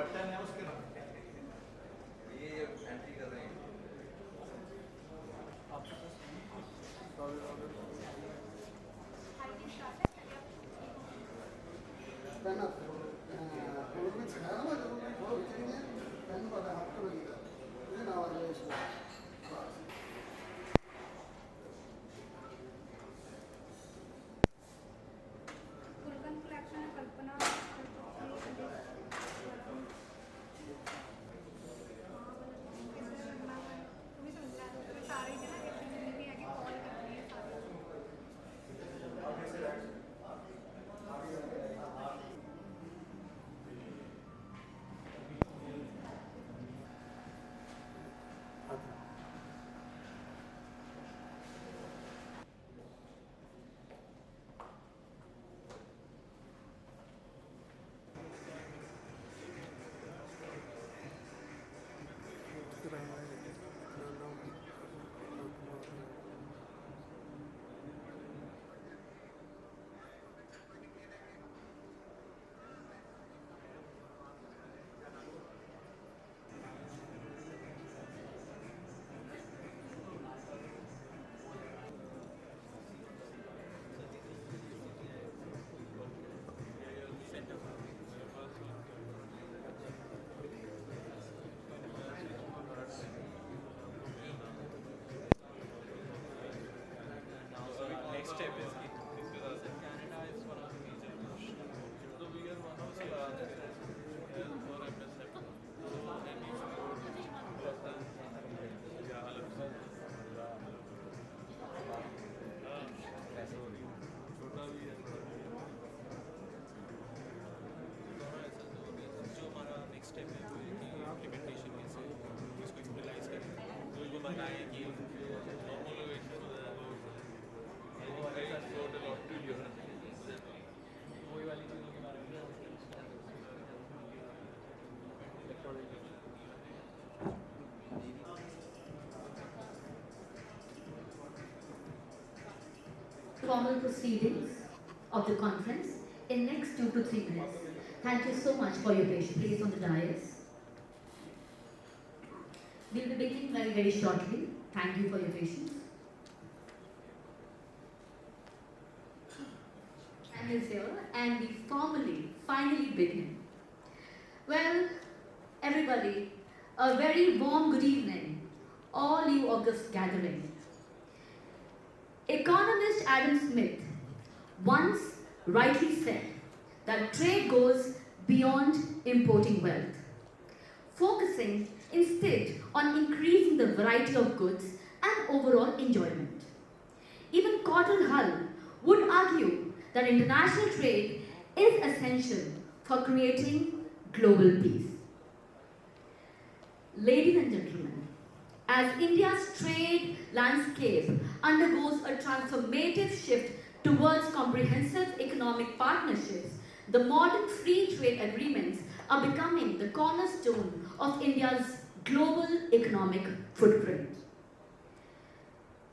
Button है उसके नाम ये एंट्री कर रहे हैं step is Canada is one of the major push. So we are one of the for MSF. जो हमारा नेक्स्ट स्टेप है वो इम्प्लीमेंटेशन कैसे इसको यूटिलाइज करें तो ये बनाए कि Formal proceedings of the conference in next 2 to 3 minutes. Thank you so much for your patience. Please on the dais. We'll be beginning very, very shortly. Thank you for your patience. And is here, and we finally begin. Well, everybody, a very warm good evening, all you August gathering. Economist Adam Smith once rightly said that trade goes beyond importing wealth, focusing instead on increasing the variety of goods and overall enjoyment. Even Cotton Hull would argue that international trade is essential for creating global peace. Ladies and gentlemen, as India's trade landscape undergoes a transformative shift towards comprehensive economic partnerships, the modern free trade agreements are becoming the cornerstone of India's global economic footprint.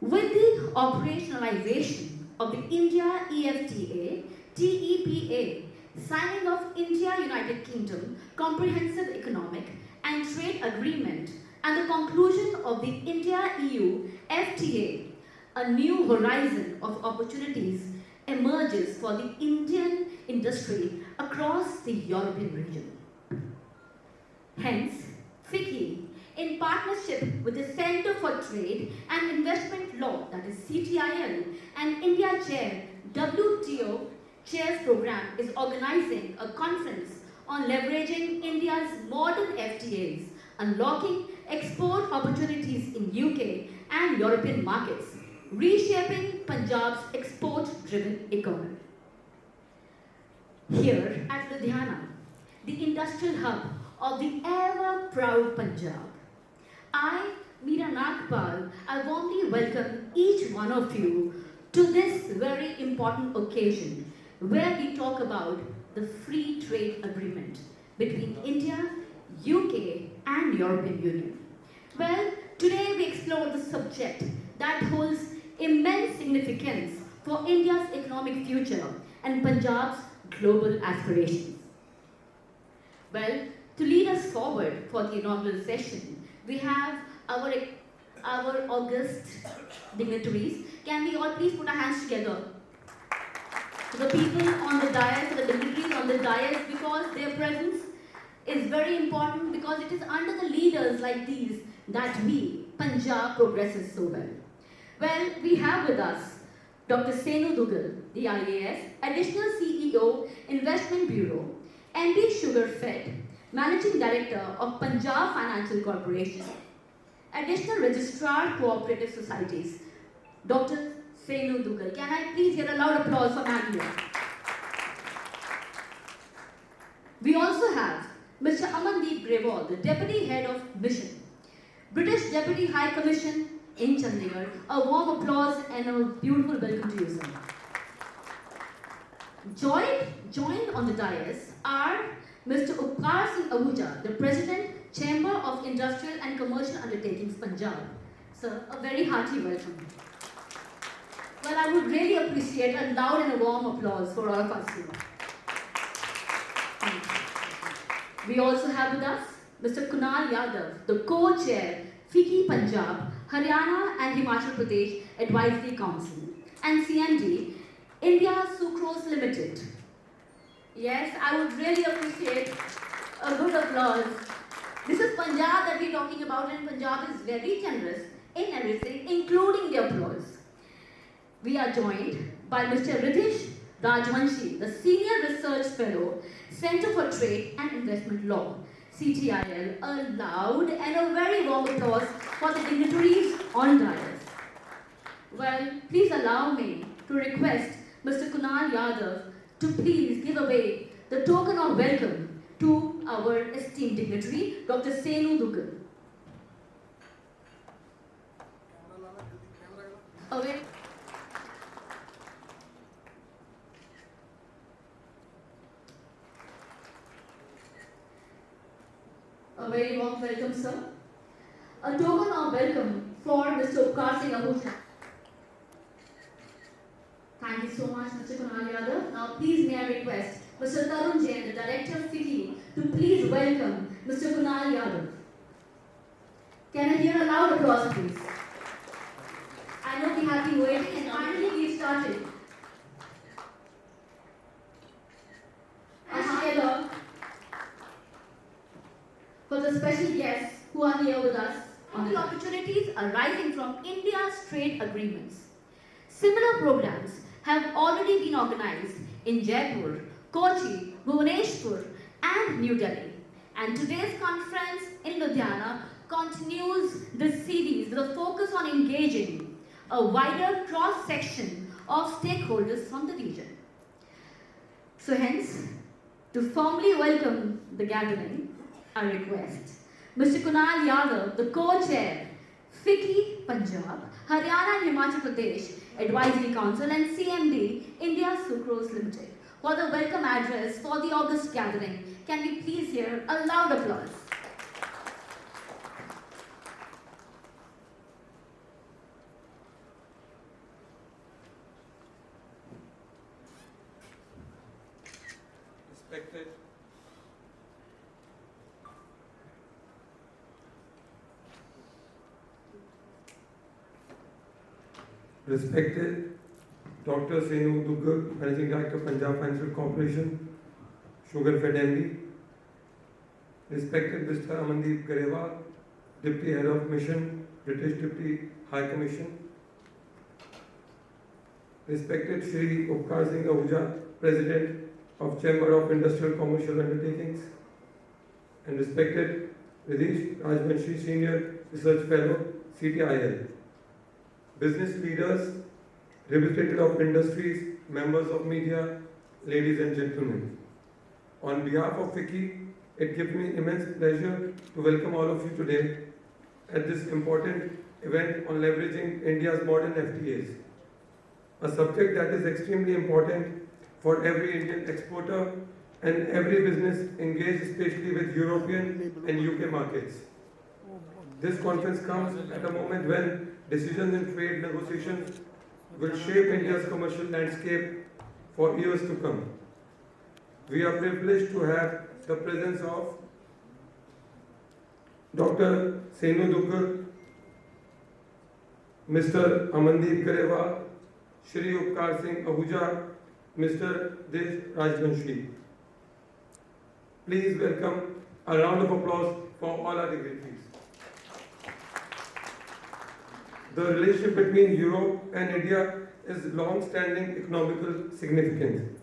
With the operationalization of the India EFTA, TEPA, signing of India-United Kingdom Comprehensive Economic and Trade Agreement, and the conclusion of the India-EU FTA, a new horizon of opportunities emerges for the Indian industry across the European region. Hence, FICCI, in partnership with the Centre for Trade and Investment Law, that is CTIL, and India Chair WTO Chairs Program is organizing a conference on leveraging India's modern FTAs, unlocking export opportunities in UK and European markets, reshaping Punjab's export-driven economy. Here at Ludhiana, the industrial hub of the ever-proud Punjab, I, Meera Nagpal, I warmly welcome each one of you to this very important occasion where we talk about the free trade agreement between India, UK and European Union. Well, today we explore the subject that holds immense significance for India's economic future and Punjab's global aspirations. Well, To lead us forward for the inaugural session, we have our august dignitaries. Can we all please put our hands together? To the people on the dais, to the dignitaries on the dais, because their presence is very important, because it is under the leaders like these that we, Punjab, progresses so well. Well, we have with us Dr. Senu Dugal, the IAS, Additional CEO, Investment Bureau, MD Sugar Fed, Managing Director of Punjab Financial Corporation, Additional Registrar Cooperative Societies, Dr. Senu Dugal. Can I please hear a loud applause for Matthew? We also have Mr. Amandeep Grewal, the Deputy Head of Mission, British Deputy High Commission in Chandigarh. A warm applause and a beautiful welcome to you, sir. Joined on the dais are Mr. Upkar Singh Ahuja, the President, Chamber of Industrial and Commercial Undertakings, Punjab. Sir, a very hearty welcome. Well, I would really appreciate a loud and a warm applause for all of us here. Thank you. We also have with us Mr. Kunal Yadav, the co-chair, FICCI Punjab, Haryana and Himachal Pradesh Advisory Council, and CMD, India Sucrose Limited. Yes, I would really appreciate a good applause. This is Punjab that we're talking about, and Punjab is very generous in everything, including the applause. We are joined by Mr. Riddhish Rajwanshi, the Senior Research Fellow, Center for Trade and Investment Law, CTIL. A loud and a very warm applause for the dignitaries on dais. Well, please allow me to request Mr. Kunal Yadav to please give away the token of welcome to our esteemed dignitary, Dr. Senu Dugal. Okay. A very warm welcome, sir. A token of welcome for Mr. Upkar Singh Ahuja. Thank you so much, Mr. Kunal Yadav. Now, please may I request Mr. Tarun Jain, the Director of FICCI, to please welcome Mr. Kunal Yadav. Can I hear a loud applause, please? I know we have been waiting, and finally we started. Together for the special guests who are here with us on the opportunities arising from India's trade agreements. Similar programs have already been organized in Jaipur, Kochi, Bhubaneswar, and New Delhi. And today's conference in Ludhiana continues this series with a focus on engaging a wider cross-section of stakeholders from the region. So hence, to formally welcome the gathering, I request Mr. Kunal Yadav, the co-chair, FICCI Punjab, Haryana and Himachal Pradesh Advisory Council, and CMD, India Sucrose Limited, for the welcome address for the August gathering. Can we please hear a loud applause? Respected Respected Dr. Senu Dugal, Managing Director, Punjab Financial Corporation, Sugar Fed MD. Respected Mr. Amandeep Grewal, Deputy Head of Mission, British Deputy High Commission. Respected Shri Upkar Singh Ahuja, President of Chamber of Industrial Commercial Undertakings. And respected Riddhish Rajwanshi, Senior Research Fellow, CTIL. Business leaders, representatives of industries, members of media, ladies and gentlemen. On behalf of FICCI, it gives me immense pleasure to welcome all of you today at this important event on leveraging India's modern FTAs, a subject that is extremely important for every Indian exporter and every business engaged, especially with European and UK markets. This conference comes at a moment when decisions in trade negotiations will shape India's commercial landscape for years to come. We are privileged to have the presence of Dr. Senu Dukkar, Mr. Amandeep Garewal, Shri Upkar Singh Ahuja, Mr. Desh Rajvanshi. Please welcome a round of applause for all our dignitaries. The relationship between Europe and India is long-standing economical significance.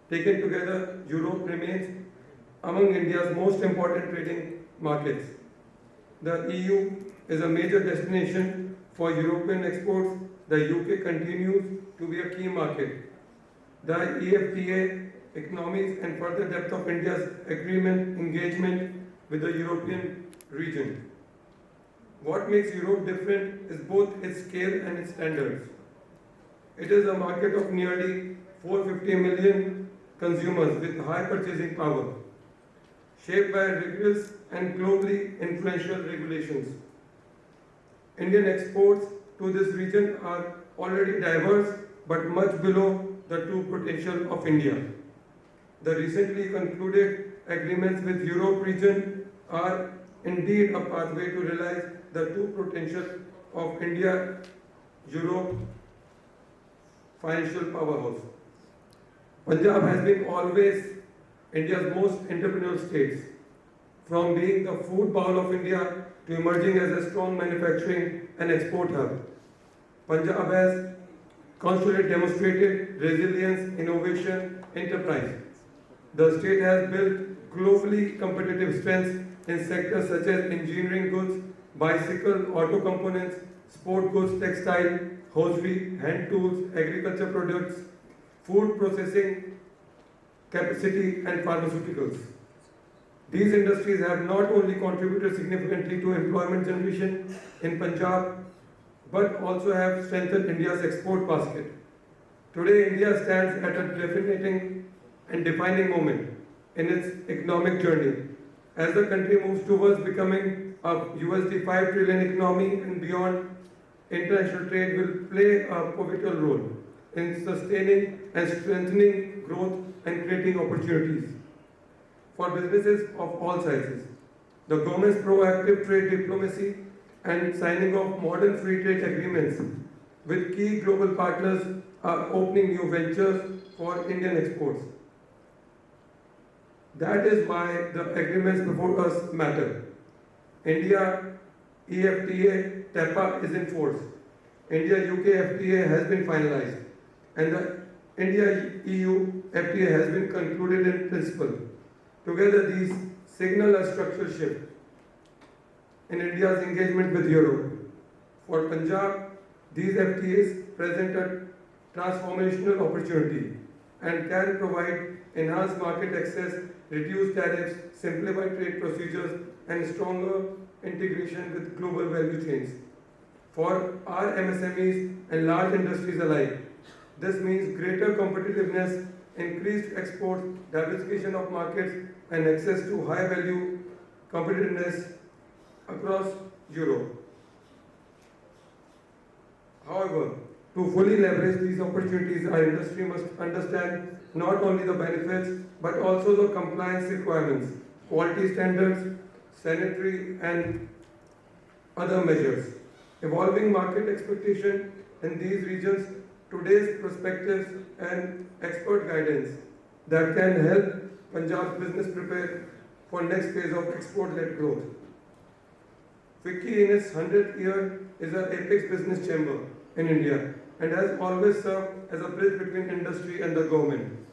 Taken together, Europe remains among India's most important trading markets. The EU is a major destination for European exports. The UK continues to be a key market. The EFTA economies and further depth of India's engagement with the European region. What makes Europe different is both its scale and its standards. It is a market of nearly 450 million consumers with high purchasing power, shaped by rigorous and globally influential regulations. Indian exports to this region are already diverse but much below the true potential of India. The recently concluded agreements with Europe region are indeed a pathway to realize the true potential of India-Europe financial powerhouse. Punjab has been always India's most entrepreneurial states, from being the food bowl of India to emerging as a strong manufacturing and export hub. Punjab has constantly demonstrated resilience, innovation, enterprise. The state has built globally competitive strengths in sectors such as engineering goods, bicycle, auto components, sport goods, textile, hosiery, hand tools, agriculture products, food processing capacity, and pharmaceuticals. These industries have not only contributed significantly to employment generation in Punjab, but also have strengthened India's export basket. Today, India stands at a defining moment in its economic journey. As the country moves towards becoming a $5 trillion economy and beyond, international trade will play a pivotal role in sustaining and strengthening growth and creating opportunities for businesses of all sizes. The government's proactive trade diplomacy and signing of modern free trade agreements with key global partners are opening new ventures for Indian exports. That is why the agreements before us matter. India EFTA TEPA is in force. India-UK FTA has been finalized, and the India-EU FTA has been concluded in principle. Together, these signal a structural shift in India's engagement with Europe. For Punjab, these FTAs present a transformational opportunity and can provide enhanced market access, reduced tariffs, simplified trade procedures, and stronger integration with global value chains. For our MSMEs and large industries alike, this means greater competitiveness, increased exports, diversification of markets, and access to high-value competitiveness across Europe. However, to fully leverage these opportunities, our industry must understand not only the benefits, but also the compliance requirements, quality standards, sanitary and other measures. Evolving market expectation in these regions, today's perspectives and expert guidance that can help Punjab's business prepare for next phase of export-led growth. FICCI in its 100th year is an apex business chamber in India and has always served as a bridge between industry and the government.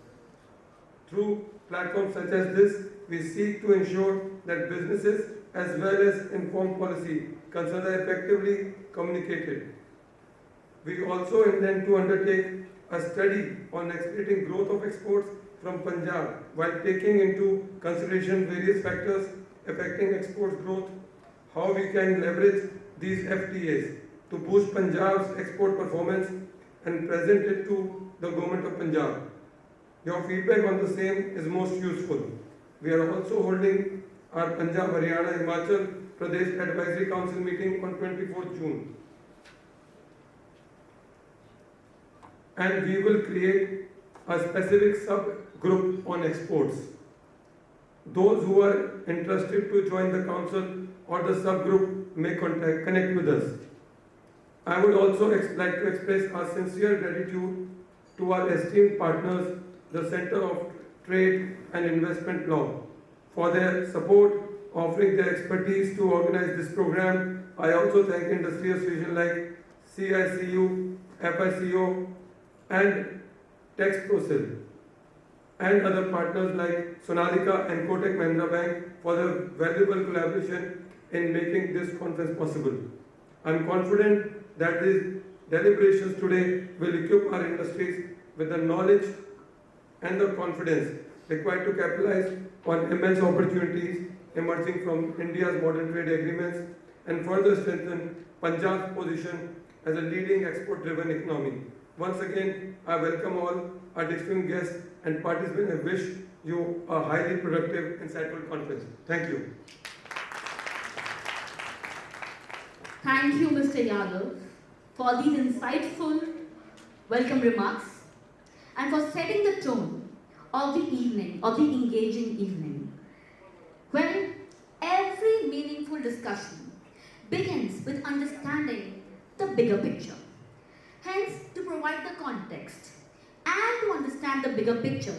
Through platforms such as this, we seek to ensure that businesses as well as informed policy concerns are effectively communicated. We also intend to undertake a study on accelerating growth of exports from Punjab while taking into consideration various factors affecting exports growth, how we can leverage these FTAs to boost Punjab's export performance and present it to the government of Punjab. Your feedback on the same is most useful. We are also holding our Punjab, Haryana, Himachal Pradesh Advisory Council meeting on 24th June. And we will create a specific subgroup on exports. Those who are interested to join the council or the subgroup may connect with us. I would also like to express our sincere gratitude to our esteemed partners, the Center of Trade and Investment Law, for their support, offering their expertise to organize this program. I also thank industry associations like CICU, FICO, and TextProsil, and other partners like Sonalika and Kotak Mahindra Bank for their valuable collaboration in making this conference possible. I am confident that these deliberations today will equip our industries with the knowledge and the confidence required to capitalize on immense opportunities emerging from India's modern trade agreements and further strengthen Punjab's position as a leading export-driven economy. Once again, I welcome all our distinguished guests and participants and wish you a highly productive, insightful conference. Thank you. Thank you, Mr. Yadav, for these insightful welcome remarks and for setting the tone of the evening, of the engaging evening. Well, every meaningful discussion begins with understanding the bigger picture. Hence, to provide the context and to understand the bigger picture,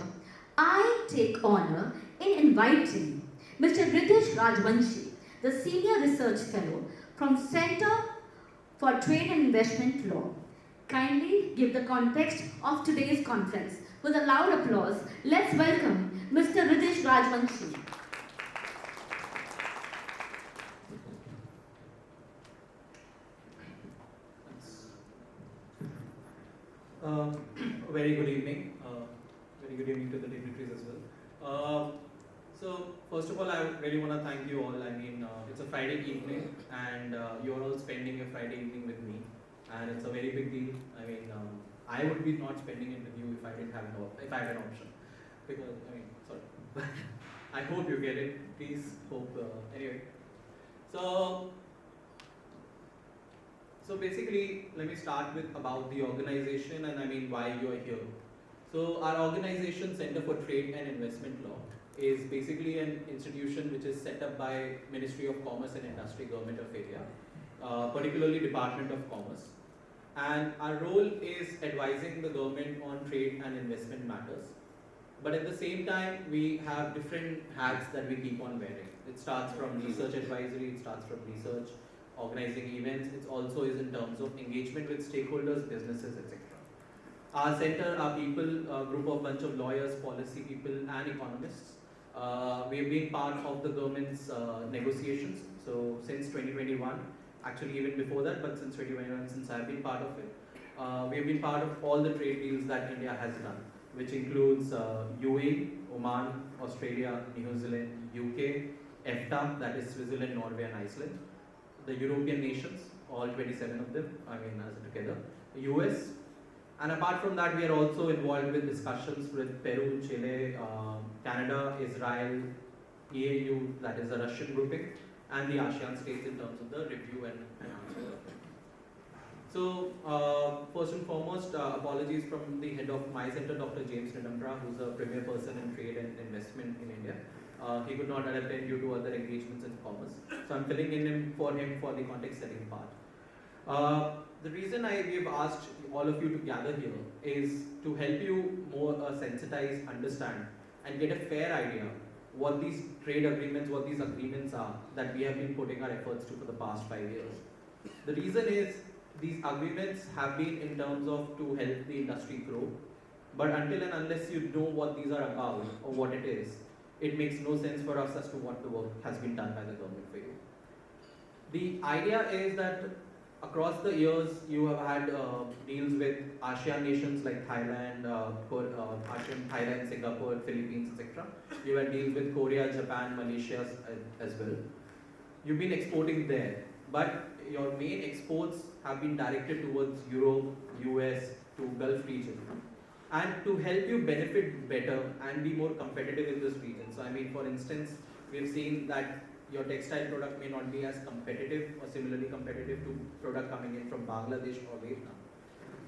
I take honor in inviting Mr. Ritesh Rajvanshi, the Senior Research Fellow from Center for Trade and Investment Law. Kindly give the context of today's conference. With a loud applause, let's welcome Mr. Ritesh Rajvanshi. Very good evening. Very good evening to the dignitaries as well. So first of all, I really want to thank you all. I mean, it's a Friday evening, and you're all spending your Friday evening with me, and it's a very big deal. I mean, I would be not spending it with you if I didn't have if I had an option, because I mean, sorry. I hope you get it. Please hope. Anyway, so basically, let me start with about the organization and I mean why you are here. So our organization, Center for Trade and Investment Law, is basically an institution which is set up by Ministry of Commerce and Industry, Government of India, particularly Department of Commerce. And our role is advising the government on trade and investment matters. But at the same time, we have different hats that we keep on wearing. It starts from research advisory, it starts from research, organizing events, it also is in terms of engagement with stakeholders, businesses, etc. Our center, our people, a group of bunch of lawyers, policy people and economists. We have been part of the government's negotiations. So since 2021, actually even before that, but since 2021, since I've been part of it, we have been part of all the trade deals that India has done, which includes UAE, Oman, Australia, New Zealand, UK, FTA, that is Switzerland, Norway and Iceland, the European nations, all 27 of them, I mean as together, the US, and apart from that, we are also involved with discussions with Peru, Chile, Canada, Israel, EAU, that is the Russian grouping, and the ASEAN states in terms of the review and answer. So, first and foremost, apologies from the head of my center, Dr. James Nidamra, who's a premier person in trade and investment in India. He could not attend due to other engagements in commerce. So I'm filling in for him for the context setting part. The reason we've asked all of you to gather here is to help you more sensitize, understand, and get a fair idea what these trade agreements, what these agreements are that we have been putting our efforts to for the past 5 years. The reason is these agreements have been in terms of to help the industry grow, but until and unless you know what these are about or what it is, it makes no sense for us as to what the work has been done by the government for you. The idea is that across the years, you have had deals with ASEAN nations like Thailand, Thailand, Singapore, Philippines, etc. You had deals with Korea, Japan, Malaysia as well. You've been exporting there, but your main exports have been directed towards Europe, US, to Gulf region. And to help you benefit better and be more competitive in this region. So I mean, for instance, we've seen that your textile product may not be as competitive or similarly competitive to product coming in from Bangladesh or Vietnam.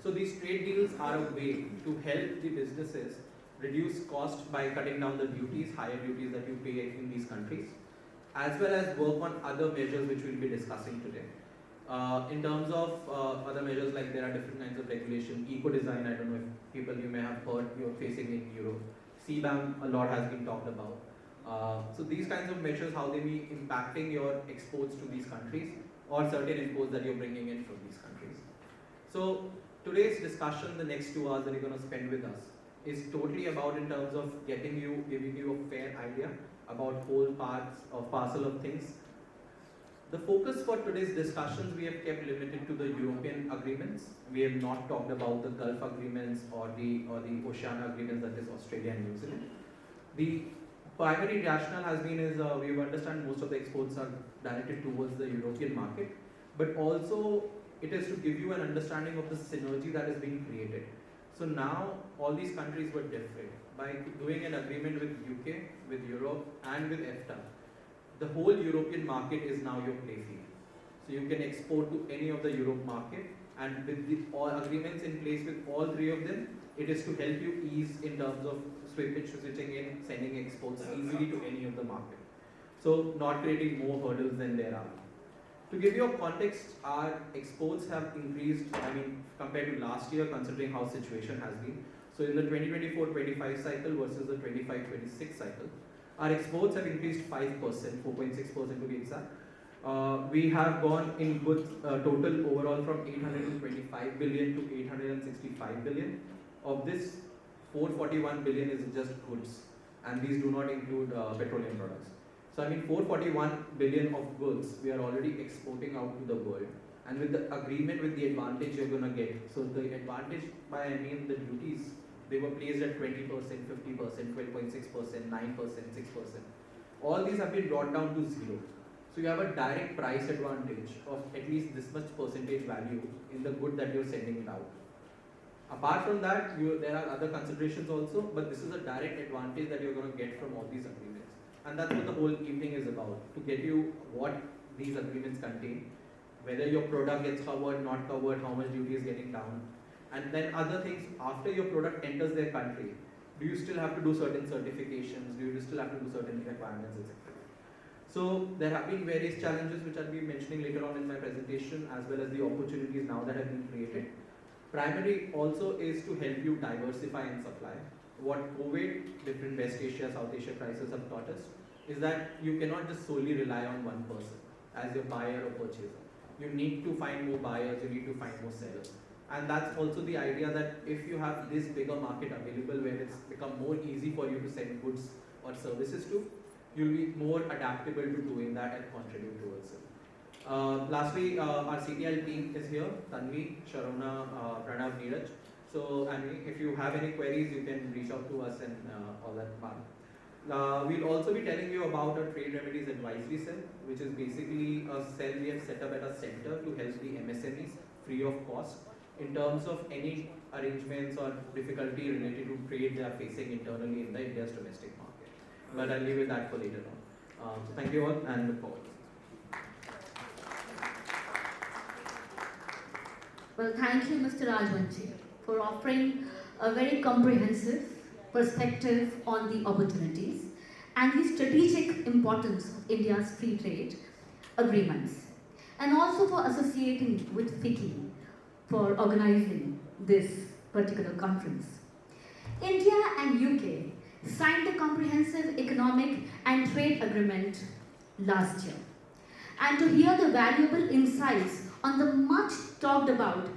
So these trade deals are a way to help the businesses reduce cost by cutting down the duties, higher duties that you pay in these countries, as well as work on other measures which we'll be discussing today. In terms of other measures, like there are different kinds of regulation, eco-design, I don't know if people you may have heard you're facing in Europe. CBAM, a lot has been talked about. So these kinds of measures, how they be impacting your exports to these countries or certain imports that you're bringing in from these countries. So today's discussion, the next 2 hours that you're going to spend with us, is totally about in terms of giving you a fair idea about whole parts or parcel of things. The focus for today's discussions we have kept limited to the European agreements. We have not talked about the Gulf agreements or the Oceania agreements, that is Australia and New Zealand. The primary rationale has been is we understand most of the exports are directed towards the European market, but also it is to give you an understanding of the synergy that is being created. So now all these countries were different. By doing an agreement with UK, with Europe and with FTA, the whole European market is now your play field. So you can export to any of the Europe market, and with the all agreements in place with all three of them, it is to help you ease in terms of switching in, sending exports easily to any of the market. So not creating more hurdles than there are. To give you a context, our exports have increased, compared to last year, considering how situation has been. So in the 2024-25 cycle versus the 25-26 cycle, our exports have increased 5%, 4.6% to be exact. We have gone in goods total overall from 825 billion to 865 billion. Of this, 441 billion is just goods, and these do not include petroleum products. So 441 billion of goods we are already exporting out to the world, and with the agreement, with the advantage you're gonna get. So the advantage by the duties, they were placed at 20%, 50%, 12.6%, 9%, 6%. All these have been brought down to zero. So you have a direct price advantage of at least this much percentage value in the good that you're sending it out. Apart from that, there are other considerations also, but this is a direct advantage that you're going to get from all these agreements. And that's what the whole evening is about, to get you what these agreements contain, whether your product gets covered, not covered, how much duty is getting down. And then other things, after your product enters their country, do you still have to do certain certifications, do you still have to do certain requirements, etc. So there have been various challenges which I'll be mentioning later on in my presentation, as well as the opportunities now that have been created. Primary also is to help you diversify in supply. What COVID, different West Asia, South Asia crises have taught us is that you cannot just solely rely on one person as your buyer or purchaser. You need to find more buyers, you need to find more sellers. And that's also the idea that if you have this bigger market available where it's become more easy for you to send goods or services to, you'll be more adaptable to doing that and contribute towards it. Lastly, our CTL team is here, Tanvi, Sharona, Pranav, Neeraj. So if you have any queries, you can reach out to us and all that part. We'll also be telling you about our Trade Remedies Advisory Cell, which is basically a cell we have set up at a center to help the MSMEs free of cost in terms of any arrangements or difficulty related to trade they are facing internally in the India's domestic market. But I'll leave it that for later on. So thank you all and look forward. Well, thank you, Mr. Rajvanshi, for offering a very comprehensive perspective on the opportunities and the strategic importance of India's free trade agreements, and also for associating with FICCI for organizing this particular conference. India and UK signed a comprehensive economic and trade agreement last year. And to hear the valuable insights on the much talked about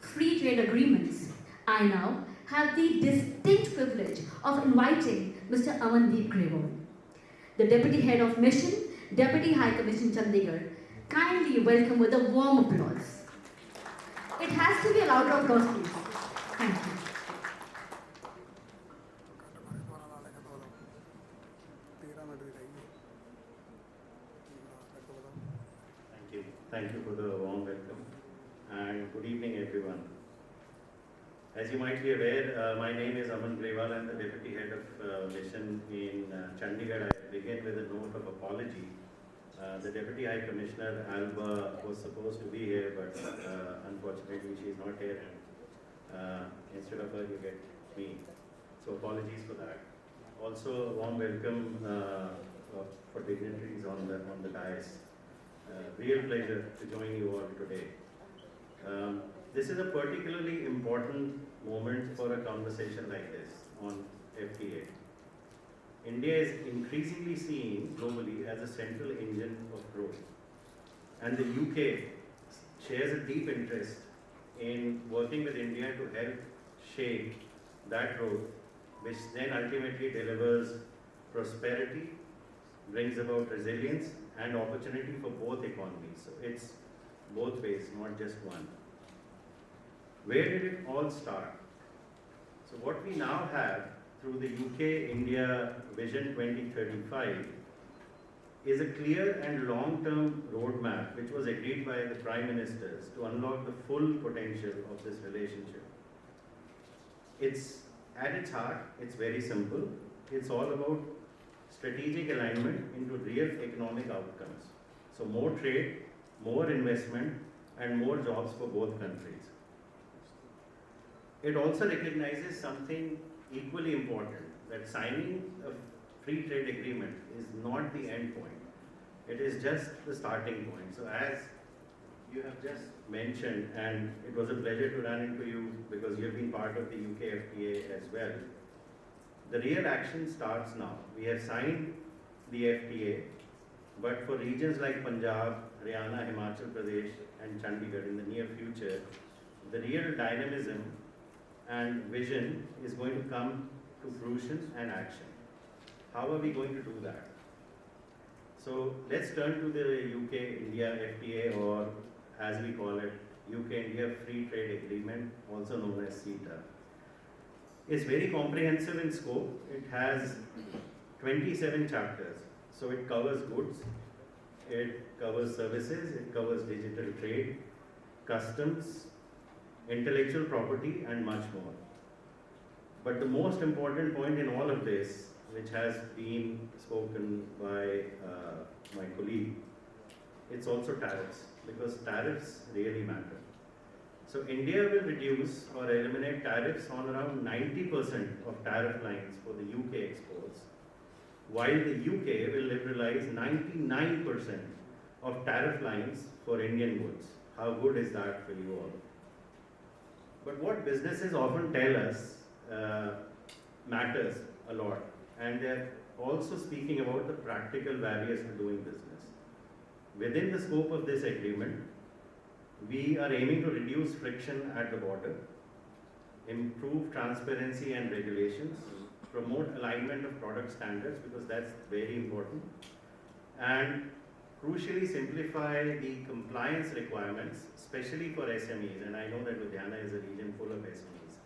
free trade agreements, I now have the distinct privilege of inviting Mr. Amandeep Grewal, the Deputy Head of Mission, Deputy High Commission Chandigarh. Kindly welcome with a warm applause. It has to be a louder applause, please. Thank you. Thank you for the warm welcome, and good evening everyone. As you might be aware, my name is Aman Grewal. I'm the Deputy Head of Mission in Chandigarh. I begin with a note of apology. The Deputy High Commissioner Alba was supposed to be here, but unfortunately she is not here, and instead of her you get me. So apologies for that. Also, a warm welcome for dignitaries on the dais. Real pleasure to join you all today. This is a particularly important moment for a conversation like this on FTA. India is increasingly seen globally as a central engine of growth. And the UK shares a deep interest in working with India to help shape that growth, which then ultimately delivers prosperity, brings about resilience and opportunity for both economies. So it's both ways, not just one. Where did it all start? So what we now have through the UK-India Vision 2035 is a clear and long-term roadmap which was agreed by the Prime Ministers to unlock the full potential of this relationship. It's at its heart, it's very simple. It's all about strategic alignment into real economic outcomes. So more trade, more investment, and more jobs for both countries. It also recognizes something equally important, that signing a free trade agreement is not the end point. It is just the starting point. So as you have just mentioned, and it was a pleasure to run into you because you have been part of the UK FTA as well, the real action starts now. We have signed the FTA, but for regions like Punjab, Haryana, Himachal Pradesh and Chandigarh in the near future, the real dynamism and vision is going to come to fruition and action. How are we going to do that? So let's turn to the UK-India FTA, or as we call it, UK-India Free Trade Agreement, also known as CETA. It's very comprehensive in scope. It has 27 chapters. So it covers goods, it covers services, it covers digital trade, customs, intellectual property, and much more. But the most important point in all of this, which has been spoken by my colleague, it's also tariffs, because tariffs really matter. So India will reduce or eliminate tariffs on around 90% of tariff lines for the UK exports, while the UK will liberalize 99% of tariff lines for Indian goods. How good is that for you all? But what businesses often tell us matters a lot, and they're also speaking about the practical barriers to doing business. Within the scope of this agreement, we are aiming to reduce friction at the border, improve transparency and regulations, promote alignment of product standards, because that's very important, and crucially simplify the compliance requirements, especially for SMEs, and I know that Ludhiana is a region full of SMEs.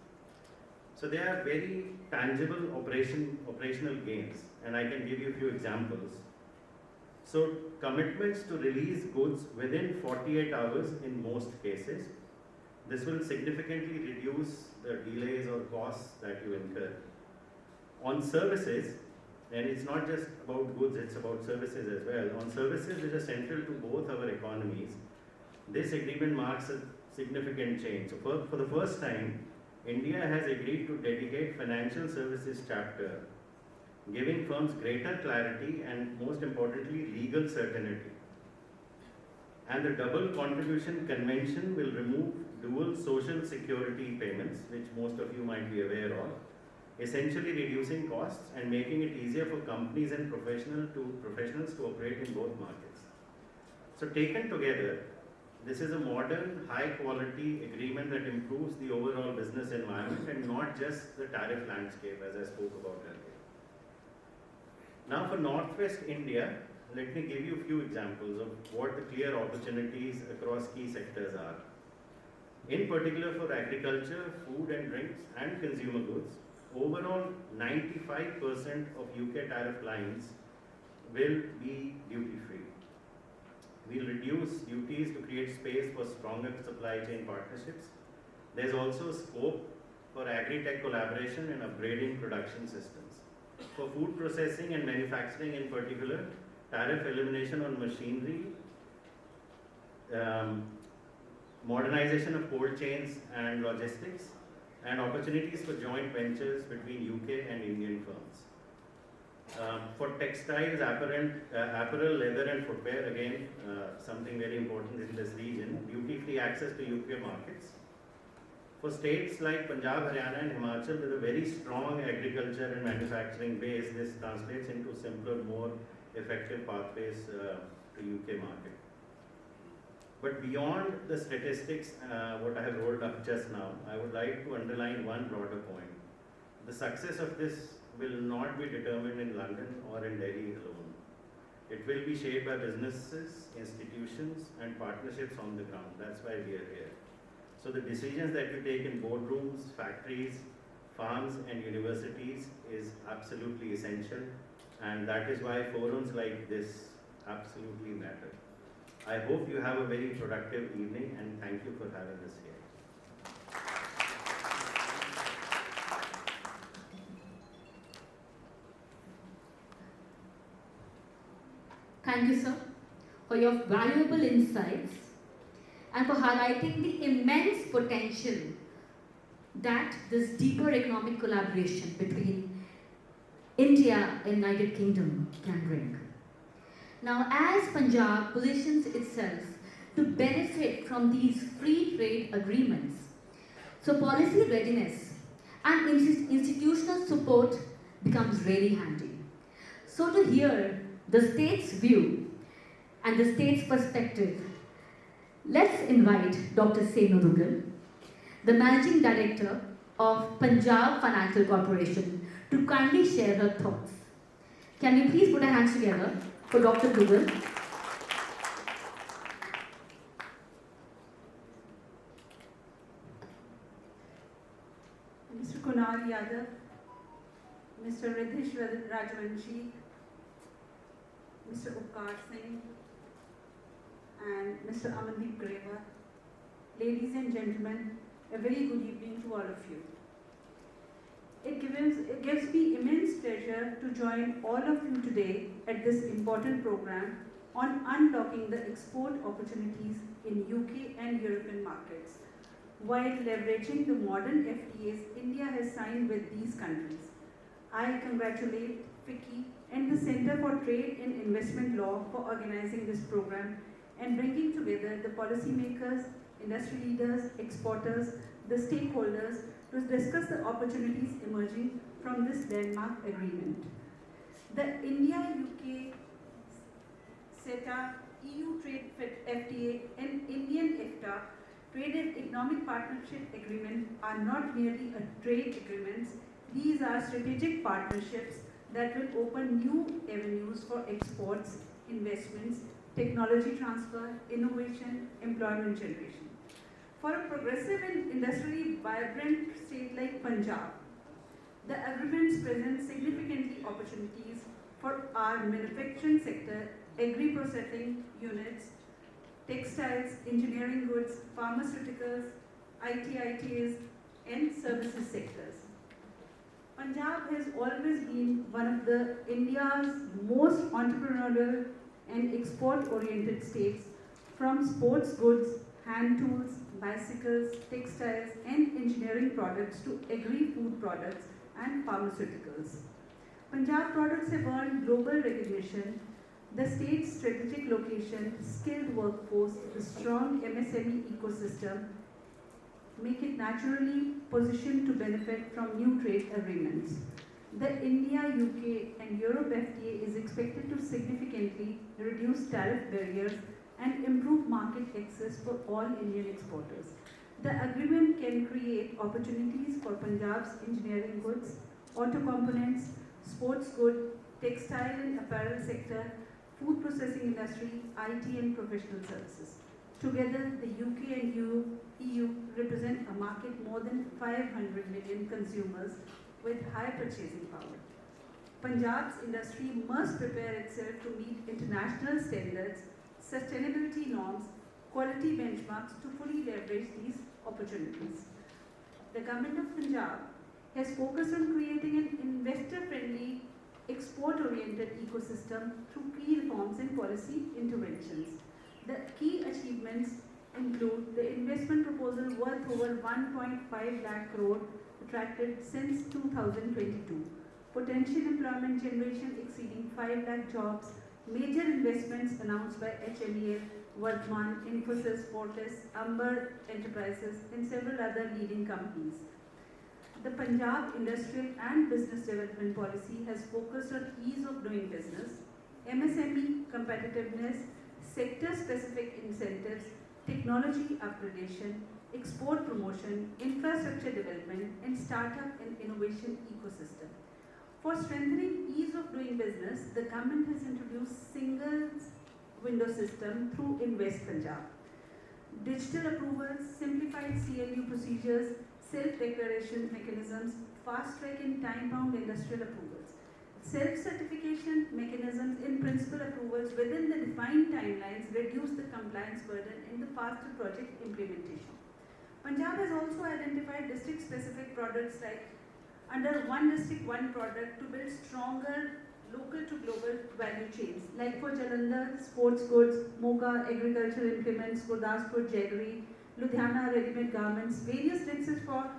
So there are very tangible operational gains, and I can give you a few examples. So commitments to release goods within 48 hours in most cases. This will significantly reduce the delays or costs that you incur. On services, and it's not just about goods, it's about services as well. On services which are central to both our economies, this agreement marks a significant change. So for the first time, India has agreed to dedicate financial services chapter, giving firms greater clarity and, most importantly, legal certainty. And the double contribution convention will remove dual social security payments, which most of you might be aware of, essentially reducing costs and making it easier for companies and professionals to operate in both markets. So taken together, this is a modern, high-quality agreement that improves the overall business environment and not just the tariff landscape, as I spoke about earlier. Now for Northwest India, let me give you a few examples of what the clear opportunities across key sectors are. In particular for agriculture, food and drinks, and consumer goods, overall 95% of UK tariff lines will be duty-free. We'll reduce duties to create space for stronger supply chain partnerships. There's also scope for agri-tech collaboration and upgrading production systems. For food processing and manufacturing in particular, tariff elimination on machinery, modernization of cold chains and logistics, and opportunities for joint ventures between UK and Indian firms. For textiles, apparel, leather and footwear, again, something very important in this region, duty-free access to UK markets. For states like Punjab, Haryana and Himachal with a very strong agriculture and manufacturing base, this translates into simpler, more effective pathways to UK market. But beyond the statistics, what I have rolled up just now, I would like to underline one broader point. The success of this will not be determined in London or in Delhi alone. It will be shaped by businesses, institutions and partnerships on the ground. That's why we are here. So the decisions that you take in boardrooms, factories, farms and universities is absolutely essential, and that is why forums like this absolutely matter. I hope you have a very productive evening and thank you for having us here. Thank you, sir, for your valuable insights and for highlighting the immense potential that this deeper economic collaboration between India and United Kingdom can bring. Now, as Punjab positions itself to benefit from these free trade agreements, so policy readiness and institutional support becomes really handy. So to hear the state's view and the state's perspective, let's invite Dr. Senu Dugal, the Managing Director of Punjab Financial Corporation, to kindly share her thoughts. Can we please put our hands together for Dr. Dugal? Mr. Kunal Yadav, Mr. Ridhish Rajvanshi, Mr. Upkar Singh, and Mr. Amandeep Grewal. Ladies and gentlemen, a very good evening to all of you. It gives me immense pleasure to join all of you today at this important program on unlocking the export opportunities in UK and European markets, while leveraging the modern FTAs India has signed with these countries. I congratulate FICCI and the Center for Trade and Investment Law for organizing this program and bringing together the policymakers, industry leaders, exporters, the stakeholders to discuss the opportunities emerging from this landmark agreement. The India-UK CETA, EU Trade FTA and Indian FTA Trade and Economic Partnership Agreement are not merely trade agreements. These are strategic partnerships that will open new avenues for exports, investments, technology transfer, innovation, employment generation. For a progressive and industrially vibrant state like Punjab, the agreements present significantly opportunities for our manufacturing sector, agri-processing units, textiles, engineering goods, pharmaceuticals, ITs, and services sectors. Punjab has always been one of India's most entrepreneurial and export-oriented states, from sports goods, hand tools, bicycles, textiles, and engineering products to agri-food products and pharmaceuticals. Punjab products have earned global recognition. The state's strategic location, skilled workforce, the strong MSME ecosystem make it naturally positioned to benefit from new trade agreements. The India, UK and Europe FTA is expected to significantly reduce tariff barriers and improve market access for all Indian exporters. The agreement can create opportunities for Punjab's engineering goods, auto components, sports good, textile and apparel sector, food processing industry, IT and professional services. Together, the UK and EU represent a market more than 500 million consumers with high purchasing power. Punjab's industry must prepare itself to meet international standards, sustainability norms, quality benchmarks to fully leverage these opportunities. The government of Punjab has focused on creating an investor-friendly, export-oriented ecosystem through key reforms and policy interventions. The key achievements include the investment proposal worth over 1.5 lakh crore attracted since 2022, potential employment generation exceeding 5 lakh jobs, major investments announced by HMEL, Vardhman, Infosys, Fortis, Amber Enterprises, and several other leading companies. The Punjab Industrial and Business Development Policy has focused on ease of doing business, MSME competitiveness, sector-specific incentives, technology upgradation, export promotion, infrastructure development, and startup and innovation ecosystem. For strengthening ease of doing business, the government has introduced single window system through Invest Punjab. Digital approvals, simplified CLU procedures, self-declaration mechanisms, fast-track and time-bound industrial approvals, self-certification mechanisms in principal approvals within the defined timelines reduce the compliance burden and the faster project implementation. Punjab has also identified district-specific products like under one district, one product to build stronger local to global value chains. Like for Jalandhar, sports goods, Moga, agricultural implements, Gurdaspur, jewelry, Ludhiana, ready-made garments, various nexus for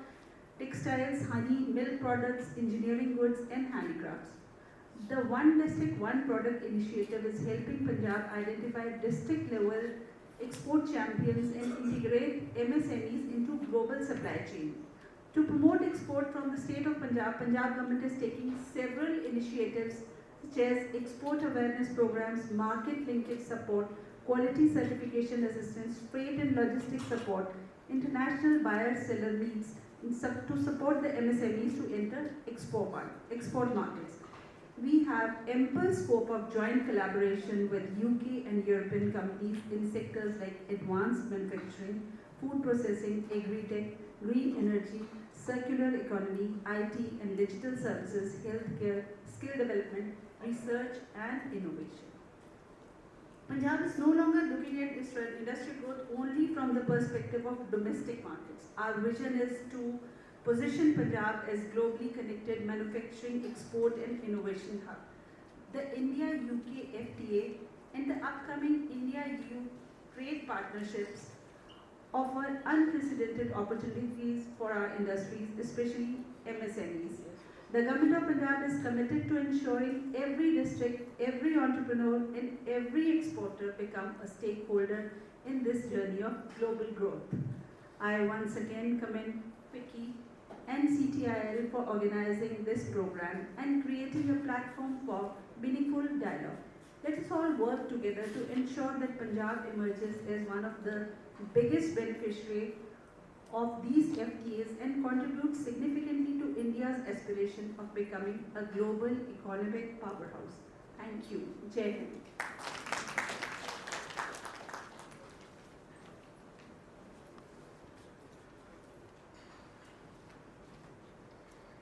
textiles, honey, milk products, engineering goods, and handicrafts. The One District, One Product initiative is helping Punjab identify district-level export champions and integrate MSMEs into global supply chain. To promote export from the state of Punjab, Punjab government is taking several initiatives such as export awareness programs, market linkage support, quality certification assistance, freight and logistics support, international buyer-seller meets to support the MSMEs to enter export markets. We have ample scope of joint collaboration with UK and European companies in sectors like advanced manufacturing, food processing, agri-tech, green energy, circular economy, IT and digital services, healthcare, skill development, research and innovation. Punjab is no longer looking at industrial growth only from the perspective of domestic markets. Our vision is to position Punjab as globally connected manufacturing, export and innovation hub. The India-UK FTA and the upcoming India-EU trade partnerships offer unprecedented opportunities for our industries, especially MSMEs. The Government of Punjab is committed to ensuring every district, every entrepreneur and every exporter become a stakeholder in this journey of global growth. I once again commend FICCI and CTIL for organizing this program and creating a platform for meaningful dialogue. Let us all work together to ensure that Punjab emerges as one of the biggest beneficiary of these FTAs and contributes significantly to India's aspiration of becoming a global economic powerhouse. Thank you. Jai Hind.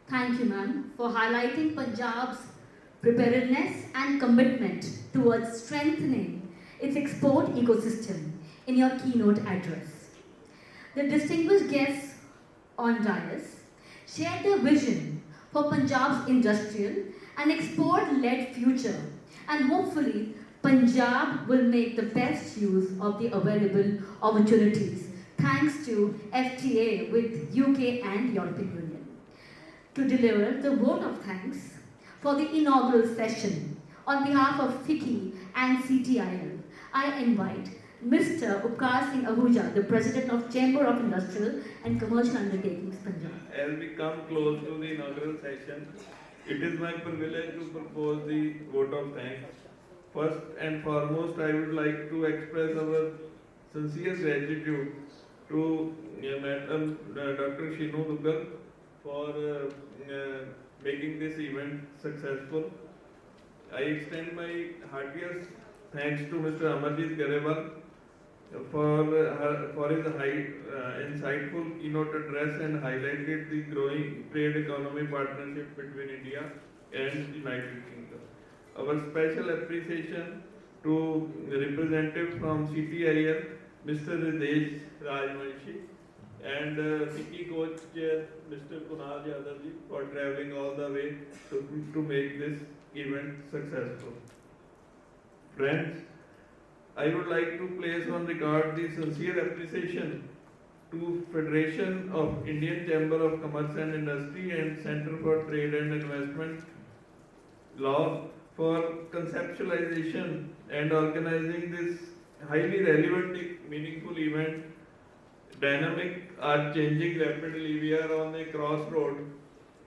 Thank you, ma'am, for highlighting Punjab's preparedness and commitment towards strengthening its export ecosystem in your keynote address. The distinguished guests on dais shared their vision for Punjab's industrial and export-led future, and hopefully Punjab will make the best use of the available opportunities thanks to FTA with UK and European Union. To deliver the vote of thanks for the inaugural session on behalf of FICCI and CTIL, I invite Mr. Upkar Singh Ahuja, the President of Chamber of Industrial and Commercial Undertakings, Punjab. As we come close to the inaugural session, it is my privilege to propose the vote of thanks. First and foremost, I would like to express our sincere gratitude to Madam Dr. Shinu Duggal for making this event successful. I extend my heartiest thanks to Mr. Amarjit Garewal for his insightful keynote address and highlighted the growing trade economy partnership between India and United Kingdom. Our special appreciation to the representative from CTIL, Mr. Ridesh Rajvanshi, and FICCI co-chair Mr. Kunal Yadav for traveling all the way to make this event successful. Friends, I would like to place on record the sincere appreciation to Federation of Indian Chamber of Commerce and Industry and Center for Trade and Investment Law for conceptualization and organizing this highly relevant, meaningful event. Dynamic are changing rapidly. We are on a crossroad.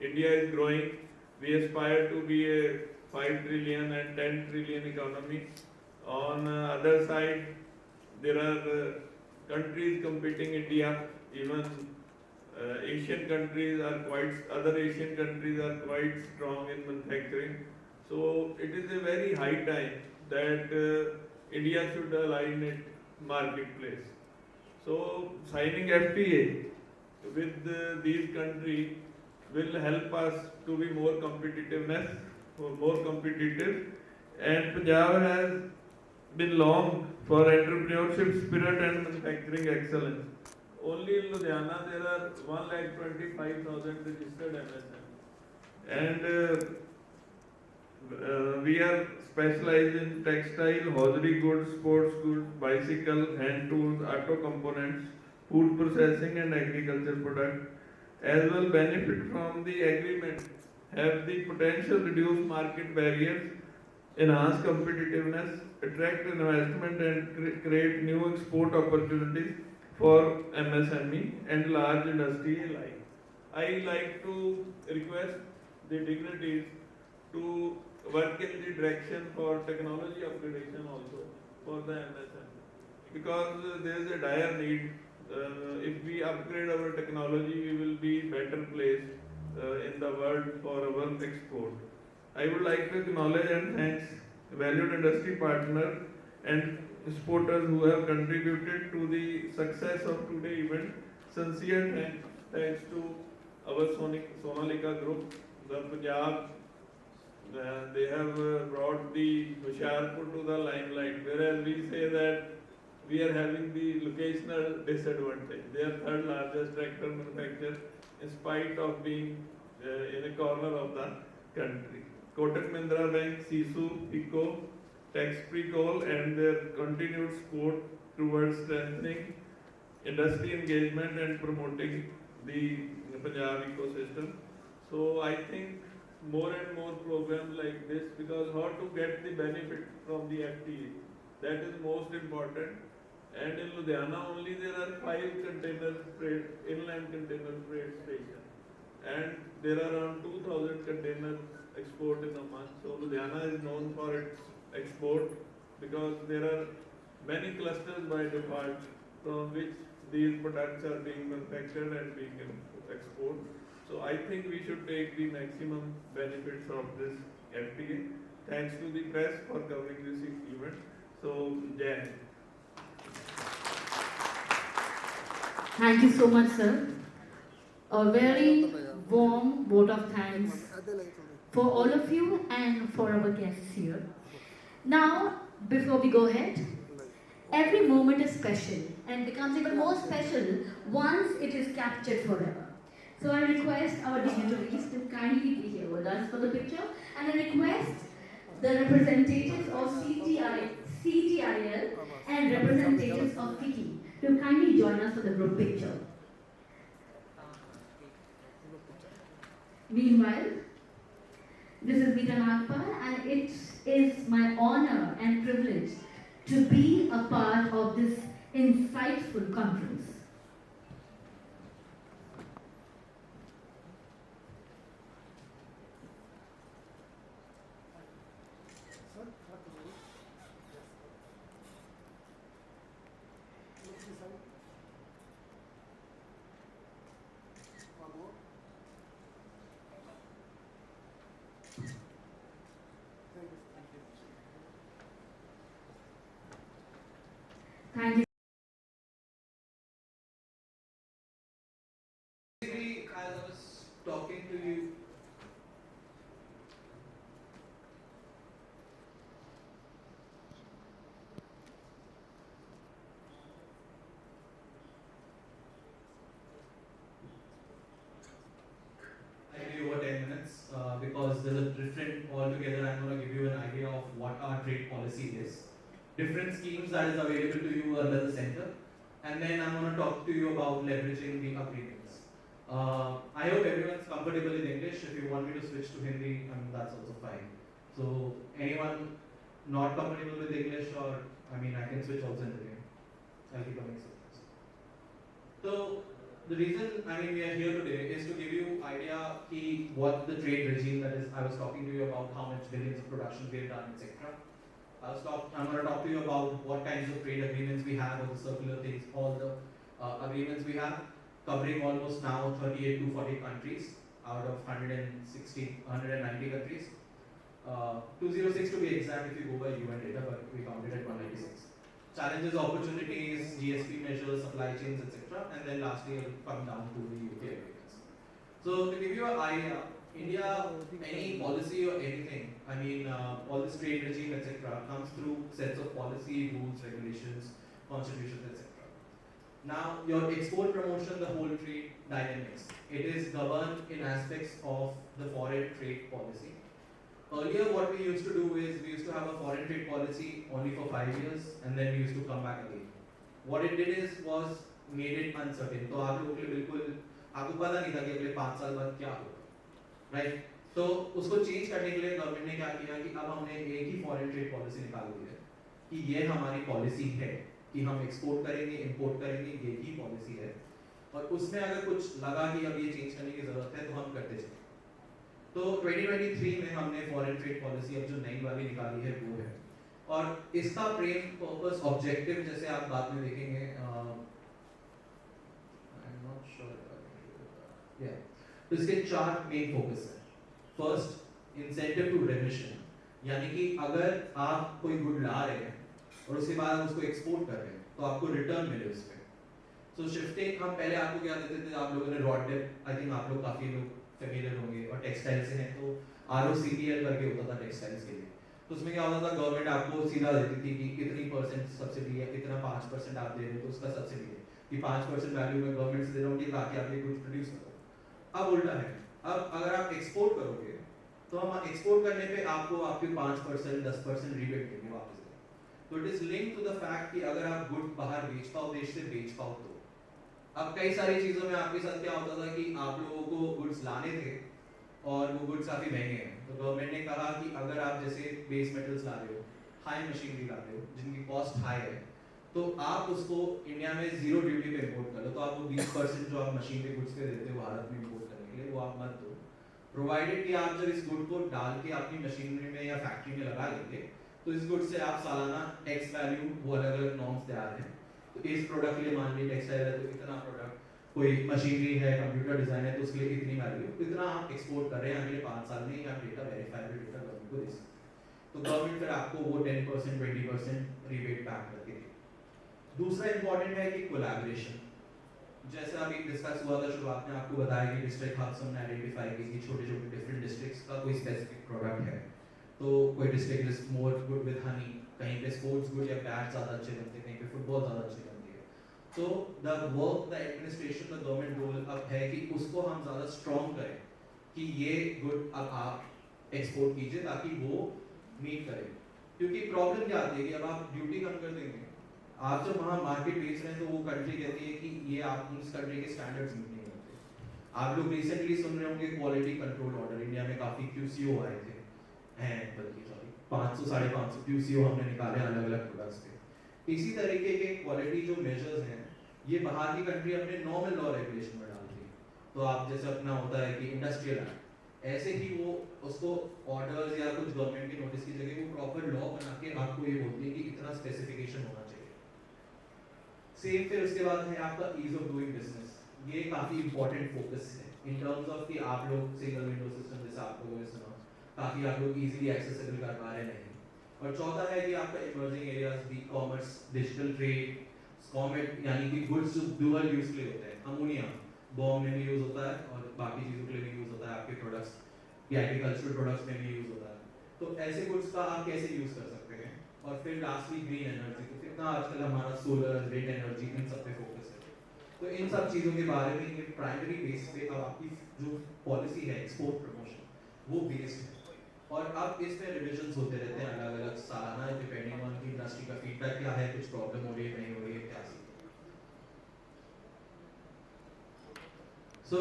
India is growing. We aspire to be a 5 trillion and 10 trillion economy. On other side, there are countries competing India. Even Asian countries are other Asian countries are quite strong in manufacturing. So it is a very high time that India should align its marketplace. So signing FTA with these countries will help us to be more competitive, and Punjab has been long for entrepreneurship spirit and manufacturing excellence. Only in Ludhiana there are 1,25,000 registered MSMEs, and we are specialized in textile, hosiery goods, sports goods, bicycle, hand tools, auto components, food processing and agriculture products. As well benefit from the agreement, have the potential reduce market barriers, enhance competitiveness, attract investment and create new export opportunities for MSME and large industry alike. I like to request the dignitaries to work in the direction for technology upgradation also for the MSME, because there is a dire need. If we upgrade our technology, we will be better placed in the world for our export. I would like to acknowledge and thanks valued industry partner and supporters who have contributed to the success of today's event. Sincere thanks to our Sonalika group, the Punjab. They have brought the Hoshiarpur to the limelight, whereas we say that we are having the locational disadvantage. They are third largest tractor manufacturer in spite of being in a corner of the country. Kotak Mahindra Bank, Sisu, Pico, Tax Coal and their continued support towards strengthening industry engagement and promoting the Punjab ecosystem. So I think more and more programs like this, because how to get the benefit from the FTA, that is most important. And in Ludhiana only there are 5 inland container freight stations, and there are around 2,000 containers export in a month. So Ludhiana is known for its export because there are many clusters by default from which these products are being manufactured and being exported. So I think we should take the maximum benefits of this FTA. Thanks to the press for covering this event. So Jai Hind. Thank you so much, sir. A very warm vote of thanks for all of you and for our guests here. Now, before we go ahead, every moment is special and becomes even more special once it is captured forever. So I request our dignitaries to kindly be here with us for the picture, and I request the representatives of CTIL and representatives of FICCI to kindly join us for the group picture. Meanwhile, this is Meeta Nagpal, and it is my honor and privilege to be a part of this insightful conference. Thank you. Basically, as I was talking to you, I give you over 10 minutes because there's a different altogether. I'm going to give you an idea of what our trade policy is. different schemes that is available to you under the center, and then I'm going to talk to you about leveraging the agreements. I hope everyone's comfortable in English. If you want me to switch to Hindi, that's also fine. So anyone not comfortable with English, or I can switch also in Hindi. I'll keep a mix of this. So the reason we are here today is to give you idea ki what the trade regime that is. I was talking to you about how much billions of production we have done, etc. I'm going to talk to you about what kinds of trade agreements we have, or the circular things, all the agreements we have, covering almost now 38 to 40 countries out of 190 countries. 206 to be exact if you go by UN data, but we counted at 196. Challenges, opportunities, GSP measures, supply chains, etc. And then lastly, I'll come down to the UK agreements. So to give you an idea, India, any policy or anything, all this trade regime, etc., comes through sets of policy, rules, regulations, constitutions, etc. Now, your export promotion, the whole trade dynamics, it is governed in aspects of the foreign trade policy. Earlier, what we used to do is we used to have a foreign trade policy only for 5 years, and then we used to come back again. What it did was made it uncertain. तो आप लोगों के लिए बिल्कुल आपको पता नहीं था कि अगले 5 साल बाद क्या होगा, राइट? तो उसको चेंज करने के लिए गवर्नमेंट ने क्या किया कि अब हमने एक ही फॉरेन ट्रेड पॉलिसी निकाल दी है कि ये हमारी पॉलिसी है कि हम एक्सपोर्ट करेंगे, इंपोर्ट करेंगे, ये ही पॉलिसी है। और उसमें अगर कुछ लगा कि अब ये चेंज करने की जरूरत है तो हम करते चले। तो 2023 में हमने फॉरेन ट्रेड पॉलिसी अब जो नई वाली निकाली है वो है, और इसका प्रेम पर्पस ऑब्जेक्टिव जैसे आप बाद में देखेंगे, तो इसके 4 मेन फोकस है। फर्स्ट, इंसेंटिव टू रेमिशन, यानी कि अगर आप कोई गुड ला रहे हैं और उसके बाद उसको एक्सपोर्ट कर रहे हैं तो आपको रिटर्न मिले उस पर। सो शिफ्टिंग, हम पहले आपको क्या देते थे, आप लोगों ने रॉड डेप, आई थिंक आप लोग काफ़ी लोग फेमिलियर होंगे, और टेक्सटाइल से हैं तो ROCTL करके होता था टेक्सटाइल्स के लिए। तो उसमें क्या होता था, गवर्नमेंट आपको सीधा देती थी कि इतनी % सब्सिडी है, इतना 5% आप दे रहे हो तो उसका सब्सिडी है कि 5% वैल्यू में गवर्नमेंट से दे रहा हूँ ताकि आप ये कुछ प्रोड्यूस करो। अब उल्टा है, अब अगर आप एक्सपोर्ट करोगे तो हम एक्सपोर्ट करने पे आपको आपके 5% 10% रिबेट देंगे वापस। तो it is link to the fact कि अगर आप गुड बाहर बेच पाओ, देश से बेच पाओ तो। अब कई सारी चीज़ों में आपके साथ क्या होता था कि आप लोगों को गुड्स लाने थे और वो गुड्स काफ़ी महंगे हैं, तो गवर्नमेंट ने कहा कि अगर आप जैसे बेस मेटल्स ला रहे हो, हाई मशीनरी ला रहे हो जिनकी कॉस्ट हाई है, तो आप उसको इंडिया में 0 ड्यूटी पे इम्पोर्ट कर लो। तो आपको 20% जो आप मशीनरी गुड्स पे देते हो भारत में इम्पोर्ट करने के लिए, वो आप मत दो, प्रोवाइडेड कि आप जब इस गुड को डाल के अपनी मशीनरी में या फैक्ट्री में लगा लेंगे तो इस गुड से आप सालाना X वैल्यू, वो अलग अलग नॉर्म्स तैयार हैं। तो इस प्रोडक्ट के लिए मान लीजिए टेक्सटाइल है तो इतना प्रोडक्ट, कोई मशीनरी है, कंप्यूटर डिजाइन है तो उसके लिए इतनी वैल्यू, इतना आप एक्सपोर्ट कर रहे हैं अगले 5 साल में, या डेटा वेरीफाइबल डेटा गवर्नमेंट को दे सकते हैं। तो गवर्नमेंट फिर आपको वो 10% 20% रिबेट बैक करके दे। दूसरा इंपॉर्टेंट है कि कोलैबोरेशन, जैसा अभी डिस्कस हुआ था शुरुआत में, आपको बताया कि डिस्ट्रिक्ट हब्स हमने आइडेंटिफाई की कि छोटे छोटे डिफरेंट डिस्ट्रिक्ट्स का कोई स्पेसिफिक प्रोडक्ट है, तो कोई district is more good with Honey, कहीं पे स्पोर्ट्स गुड या बैट ज़्यादा अच्छे बनते हैं, कहीं पे फुटबॉल ज़्यादा अच्छी बनती है। तो the work, the administration, the government role अब है कि उसको हम ज़्यादा स्ट्रॉन्ग करें कि ये गुड अब आप एक्सपोर्ट कीजिए ताकि वो मीट करें। क्योंकि प्रॉब्लम क्या आती है कि अब आप ड्यूटी कम कर देंगे, आप जब वहाँ मार्केट बेच रहे हैं तो वो कंट्री कहती है कि ये आप उस कंट्री के स्टैंडर्ड्स मीट नहीं करते। आप लोग रिसेंटली सुन रहे होंगे क्वालिटी कंट्रोल ऑर्डर, इंडिया में काफ़ी QCO आए थे, हैं बल्कि सॉरी 500 550 QCO हमने निकाले अलग अलग प्रोडक्ट्स पे। इसी तरीके के क्वालिटी जो मेजर्स हैं ये बाहर की कंट्री अपने नॉर्मल लॉ रेगुलेशन में डालती है। तो आप जैसे अपना होता है कि इंडस्ट्रियल एक्ट, ऐसे ही वो उसको ऑर्डर्स या कुछ गवर्नमेंट के नोटिस की जगह वो प्रॉपर लॉ बना के आपको ये बोलती है कि इतना स्पेसिफिकेशन होना चाहिए। सेम फिर उसके बाद है आपका ईज ऑफ डूइंग बिजनेस, ये काफ़ी इंपॉर्टेंट फोकस है इन टर्म्स ऑफ कि आप लोग सिंगल विंडो सिस्टम जैसे आप लोगों ने सुना, काफ़ी आप लोग इजीली एक्सेसिबल कर पा रहे नहीं। और चौथा है कि आपका emerging areas, e commerce, digital trade, comet, यानी कि गुड्स जो डुअल यूज के लिए होते हैं, अमोनिया बॉम्ब में भी यूज होता है और बाकी चीज़ों के लिए भी यूज होता है, आपके प्रोडक्ट्स या एग्रीकल्चरल प्रोडक्ट्स में भी यूज होता है। तो ऐसे गुड्स का आप कैसे यूज कर सकते हैं। और फिर लास्टली ग्रीन एनर्जी, तो कितना आजकल हमारा सोलर, विंड एनर्जी, इन सब पे फोकस है। तो इन सब चीज़ों के बारे में ये प्राइमरी बेस पे अब आपकी जो पॉलिसी है एक्सपोर्ट प्रमोशन वो बेस्ड है, और अब इसमें रिविजन्स होते रहते हैं अलग अलग सालाना, डिपेंडिंग ऑन की इंडस्ट्री का फीड सो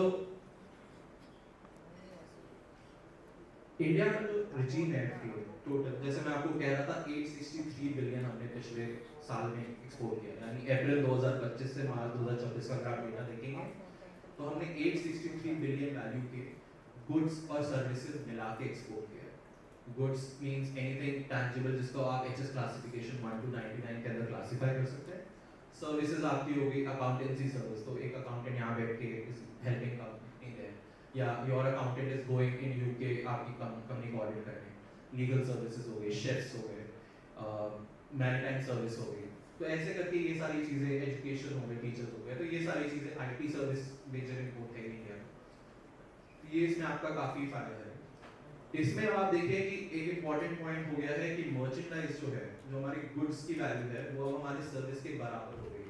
इंडिया का जो रिजीम है FTA टोटल, जैसे मैं आपको कह रहा था 863 बिलियन हमने पिछले साल में एक्सपोर्ट किया, यानी अप्रैल 2025 से मार्च 2024 का आप डेटा देखेंगे तो हमने 863 बिलियन वैल्यू के गुड्स और सर्विसेज मिला के एक्सपोर्ट किया है। गुड्स मींस एनीथिंग टैंजिबल जिसको आप HS क्लासिफिकेशन 1 to 99 के अंदर क्लासिफाई कर सकते हैं। सर्विसेज आपकी होगी अकाउंटेंसी सर्विस, तो एक अकाउंटेंट यहाँ बैठ के हेल्पिंग कंपनी है, या your accountant is going in UK आपकी कंपनी को ऑडिट करने, लीगल सर्विसेज हो गए, शेफ्स हो गए, मैरीटाइम सर्विस हो गई, तो ऐसे करके ये सारी चीज़ें, एजुकेशन हो गए, टीचर्स हो गए, तो ये सारी चीज़ें IT सर्विस मेजर इम्पोर्ट है इंडिया में, तो ये इसमें आपका काफ़ी फायदा है। इसमें आप देखिए कि एक इम्पॉर्टेंट पॉइंट हो गया है कि मर्चेंडाइज जो है, जो हमारी गुड्स की वैल्यू है वो हमारे सर्विस के बराबर हो गई,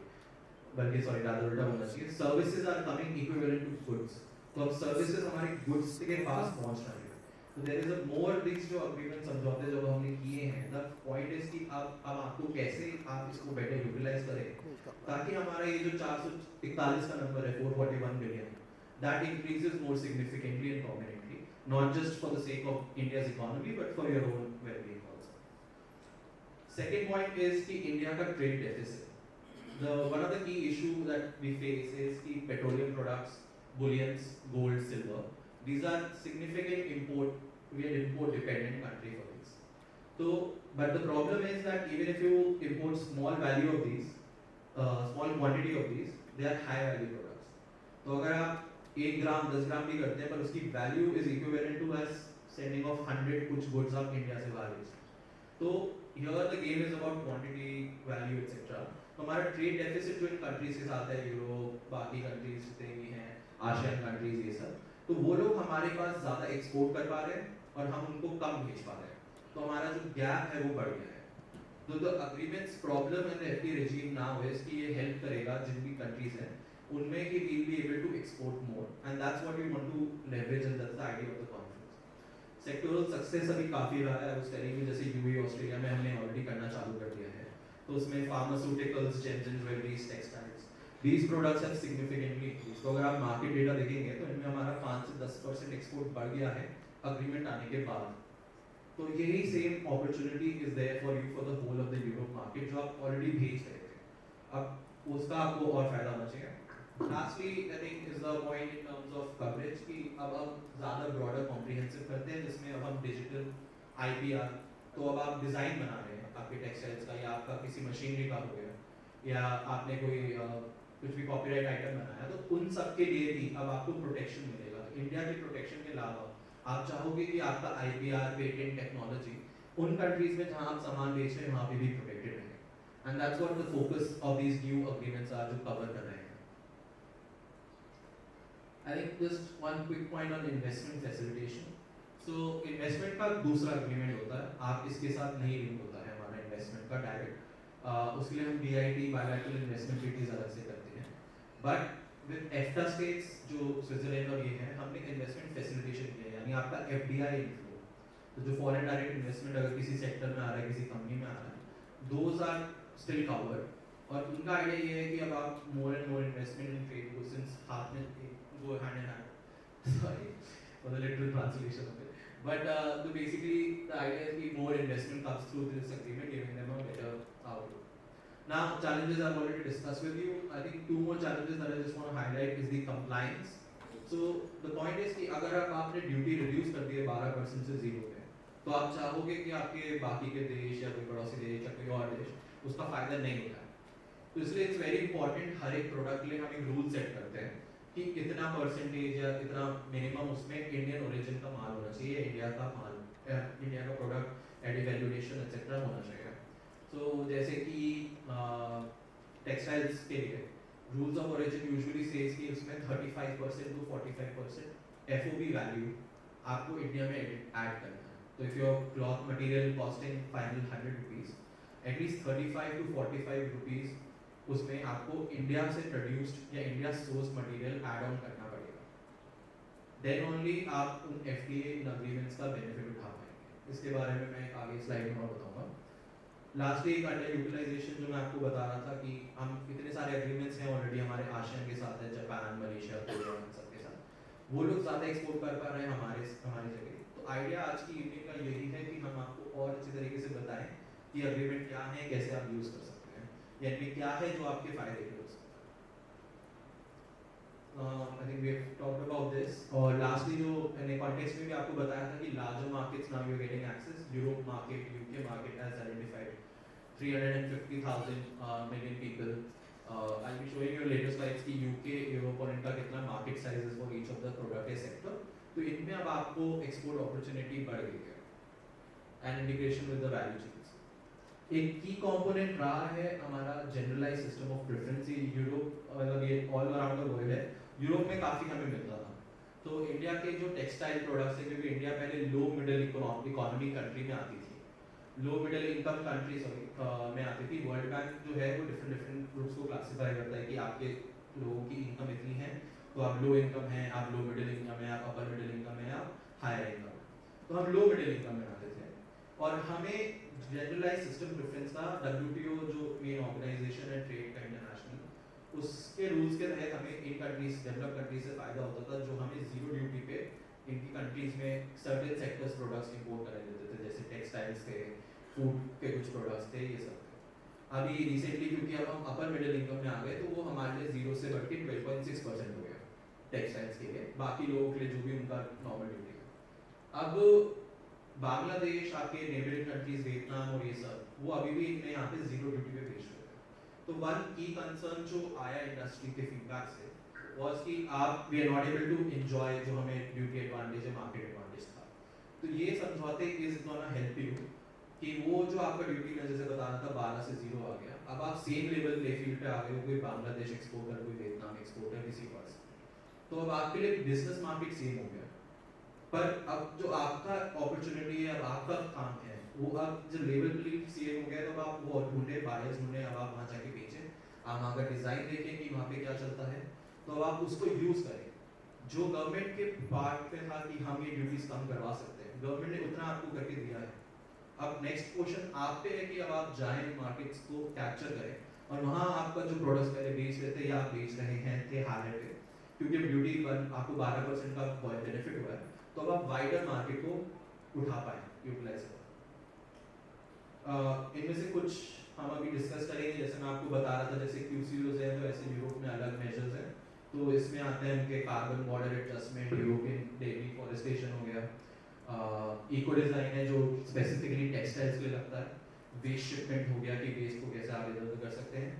बल्कि सॉरी ज़्यादा उल्टा होना चाहिए, services are coming equivalent to goods, तो अब सर्विसेज हमारे गुड्स के पास पहुंच रही है, तो there is a more this जो अग्रीमेंट समझौते जो हमने किए हैं, द पॉइंट इज कि अब आपको कैसे आप इसको बेटर यूटिलाइज करें ताकि हमारा ये जो 441 का नंबर है 441 billion, that increases more significantly and permanently, not just for the sake of India's economy but for your own well-being also. Second point is कि India का trade deficit. One of the key issue that we face is कि petroleum products, bullions, gold, silver, these are significant import. We are import dependent country for this. So, but the problem is that even if you import small value of these, small quantity of these, they are high value products. तो अगर आप 1 ग्राम 10 ग्राम भी करते हैं पर उसकी value is equivalent to us sending off 100 कुछ goods आप इंडिया से बाहर भेजते हैं, तो here the game is about quantity, value etcetera. तो हमारा ट्रेड डेफिसिट जो इन कंट्रीज के साथ है, यूरोप, बाकी कंट्रीज जितने भी हैं, आशियान कंट्रीज, ये सब, तो वो लोग हमारे पास ज़्यादा एक्सपोर्ट कर पा रहे हैं और हम उनको कम भेज पा रहे हैं, तो हमारा जो गैप है वो बढ़ गया है। तो the agreements problem in FTA regime now is कि ये हेल्प करेगा जिन भी कंट्रीज हैं उनमें कि we'll be able to export more, and that's what we want to leverage, and that's the idea of the conference. Sectoral success अभी काफ़ी रहा है, उस तरह में जैसे UAE ऑस्ट्रेलिया में हमने ऑलरेडी करना चालू कर दिया है, तो उसमें pharmaceuticals, James and jewelleries, textiles, these products have significantly increased. तो अगर आप मार्केट डेटा देखेंगे तो इनमें हमारा 5 से 10% एक्सपोर्ट बढ़ गया है अग्रीमेंट आने के बाद, तो यही same opportunity is there for you for the whole of the Europe market जो आप ऑलरेडी भेज रहे थे, अब उसका आपको और फायदा होना चाहिए। Lastly, I think is the point in terms of coverage कि अब हम ज़्यादा broader comprehensive करते हैं जिसमें अब हम digital IPR, तो अब आप डिज़ाइन बना रहे हैं आपके टेक्सटाइल्स का या आपका किसी मशीनरी का हो गया या आपने कोई कुछ भी कॉपीराइट आइटम बनाया, तो उन सब के लिए भी अब आपको प्रोटेक्शन मिलेगा। तो इंडिया की प्रोटेक्शन के अलावा आप चाहोगे कि आपका IPR, पेटेंट, टेक्नोलॉजी उन कंट्रीज में जहाँ आप सामान बेच रहे हैं वहाँ पे भी प्रोटेक्टेड रहे, and that's what the focus of these new agreements are जो कवर कर रहे हैं। I think just one quick point on investment facilitation. So investment का दूसरा agreement होता है, आप इसके साथ नहीं लिंक होता है हमारा investment का डायरेक्ट, उसके लिए हम BIT bilateral investment treaties अलग से करते हैं, but with FTA states जो स्विट्जरलैंड और ये हैं, हमने investment facilitation किया है, यानी आपका FDI inflow, तो जो foreign direct investment अगर किसी सेक्टर में आ रहा है, किसी कंपनी में आ रहा है, those are still covered, और उनका आइडिया ये है कि अब आप more and more investment in trade goods since हाथ में go hand in hand. Sorry for the literal translation of it. But basically, the idea is that more investment comes through this agreement, giving them a better outlook. Now, challenges I've already discussed with you. I think 2 more challenges that I just want to highlight is the compliance. So the point is कि अगर आपने duty reduce कर दी है 12% से 0 पे, तो आप चाहोगे कि आपके बाकी के देश या कोई पड़ोसी देश या कोई और देश उसका फायदा नहीं उठाए, तो इसलिए it's very important हर एक प्रोडक्ट के लिए हम एक रूल सेट करते हैं कि इतना परसेंटेज या इतना मिनिमम उसमें इंडियन ओरिजिन का माल होना चाहिए, इंडिया का माल, इंडिया का प्रोडक्ट एडिड वैल्यूएशन एक्सेट्रा होना चाहिए। तो जैसे कि टेक्सटाइल्स के लिए rules of origin usually says कि उसमें 35% to 45% FOB वैल्यू आपको इंडिया में ऐड करना है, तो if your cloth material costing final 100 rupees, at least 35 to 45 rupees उसमें आपको इंडिया से प्रोड्यूस्ड या India source material add on करना पड़ेगा, देन ओनली आप उन FTA अग्रीमेंट्स का बेनिफिट उठा पाएंगे। इसके बारे में मैं आगे स्लाइड में बताऊंगा। लास्टली एक अंडर यूटिलाइजेशन जो मैं आपको बता रहा था कि हम इतने सारे एग्रीमेंट्स हैं ऑलरेडी हमारे आशियान के साथ है, जापान, मलेशिया, कोरिया, इन सब के साथ, वो लोग ज़्यादा एक्सपोर्ट कर पा रहे हैं हमारी जगह। तो आइडिया आज की इवनिंग का यही है कि हम आपको और अच्छी तरीके से बताएं कि अग्रीमेंट क्या है, कैसे आप यूज़ कर सकते हैं, या इनमें क्या है जो आपके फ़ायदे के हो सकता है। I think we have talked about this. और लास्टली जो मैंने कॉन्टेक्स्ट में भी आपको बताया था कि larger markets now you are getting access, Europe market, UK market has identified 350,000 million people. I'll be showing you later slides कि UK, यूरोप और इनका कितना मार्केट साइज है for each of the product sector. तो इनमें अब आपको export opportunity बढ़ गई है and integration with the value chains. एक की कंपोनेंट रहा है हमारा generalize system of preference. Europe मतलब ये ऑल अराउंड द वर्ल्ड है, यूरोप में काफ़ी हमें मिलता था। तो इंडिया के जो टेक्सटाइल प्रोडक्ट्स है, क्योंकि इंडिया पहले लो मिडिल इकोनॉमी कंट्री में आती थी, लो मिडिल इनकम कंट्री में आती थी। वर्ल्ड बैंक जो है वो डिफरेंट ग्रुप्स को क्लासिफाई करता है कि आपके लोगों की इनकम इतनी है, तो आप लो इनकम है, आप लो मिडिल इनकम है, आप अपर मिडिल इनकम है, आप हायर इनकम है। तो हम लो मिडिल इनकम में आते थे और हमें जनरलाइज सिस्टम प्रेफरेंस का WTO जो मेन ऑर्गेनाइजेशन है ट्रेड का इंटरनेशनल, उसके रूल्स के तहत हमें इन कंट्रीज, डेवलप कंट्रीज से फ़ायदा होता था, जो हमें जीरो ड्यूटी पे इनकी कंट्रीज में सर्टेन सेक्टर्स प्रोडक्ट्स इंपोर्ट कराए देते थे, जैसे टेक्सटाइल्स थे, फूड के कुछ प्रोडक्ट्स थे, ये सब थे। अभी रिसेंटली क्योंकि अब हम अपर मिडिल इनकम में आ गए, तो वो हमारे लिए 0 से बढ़ के 12.6% हो गया टेक्सटाइल्स के लिए, बाकी लोगों के लिए जो भी उनका नॉर्मल ड्यूटी है। अब बांग्लादेश, आपके नेबरिंग कंट्रीज, वियतनाम और ये सब, वो अभी भी इनमें यहाँ पे 0 ड्यूटी पे पेश हुए थे। तो वन की कंसर्न जो आया इंडस्ट्री के फीडबैक से वाज कि आप we are not able to enjoy जो हमें ड्यूटी एडवांटेज है, मार्केट एडवांटेज था। तो ये समझौते इज गोना हेल्प यू कि वो जो आपका ड्यूटी में जैसे बता रहा था 12 से 0 आ गया, अब आप सेम लेवल प्ले फील्ड पे आ गए हो, कोई बांग्लादेश एक्सपोर्टर, कोई वियतनाम एक्सपोर्टर, किसी पास, तो अब आपके लिए बिजनेस मार्केट सेम हो गया। पर अब जो आपका अपॉर्चुनिटी है, अब आपका काम है, वो अब जो लेवल प्लेइंग सेम हो गया, तो अब आप वो ढूंढे, बायर्स ढूंढे, अब आप वहाँ जाके बेचें, आप वहाँ का डिज़ाइन देखें कि वहाँ पे क्या चलता है, तो अब आप उसको यूज़ करें। जो गवर्नमेंट के पार्ट पे था कि हम ये ड्यूटीज कम करवा सकते हैं, गवर्नमेंट ने उतना आपको करके दिया है। अब नेक्स्ट क्वेश्चन आप पे है कि अब आप जाएं मार्केट्स को कैप्चर करें और वहाँ आपका जो प्रोडक्ट्स पहले बेच रहे थे या आप बेच रहे हैं थे हायर पे, क्योंकि ड्यूटी पर आपको 12% का बेनिफिट हुआ है, तो अब आप वाइडर मार्केट को उठा पाए, यूटिलाइज कर। इनमें से कुछ हम अभी डिस्कस करेंगे, जैसे मैं आपको बता रहा था, जैसे QCOs हैं, तो ऐसे यूरोप में अलग मेजर्स हैं। तो इसमें आते हैं उनके carbon border adjustment, European deforestation हो गया, इको डिज़ाइन है जो स्पेसिफिकली टेक्सटाइल्स के लिए लगता है, वेस्ट शिपमेंट हो गया कि वेस्ट को कैसे आप इधर उधर कर सकते हैं,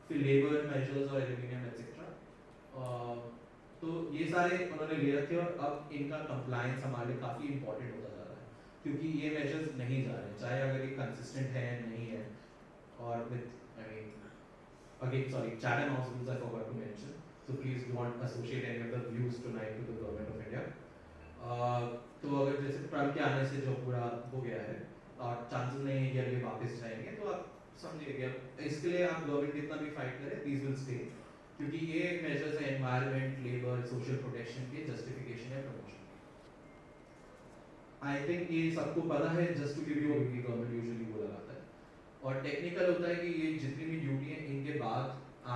फिर लेबर मेजर्स और एल्यूमिनियम एक्सेट्रा। तो ये सारे उन्होंने ले रखे और अब इनका कंप्लायंस हमारे लिए काफ़ी इंपॉर्टेंट होता जा रहा है, क्योंकि ये मेजर्स नहीं जा रहे, चाहे अगर ये कंसिस्टेंट है नहीं है। और with I mean again sorry, Chatham House rules I forgot to mention, so please don't associate any of the views tonight to the government of India. तो अगर जैसे ट्रम्प के आने से जो पूरा हो गया है और चांसेस नहीं है कि अब ये वापस जाएंगे, तो आप समझिए अब इसके लिए आप गवर्नमेंट कितना भी फाइट करें, दीज विल स्टे, क्योंकि ये मेजर्स है एनवायरनमेंट, लेबर, सोशल प्रोटेक्शन के जस्टिफिकेशन या प्रमोशन। आई थिंक ये सबको पता है, just to give you government usually वो लगाता है। और टेक्निकल होता है कि ये जितनी भी ड्यूटी है, इनके बाद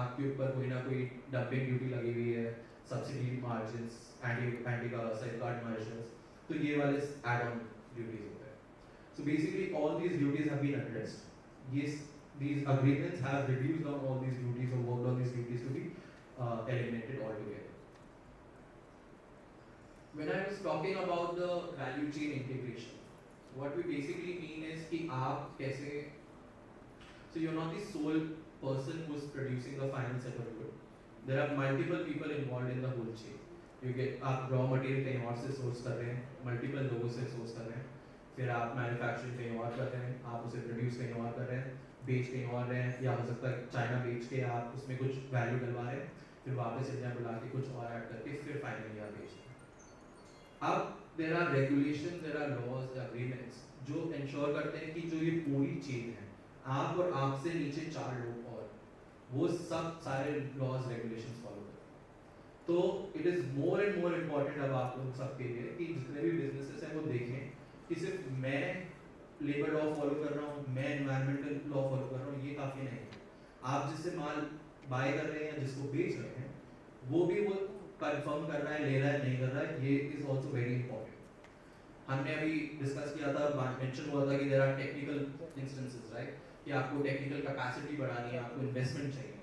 आपके ऊपर कोई ना कोई डंपिंग ड्यूटी लगी हुई है, सब्सिडी मार्जिन्स, एंटी का सेफगार्ड मार्जिन्स, तो ये वाले एड ऑन ड्यूटीज होते हैं। So basically all these duties have been addressed. ये these agreements have reduced down all these duties or worked on these duties to be eliminated altogether. When I was talking about the value chain integration, what we basically mean is कि आप कैसे, so you're not the sole person who's producing the final set of good. There are multiple people involved in the whole chain. You get आप raw material कहीं और से source कर रहे हैं, multiple लोगों से source कर रहे हैं, फिर आप manufacturing कहीं और कर रहे हैं, आप उसे produce कहीं और कर रहे हैं, बेच कहीं और रहे हैं, या हो सकता है चाइना बेच के आप उसमें कुछ वैल्यू डलवा रहे हैं, फिर वापस इंडिया बुला के कुछ और ऐड करके फिर फाइनली आप बेचते हैं। अब there are regulation, there are laws, agreements जो इंश्योर करते हैं कि जो ये पूरी चेन है, आप और आपसे नीचे 4 लोग और, वो सब सारे लॉज रेगुलेशंस फॉलो करते हैं। तो it is more and more important अब आप लोग सबके लिए कि जितने भी बिजनेसेस हैं वो देखें कि सिर्फ मैं लेबर लॉ फॉलो कर रहा हूँ, मैं एनवायरमेंटल लॉ फॉलो कर रहा हूँ, ये काफ़ी नहीं है। आप जिससे माल बाय कर रहे हैं या जिसको बेच रहे हैं, वो भी वो कंफर्म कर रहा है, ले रहा है, नहीं कर रहा है, ये इज ऑल्सो वेरी इंपॉर्टेंट. हमने अभी डिस्कस किया था, मेंशन हुआ था कि there are technical instances, right, कि आपको टेक्निकल कैपेसिटी बढ़ानी है, आपको इन्वेस्टमेंट चाहिए.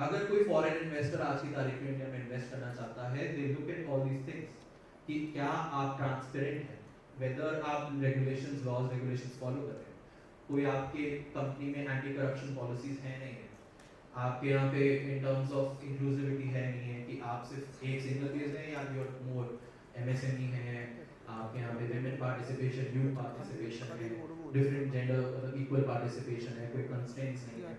अगर कोई फॉरेन इन्वेस्टर आज की तारीख में इंडिया में इन्वेस्ट करना चाहता है, they look at all these things कि क्या आप ट्रांसपेरेंट हैं, वेदर आप रेगुलेशंस, लॉज रेगुलेशंस फॉलो कर रहे हैं, कोई आपके कंपनी में एंटी करप्शन पॉलिसीज है नहीं है, आपके यहाँ पे इन टर्म्स ऑफ इंक्लूसिविटी है नहीं है कि आप सिर्फ एक सिंगल केस है या योर मोर एमएसएमई है, आपके यहाँ पे विमेन पार्टिसिपेशन, यूथ पार्टिसिपेशन है, डिफरेंट जेंडर मतलब इक्वल पार्टिसिपेशन है, कोई कंस्ट्रेंट्स नहीं है.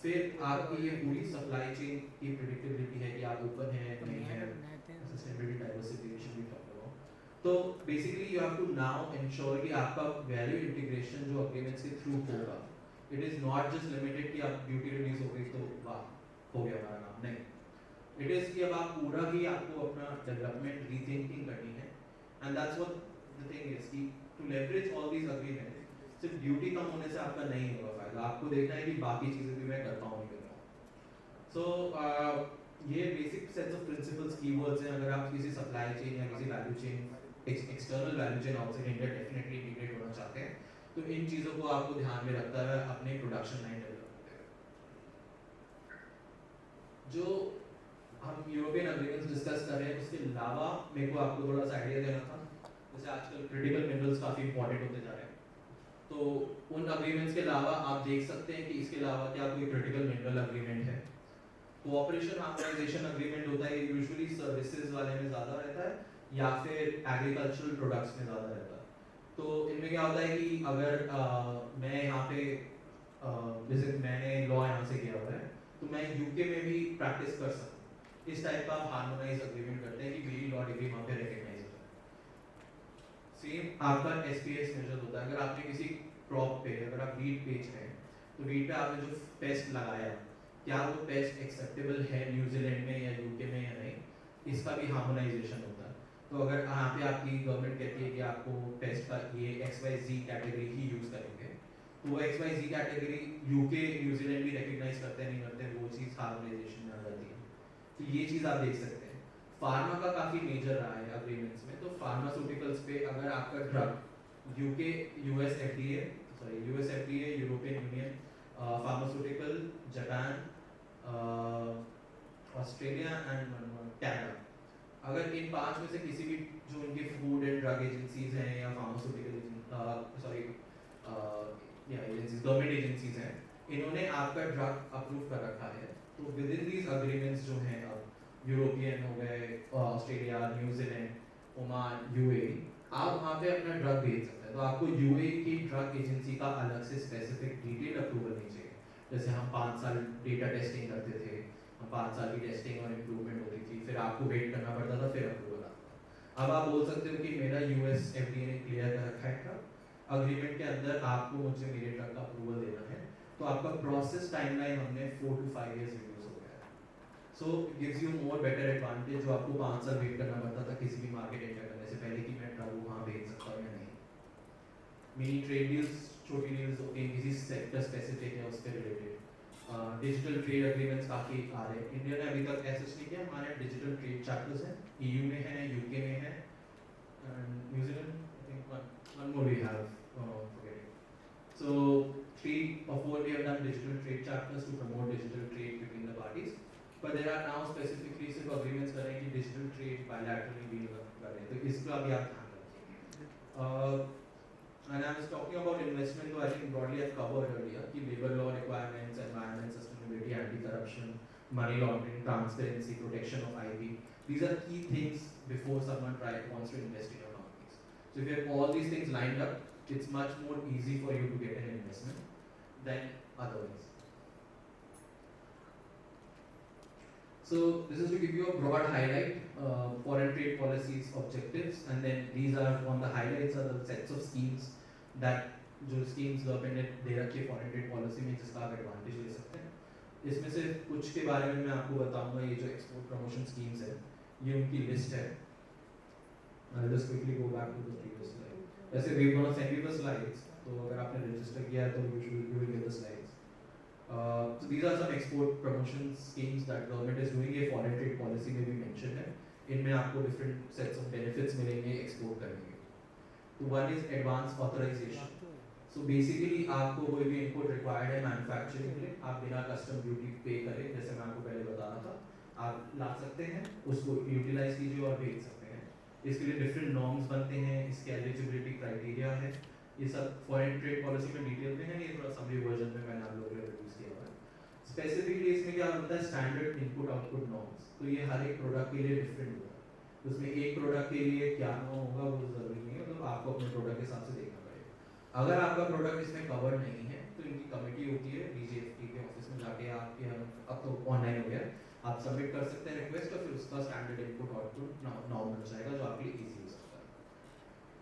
फिर आपकी ये पूरी सप्लाई चेन की प्रेडिक्टेबिलिटी है कि आप ओपन है नहीं है, सस्टेनेबिलिटी, डाइवर्सिफिकेशन भी टॉक अबाउट. तो basically you have to now ensure कि आपका वैल्यू इंटीग्रेशन जो अग्रीमेंट्स के थ्रू होगा, it is not just limited कि आप ड्यूटी रिलीज हो गई तो वाह हो गया हमारा काम, नहीं. इट इज कि अब आप पूरा ही आपको अपना डेवलपमेंट रीथिंकिंग करनी है. And that's what the thing is कि to leverage all these agreements, सिर्फ ड्यूटी कम होने से आपका नहीं होगा फायदा, आपको देखना है कि बाकी चीजें भी मैं कर पाऊँ नहीं कर पाऊँ. सो ये basic sets of principles, keywords हैं. अगर आप किसी सप्लाई चेन या किसी value chain, external value chain outside India definitely integrate होना चाहते हैं, तो इन चीज़ों को आपको ध्यान में रखता है अपने प्रोडक्शन लाइन डेवलप करते हुए. जो हम यूरोपियन अग्रीमेंट्स डिस्कस कर रहे हैं उसके अलावा मेरे को आपको थोड़ा सा आइडिया देना था. जैसे आजकल क्रिटिकल मिनरल्स काफ़ी इंपॉर्टेंट होते जा रहे हैं, तो उन अग्रीमेंट्स के अलावा आप देख सकते हैं कि इसके अलावा क्या कोई क्रिटिकल मिनरल अग्रीमेंट है. कोऑपरेशन हार्मोनाइजेशन अग्रीमेंट होता है, यूजुअली सर्विसेज वाले में ज़्यादा रहता है या फिर एग्रीकल्चरल प्रोडक्ट्स में ज़्यादा रहता है. तो इनमें क्या होता है कि अगर मैं यहाँ पे जैसे मैंने लॉ यहाँ से किया हुआ है तो मैं यूके में भी प्रैक्टिस कर सकता हूँ. इस टाइप का हार्मोनाइज अग्रीमेंट करते हैं कि मेरी लॉ डिग्री वहाँ पे रिकग्नाइज हो जाए. सेम आपका एसपीएस मेजर होता है. अगर आपने किसी क्रॉप पे, अगर आप वीट बेच रहे हैं तो वीट पे आपने जो पेस्ट लगाया, क्या वो पेस्ट एक्सेप्टेबल है न्यूजीलैंड में या यूके में या नहीं, इसका भी हार्मोनाइजेशन होता है. तो अगर यहाँ पे आपकी गवर्नमेंट कहती है कि आपको पेस्ट का ये XYZ कैटेगरी ही यूज़ करेंगे, तो वो XYZ कैटेगरी यूके, न्यूजीलैंड भी रिकग्नाइज करते हैं नहीं करते हैं, वो चीज़ हार्मोनाइजेशन में आ जाती है. तो ये चीज़ आप देख सकते हैं. फार्मा का काफ़ी मेजर रहा है अग्रीमेंट्स में. तो फार्मास्यूटिकल्स पे अगर आपका drug UK, US FDA, European union, pharmaceutical, Japan, Australia and Canada, अगर इन 5 में से किसी भी जो इनके फूड एंड ड्रग एजेंसीज हैं या फार्मास्यूटिकल एजेंसीज, गवर्नमेंट एजेंसीज हैं, इन्होंने आपका ड्रग अप्रूव कर रखा है, तो विद इन दीज अग्रीमेंट्स जो हैं, अब यूरोपियन हो गए, ऑस्ट्रेलिया, न्यूजीलैंड, ओमान, यूएई, आप वहाँ पे अपना ड्रग भेज सकते हैं. तो आपको यूएई की ड्रग एजेंसी का अलग से स्पेसिफिक डिटेल अप्रूवल नहीं चाहिए. जैसे हम 5 साल डेटा टेस्टिंग करते थे, 5 साल की टेस्टिंग और इम्प्रूवमेंट होती थी, फिर आपको वेट करना पड़ता था, फिर अप्रूवल आता था. अब आप बोल सकते हो कि मेरा यूएस FDA ने क्लियर कर रखा है ड्रग, अग्रीमेंट के अंदर आपको मुझे मेरे ड्रग का अप्रूवल देना है, तो आपका प्रोसेस टाइमलाइन हमने 4 to 5 years रिड्यूस हो गया है. So gives you more better advantage. जो आपको 5 साल वेट करना पड़ता था किसी भी मार्केट एंटर करने से पहले कि मैं ड्रग वहाँ भेज सकता हूँ या नहीं. मिनी ट्रेड डील्स, छोटी डील्स होती हैं किसी सेक्टर स्पेसिफिक है उससे रिलेटेड. डिजिटल ट्रेड अग्रीमेंट्स काफ़ी आ रहे हैं. इंडिया ने अभी तक ऐसा नहीं किया. हमारे डिजिटल ट्रेड चैप्टर्स हैं, EU में है, UK में है, New Zealand, I think one more we have, forgetting. So 3 or 4 we have done digital trade chapters to promote digital trade between the parties. But there are now specifically सिर्फ agreements कर रहे हैं कि digital trade bilaterally deal कर रहे हैं. तो इसका भी आप ध्यान रखिए. And I was talking about investment, so I think broadly I've covered earlier कि labor law requirements, environment, sustainability, anti-corruption, money laundering, transparency, protection of IP. These are key things before someone wants to invest in your companies. So if you have all these things lined up, it's much more easy for you to get an investment than otherwise. So this is to give you a broad highlight, foreign trade policies, objectives, and then these are on the highlights are the sets of schemes that जो schemes government ने दे रखी है foreign trade policy में जिसका आप advantage ले सकते हैं. इसमें से कुछ के बारे में मैं आपको बताऊंगा. ये जो export promotion schemes है, ये उनकी list है. I'll just quickly go back to the previous slide. वैसे we're gonna send you the slides. तो अगर आपने register किया है तो you will get the slides. So these are some export promotion schemes that government is doing. ये foreign trade policy में भी mention है. इनमें आपको different sets of benefits मिलेंगे export करने के. So one is advance authorization. So basically आपको कोई भी input required है manufacturing के लिए, आप बिना custom duty pay करे, जैसे मैं आपको पहले बता रहा था, आप ला सकते हैं, उसको utilize कीजिए और बेच सकते हैं. इसके लिए different norms बनते हैं, इसके eligibility criteria है. ये सब फॉरेन ट्रेड पॉलिसी में डिटेल में है, ये थोड़ा समरी वर्जन में मैंने आप लोगों के लिए इंट्रोड्यूस किया हुआ है. स्पेसिफिकली इसमें क्या होता है, स्टैंडर्ड इनपुट आउटपुट नॉर्म्स. तो ये हर एक प्रोडक्ट के लिए डिफरेंट होगा. उसमें एक प्रोडक्ट के लिए क्या नॉर्म होगा वो जरूरी नहीं है, मतलब आपको अपने प्रोडक्ट के हिसाब से देखना पड़ेगा. अगर आपका प्रोडक्ट इसमें कवर्ड नहीं है तो इनकी कमेटी होती है DGFT के ऑफिस में जाके, आपके अब तो ऑनलाइन हो गया, आप सबमिट कर सकते हैं रिक्वेस्ट और फिर उसका स्टैंडर्ड इनपुट आउटपुट नॉर्म बन जाएगा जो आपके लिए ईजी हो सकता है.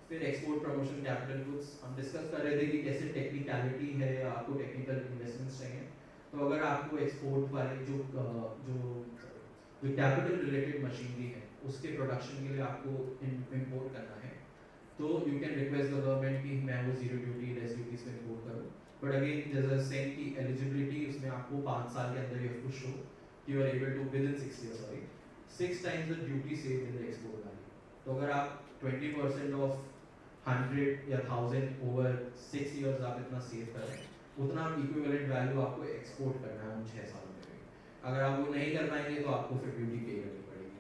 फिर एक्सपोर्ट प्रमोशन कैपिटल गुड्स हम डिस्कस कर रहे थे कि कैसे टेक्निकलिटी है, आपको टेक्निकल इन्वेस्टमेंट्स चाहिए. तो अगर आपको एक्सपोर्ट वाले जो कैपिटल रिलेटेड मशीनरी है उसके प्रोडक्शन के लिए आपको इंपोर्ट करना है, तो you can request the government कि मैं वो जीरो ड्यूटी लेस ड्यूटीज में इंपोर्ट करूँ. बट अगेन जैसा सेम की एलिजिबिलिटी उसमें आपको 5 साल के अंदर यू हैव टू शो कि you are able to within 6 years, sorry 6 times the duty save in the export value. तो अगर आप 20% ऑफ 100 या 1000 ओवर 6 years आप इतना सेव करें, उतना इक्विवेलेंट वैल्यू आपको एक्सपोर्ट करना है उन 6 सालों में. अगर आप वो नहीं कर पाएंगे तो आपको फिर ड्यूटी पे करनी पड़ेगी.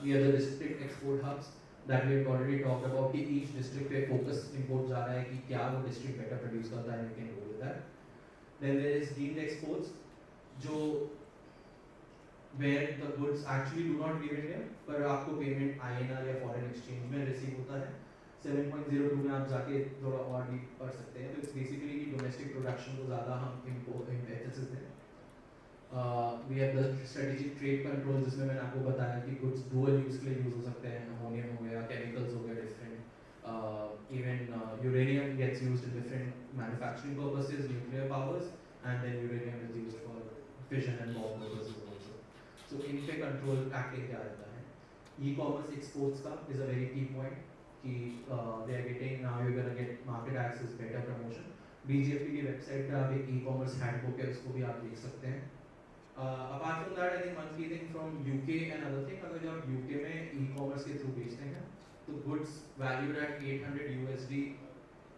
ये the district export hubs that we have already talked about कि ईच डिस्ट्रिक्ट पे फोकस इंपोर्ट जा रहा है कि क्या वो डिस्ट्रिक्ट बेटर प्रोड्यूस करता है, we can go with that. Then there is deemed exports जो where the goods actually do not leave India, पर आपको पेमेंट INR या फॉरेन एक्सचेंज में रिसीव होता है. 7.02 में आप जाके थोड़ा और डीप पढ़ सकते हैं. तो इट्स बेसिकली कि डोमेस्टिक प्रोडक्शन को ज़्यादा हम एम्फेसिस दें. We have the strategic trade control जिसमें मैंने आपको बताया कि गुड्स डुअल यूज़ के लिए यूज़ हो सकते हैं. अमोनियम हो गया, केमिकल्स हो गए different, even uranium gets used in different manufacturing purposes, nuclear powers, and then uranium is used for fission and bomb purposes. So इन पे कंट्रोल एक्टिंग क्या रहता है. ई-कॉमर्स एक्सपोर्ट्स का is a very key point कि they are getting now you gonna get market access, better promotion. DGFT की website पे आप एक ई-कॉमर्स हैंडबुक है उसको भी आप देख सकते हैं. Apart from that I think one की thing from UK and other thing, अगर आप UK में ई-कॉमर्स के थ्रू बेचते हैं तो गुड्स वैल्यूड एट $800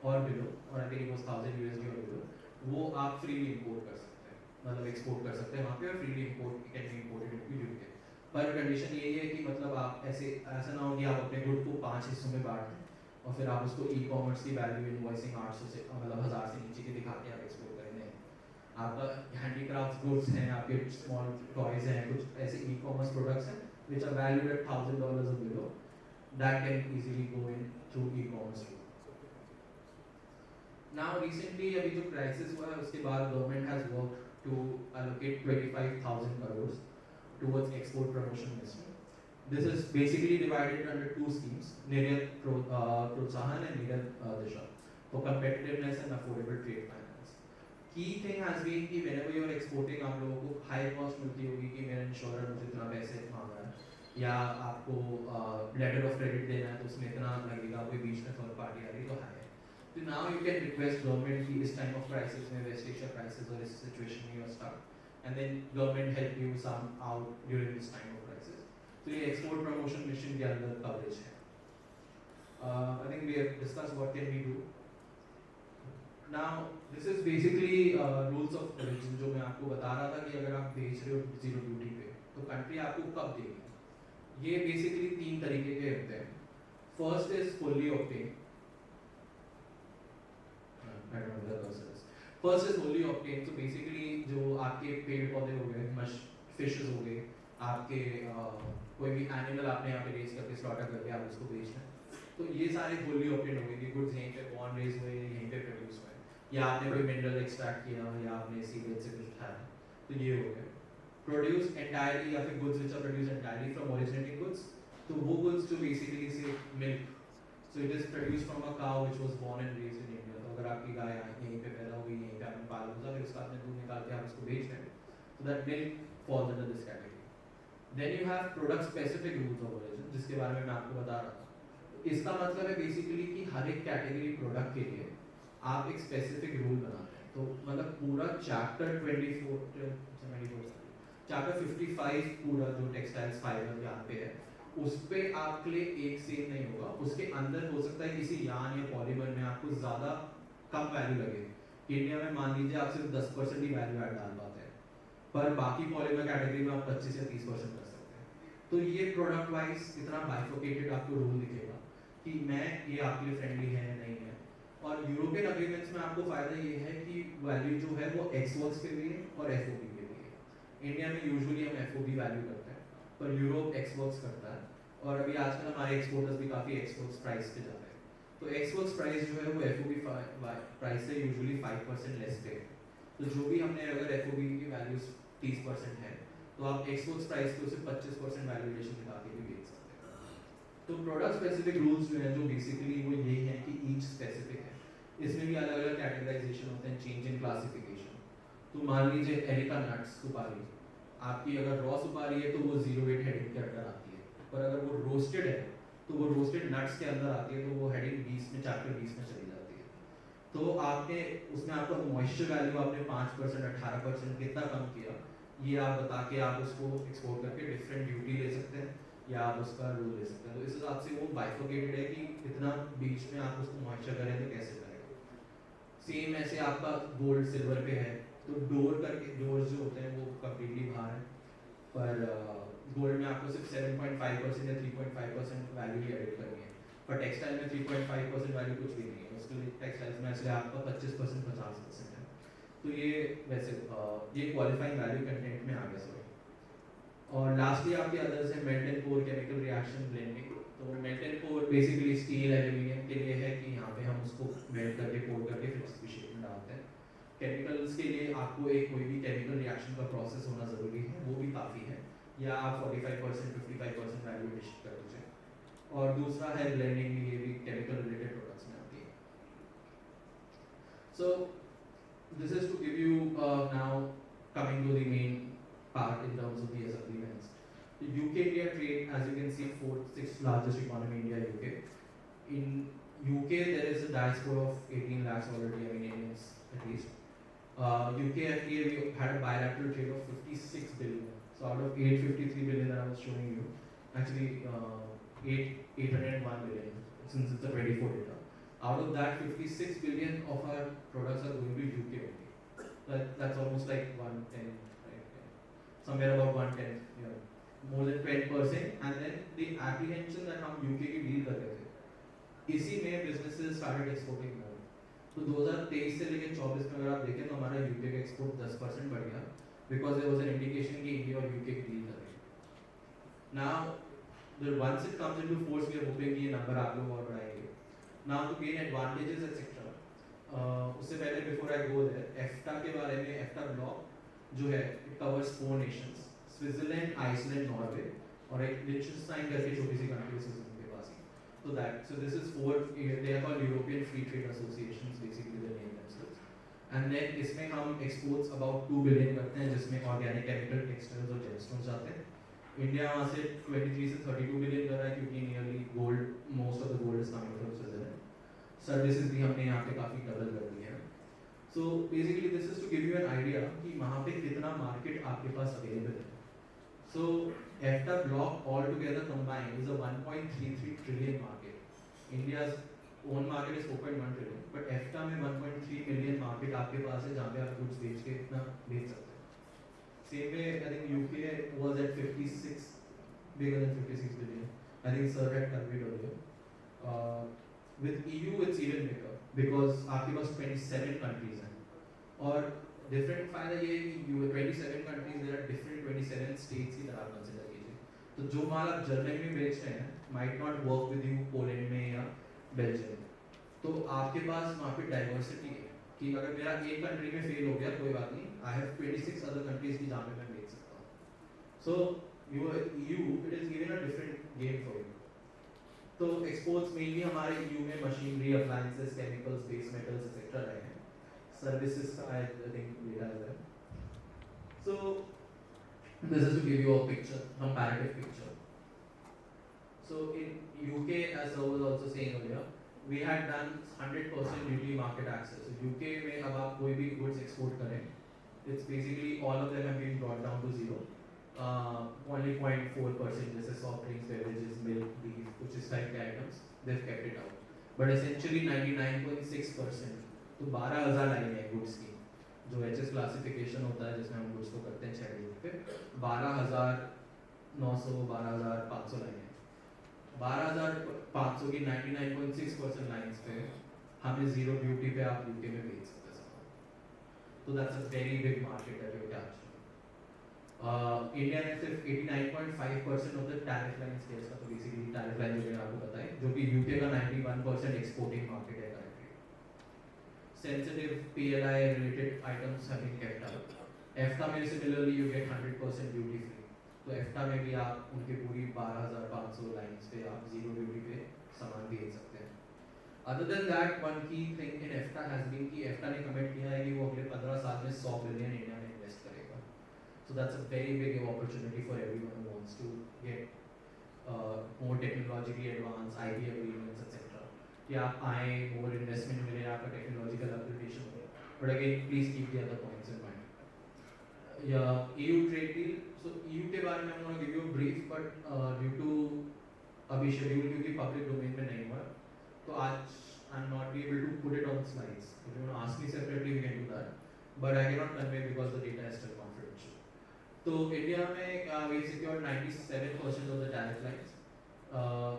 और बिलो, और आई थिंक इट वाज $1000 और बिलो, वो आप फ्रीली इंपोर्ट कर सकते हैं, मतलब एक्सपोर्ट कर सकते हैं वहाँ पे और freely import can be imported into UK. पर कंडीशन यही है कि मतलब आप ऐसा ना हो कि आप अपने गुड को 5 हिस्सों में बांट दें और फिर आप उसको ई-कॉमर्स की वैल्यू इनवॉइसिंग 800 से मतलब 1000 से नीचे की दिखा के आप एक्सपोर्ट करेंगे. आपका हैंडीक्राफ्ट गुड्स हैं, आपके स्मॉल टॉयज हैं, कुछ ऐसे ई-कॉमर्स प्रोडक्ट्स हैं विच आर वैल्यूड एट $1000 और below, that can easily go in through e-commerce. Now recently अभी जो क्राइसिस हुआ है उसके बाद government has work to allocate 25,000 crores towards export promotion investment. This is basically divided under 2 schemes, Niryat Protsahan and Niryat Disha, for competitiveness and affordable trade finance. Key thing has been कि whenever you are exporting आप लोगों को high cost मिलती होगी कि मेरा insurer मुझे इतना पैसे मांग रहा है या आपको लेटर ऑफ क्रेडिट देना है तो उसमें इतना लगेगा, कोई बीच में थर्ड पार्टी आ रही तो हाई है. So now you can request government कि इस time of crisis में West Asia crisis और इस situation में you are stuck, and then government help you some out during this time of crisis. So ये export promotion mission के अंदर coverage है. I think we have discussed what can we do. Now this is basically rules of origin जो मैं आपको बता रहा था कि अगर आप बेच रहे हो zero duty पे तो country आपको कब देगी. ये basically 3 तरीके के होते हैं. First is fully obtained. First is Holi obtain. तो बेसिकली जो आपके पेड़ पौधे हो गए, मश फिशेस हो गए, आपके कोई भी एनिमल आपने यहाँ पे रेज करके स्लॉटर करके आप उसको बेच रहे हैं, तो ये सारे होली ऑब्टेन हो गए कि गुड्स यहीं पे बॉर्न रेज हुए, यहीं पे प्रोड्यूस हुए, या आपने कोई मिनरल एक्सट्रैक्ट किया या आपने सीवेज से कुछ उठाया, तो ये हो गए. प्रोड्यूस एंटायरली या फिर goods which are produce entirely from originating goods, तो वो गुड्स जो बेसिकली से milk, so it is produce from a cow which was born and raised in India. तो अगर आपकी गाय यहीं पे पैदा हुई, यहीं पे आपने पाला हुआ, फिर उसका आपने दूध निकाल के आप उसको बेच रहे हैं, so that milk falls under this category. Then you have product specific rules of origin जिसके बारे में मैं आपको बता रहा था. इसका मतलब है बेसिकली कि हर एक कैटेगरी प्रोडक्ट के लिए आप एक स्पेसिफिक रूल बनाते हैं। तो मतलब पूरा चैप्टर 55 पूरा जो टेक्सटाइल्स फाइबर यहाँ पे है, उस पे आपके लिए एक सेम नहीं होगा। उसके अंदर हो सकता है किसी यान या पॉलीमर में आपको ज़्यादा कम वैल्यू लगे। इंडिया में मान लीजिए आप सिर्फ 10% ही वैल्यू ऐड डाल पाते हैं, पर बाकी पॉलीमर कैटेगरी में आप 25 या 30% कर सकते हैं। तो ये प्रोडक्ट वाइज इतना बाइफोकेटेड आपको रूल दिखेगा कि मैं ये आपके लिए फ्रेंडली है नहीं है। और यूरोपियन अग्रीमेंट्स में आपको फ़ायदा ये है कि वैल्यू जो है वो एक्सवर्क्स पे भी है और एफओबी पे भी है। इंडिया में यूजुअली हम एफओबी वैल्यू करते हैं, पर यूरोप एक्सवर्क्स करता है। और अभी आजकल हमारे एक्सपोर्टर्स भी काफ़ी एक्सवर्क्स प्राइस पे जा रहे हैं। तो एक्सवर्क्स प्राइस जो है वो एफओबी प्राइस से यूजुअली 5% लेस पे है। तो जो भी हमने अगर एफओबी की वैल्यूज 30% है, तो आप एक्सपोर्ट्स प्राइस को सिर्फ 25% वैल्यूएशन दिखा के भी बेच सकते हैं। तो प्रोडक्ट स्पेसिफिक रूल्स जो हैं, जो बेसिकली वो यही है कि ईच स्पेसिफिक है। इसमें भी अलग अलग कैटेगराइजेशन होते हैं, चेंज इन क्लासिफिकेशन। तो मान लीजिए एरिका नट्स सुपारी, आपकी अगर रॉ सुपारी है तो वो 0 वेट हेडिंग के अंदर आती है, पर अगर वो रोस्टेड है तो वो रोस्टेड नट्स के अंदर आती है, तो वो हेडिंग 20 में, चैप्टर 20 में चली जाती है। तो आपने उसमें आपका मॉइस्चर वैल्यू आपने 5%, 18% कितना कम किया, ये आप बता के आप उसको एक्सपोर्ट करके डिफरेंट ड्यूटी ले सकते हैं या आप उसका रूल ले सकते हैं। तो इस हिसाब से वो बाइफोकेटेड है कि इतना बीच में आप उसको मॉइस्चर करें तो कैसे करेगा। सेम ऐसे आपका गोल्ड सिल्वर पे है, तो डोर करके डोर्स जो होते हैं वो कम्प्लीटली बाहर है, पर गोल्ड में आपको सिर्फ 7.5% या 3.5% वैल्यू ही एडिट करनी है। पर टेक्सटाइल में 3.5% वैल्यू कुछ भी नहीं है, उसके लिए टेक्सटाइल्स में इसलिए आपका 25% 50% है। तो ये वैसे ये क्वालिफाइंग वैल्यू कंटेंट में आ गया सर। और लास्टली आपके अदर्स है melt and pour chemical reaction blending. तो melt and pour basically steel aluminium के लिए है कि यहाँ पे हम उसको मेल्ट करके पोर करके फिर उसकी शेप में डालते हैं। केमिकल्स के लिए आपको एक कोई भी केमिकल रिएक्शन का प्रोसेस होना ज़रूरी है, वो भी काफ़ी है, या आप 45% 55% वैल्यू एडिशन कर दीजिए। और दूसरा है ब्लेंडिंग, ये भी केमिकल रिलेटेड प्रोडक्ट्स में आती है। सो this is to give you now coming to the main part in terms of the agreements. The UK-India trade, as you can see, 6th largest economy, India, UK. In UK, there is a diaspora of 18 lakhs already, I mean Indians at least. UK FTA, we had a bilateral trade of 56 billion. So out of 853 billion that I was showing you, actually 801 billion, since it's a 24 data. Out of that, 56 billion of our products are going to UK only. That's almost like 1/10, right? Somewhere about 1/10, yeah. More than 10%. And then the apprehension that हम UK की deal कर रहे थे, इसी में businesses started exporting more. तो 2023 से लेकर 24 में अगर आप देखें तो हमारा UK का export 10% बढ़ गया, because there was an indication कि India और UK की deal कर रहे हैं. Now, once it comes into force, we are hoping कि ये number आप लोग और बढ़ाएंगे. Now to gain advantages etc. उससे पहले before I go there, EFTA के बारे में, EFTA block जो है it covers 4 nations, Switzerland, Iceland, Norway और एक Liechtenstein करके छोटी सी country स्विट्जरलैंड के पास ही। So this is 4, they are called European Free Trade Associations, basically the name themselves. And then इसमें हम exports about 2 billion करते हैं, जिसमें organic, chemical, textiles और gemstones जाते हैं। इंडिया वहाँ से 23 से 32 बिलियन कर रहा है, क्योंकि nearly gold, most of the gold is coming from Switzerland. Services भी हमने यहाँ पे काफ़ी डबल कर दिए हैं। So basically this is to give you an idea कि वहाँ पे कितना मार्केट आपके पास अवेलेबल है। सो EFTA block all together combined is a 1.33 trillion market. India's own market is 4.1 trillion, but EFTA में 1.3 मिलियन मार्केट आपके पास है, जहाँ पे आप गुड्स बेच के इतना बेच सकते हैं। Same way, I think UK was at 56, bigger than 56 billion. I think Sir had conveyed earlier. With EU, it's even bigger because आपके पास 27 countries हैं, और different फायदा ये है कि 27 countries, there are different 27 states की तरह consider कीजिए। तो जो माल आप जर्मनी में बेच रहे हैं might not work with you Poland में या बेल्जियम में। तो आपके पास वहाँ पे डाइवर्सिटी है कि अगर मेरा एक कंट्री में फेल हो गया कोई बात नहीं, आई हैव 26 अदर कंट्रीज की जहाँ पे मैं बेच सकता हूँ। So you it is given a different game for you. तो एक्सपोर्ट्स मेनली हमारे EU में machinery, appliances, chemicals, base metals etcetera रहे हैं। सर्विसेज का आई थिंक डेटा है। So this is to give you a picture, comparative picture. So in UK, as I was also saying earlier, we had done 100% duty market access. So UK में अब आप कोई भी goods export करें, it's basically all of them have been brought down to zero. Only 0.4% जैसे soft drinks, beverages, milk, beef, कुछ इस type के items, they've kept it out. But essentially 99.6% तो 12,000 लाइनें हैं goods की, जो HS classification होता है जिसमें हम goods को करते हैं 6 ग्रुप पे, 12,900, 12,500 लाइनें, 12,500 की 99.6% लाइन्स पे हमें जीरो ड्यूटी पे आप यूके में बेच सकते हैं सामान. तो that's a very big market that you capture. India ने सिर्फ 89.5% of the tariff line states का, तो बेसिकली टैरिफ लाइन जो मैंने आपको बताई, जो कि यूके का 91% एक्सपोर्टिंग मार्केट है currently. Sensitive PLI related items have been kept out. EFTA में similarly you get 100% duty free. तो EFTA में भी आप उनके पूरी 12,500 लाइन्स पे आप जीरो ड्यूटी पे सामान बेच सकते हैं. Other than that, one key thing in EFTA has been कि EFTA ने कमिट किया है कि वो अगले 15 साल में 100 बिलियन इंडिया में इन्वेस्ट करेगा. So that's a very big opportunity for everyone who wants to get more technologically advanced IP agreements, etc. कि आप आए, more investment मिले, आपका technological upgradation हो. But again, please keep the other points in mind. Yeah, EU trade deal. So EU के बारे में I'm going to give you a brief, but due to अभी schedule क्योंकि public domain में नहीं हुआ, तो आज I'm not be able to put it on slides. If you want to ask me separately, we can do that. But I cannot convey because the data is still confidential. तो India में we secured 97% of the tariff lines.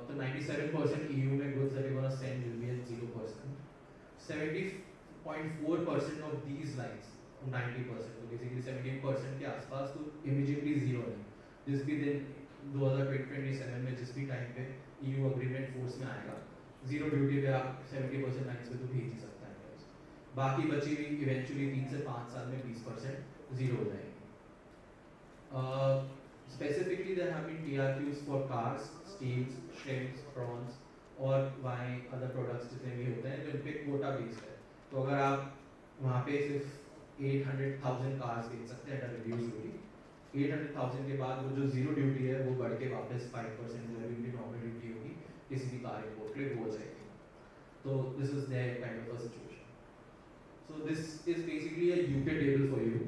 तो 97% EU में goods that we're going to send will be at 0%. 70.4% of these lines, 90%, तो basically 17% के आसपास तो immediately zero है. जिस भी दिन 2027 में जिस भी टाइम पे EU agreement force में आएगा, zero duty पे आप 70% lines पे तो भेज ही सकते हैं. बाकी बची हुई eventually 3 से 5 साल में 20% zero हो जाएगी. Specifically there have been TRQs for cars, steels, shrimps, prawns और wine, other products जितने भी होते हैं जो इन पे quota based है. तो अगर आप वहाँ पे सिर्फ 800,000 कार्स बेच सकते हैं एट रिड्यूस ड्यूटी, 800,000 के बाद वो जो जीरो ड्यूटी है वो बढ़ के वापस 5% जो अभी नॉर्मल ड्यूटी होगी किसी भी कार इंपोर्ट पे वो हो जाएगी. तो this is their kind of a situation. So this is basically a UK table for you.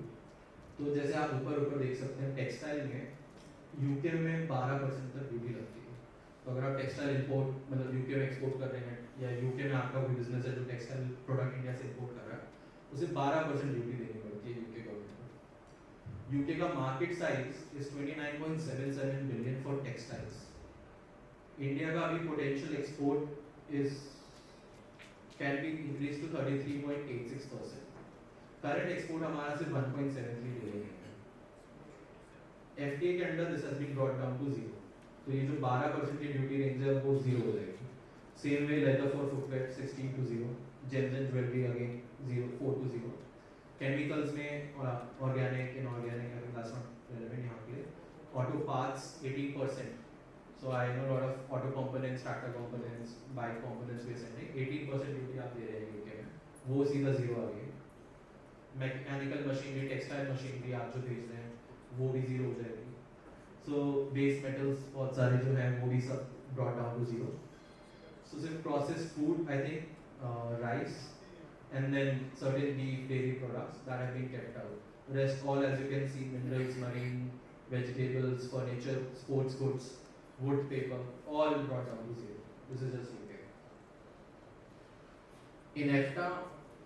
तो जैसे आप ऊपर देख सकते हैं टेक्सटाइल में यूके में 12% तक ड्यूटी लगती है. तो अगर आप टेक्सटाइल इंपोर्ट मतलब यूके में एक्सपोर्ट कर रहे हैं या यूके में आपका कोई बिजनेस है जो टेक्सटाइल प्रोडक्ट इंडिया से इंपोर्ट कर रहा है, उसे 12% ड्यूटी देनी पड़ती है यूके गवर्नमेंट को. यूके का market size is 29.77 billion for textiles. India का अभी potential export is can be increase to 33.86%. Current export हमारा सिर्फ 1.73 बिलियन है. FTA के under this has been brought down to zero. तो ये जो 12% की ड्यूटी रेंज है वो जीरो हो जाएगी. Same way leather for footwear 16 to 0, gems and jewellery again 4 to 0. Chemicals में organic, inorganic, I think that's not relevant यहाँ के लिए. Auto parts 18%. So I know lot of auto components, tractor components, bike components पे sending 18% ड्यूटी आप दे रहे हैं यूके में, वो सीधा जीरो आ गई. मैकेनिकल मशीनरी, टेक्सटाइल मशीनरी आप जो भेज रहे हैं वो भी जीरो हो जाएगी. सो बेस मेटल्स बहुत सारे जो हैं वो भी सब ब्रॉट डाउन टू जीरो. सो सिर्फ processed food I think rice and then certain beef, dairy products that have been kept out. Rest all, as you can see, minerals, marine, vegetables, furniture, sports goods, wood, paper, all brought down to zero. This is just UK. In EFTA,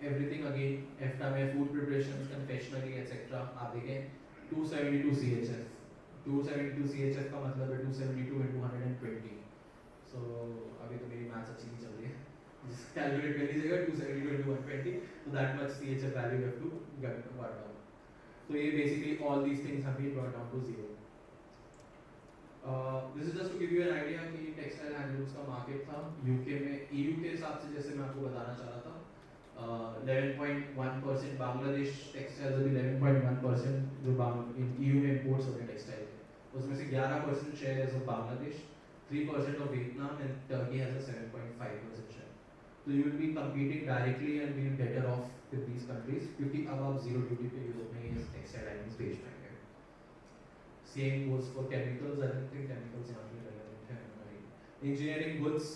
everything again, EFTA में food preparations, confectionery, etc. आप देखें 272 CHF. 272 CHF का मतलब है 272 into 120. So अभी तो मेरी maths अच्छी नहीं चल रही है. Just calculate कर लीजिएगा 272 into 120, so that much CHF value you have to get brought down. So ये basically all these things have been brought down to zero. This is just to give you an idea कि textile handlooms का market था UK में. EU के हिसाब से जैसे मैं आपको बताना चाह रहा था 11.1%. बांग्लादेश textiles अभी 11.1% जो EU में imports होते हैं textile के, उसमें से 11% share is of Bangladesh, 3% of Vietnam, and Turkey has a 7.5% share. So you will be competing directly and being better off with these countries क्योंकि अब आप zero duty पे यूरोप में ये textile items बेच पाएंगे. Same goes for chemicals. I don't think chemicals यहाँ पे relevant है. Engineering goods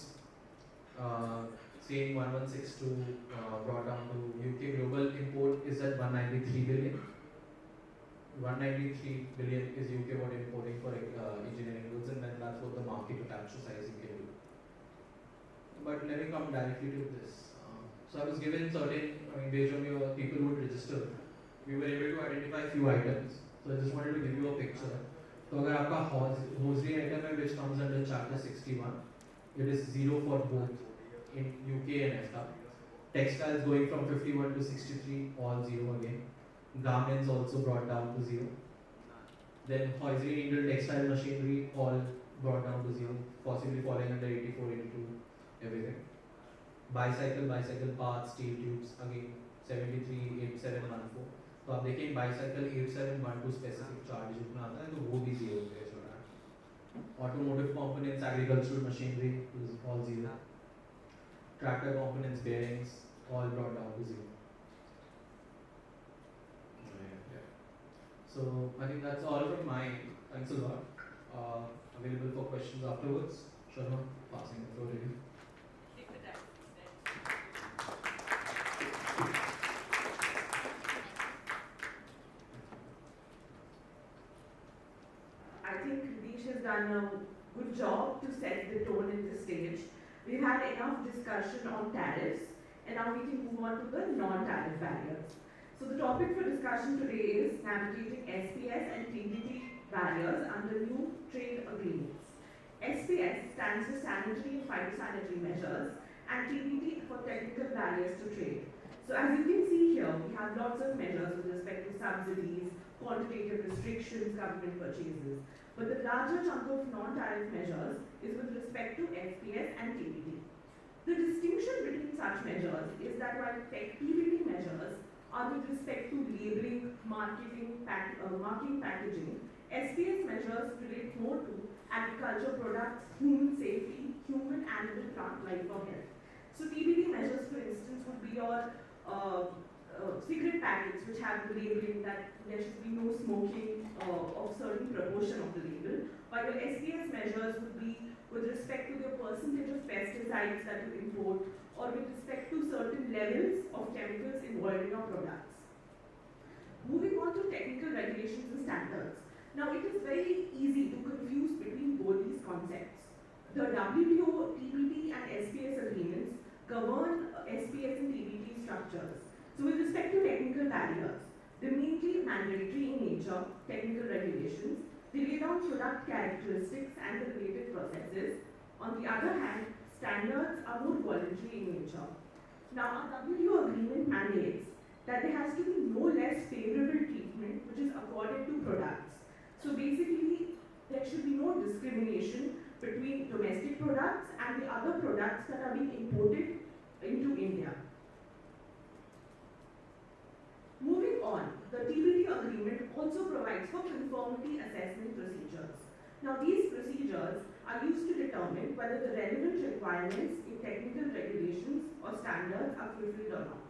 saying 1162 brought down to UK global import is at 193 billion. 193 billion is UK what importing for engineering goods, and then that's what the market to capture size you can do. But let me come directly to this. So I was given certain, based on your people who would register, we were able to identify few items. So I just wanted to give you a picture. So अगर आपका hosiery item है which comes under chapter 61, it is 0 for both in UK and EFTA. Textiles going from 51 to 63, all 0 again. Garments also brought down to 0. Then hosiery, needle, textile machinery all brought down to 0, possibly falling under 84, 82, everything. Bicycle parts, steel tubes, again 73, 8714. तो आप देखें bicycle 8712 specific charge जितना आता है तो वो भी 0 हो गया. Automotive components, agricultural machinery is all 0. Tractor components, bearings, all brought down to 0. So I think that's all from my end. Thanks a lot. Available for questions afterwards. Sharma, passing the floor to you. I think Ridesh has done a good job to set the tone in the stage. We've had enough discussion on tariffs, and now we can move on to the non-tariff barriers. So the topic for discussion today is navigating SPS and TBT barriers under new trade agreements. SPS stands for sanitary and phytosanitary measures, and TBT for technical barriers to trade. So as you can see here, we have lots of measures with respect to subsidies, quantitative restrictions, government purchases. But the larger chunk of non-tariff measures is with respect to SPS and TBT. The distinction between such measures is that while TBT measures are with respect to labeling, marketing, packaging, SPS measures relate more to agriculture products, human safety, human, animal, plant life or health. So TBT measures, for instance, would be your cigarette packets which have the labeling that there should be no smoking of certain proportion of the label, while your SPS measures would be with respect to the percentage of pesticides that you import or with respect to certain levels of chemicals involved in your products. Moving on to technical regulations and standards. Now it is very easy to confuse between both these concepts. The WTO, TBT and SPS agreements govern SPS and TBT structures. So with respect to technical barriers, they mainly mandatory in nature, technical regulations. They lay down product characteristics and the related processes. On the other hand, standards are more voluntary in nature. Now, our WTO agreement mandates that there has to be no less favorable treatment which is accorded to products. So basically, there should be no discrimination between domestic products and the other products that are being imported into India. Moving on, the TBT agreement also provides for conformity assessment procedures. Now these procedures are used to determine whether the relevant requirements in technical regulations or standards are fulfilled or not.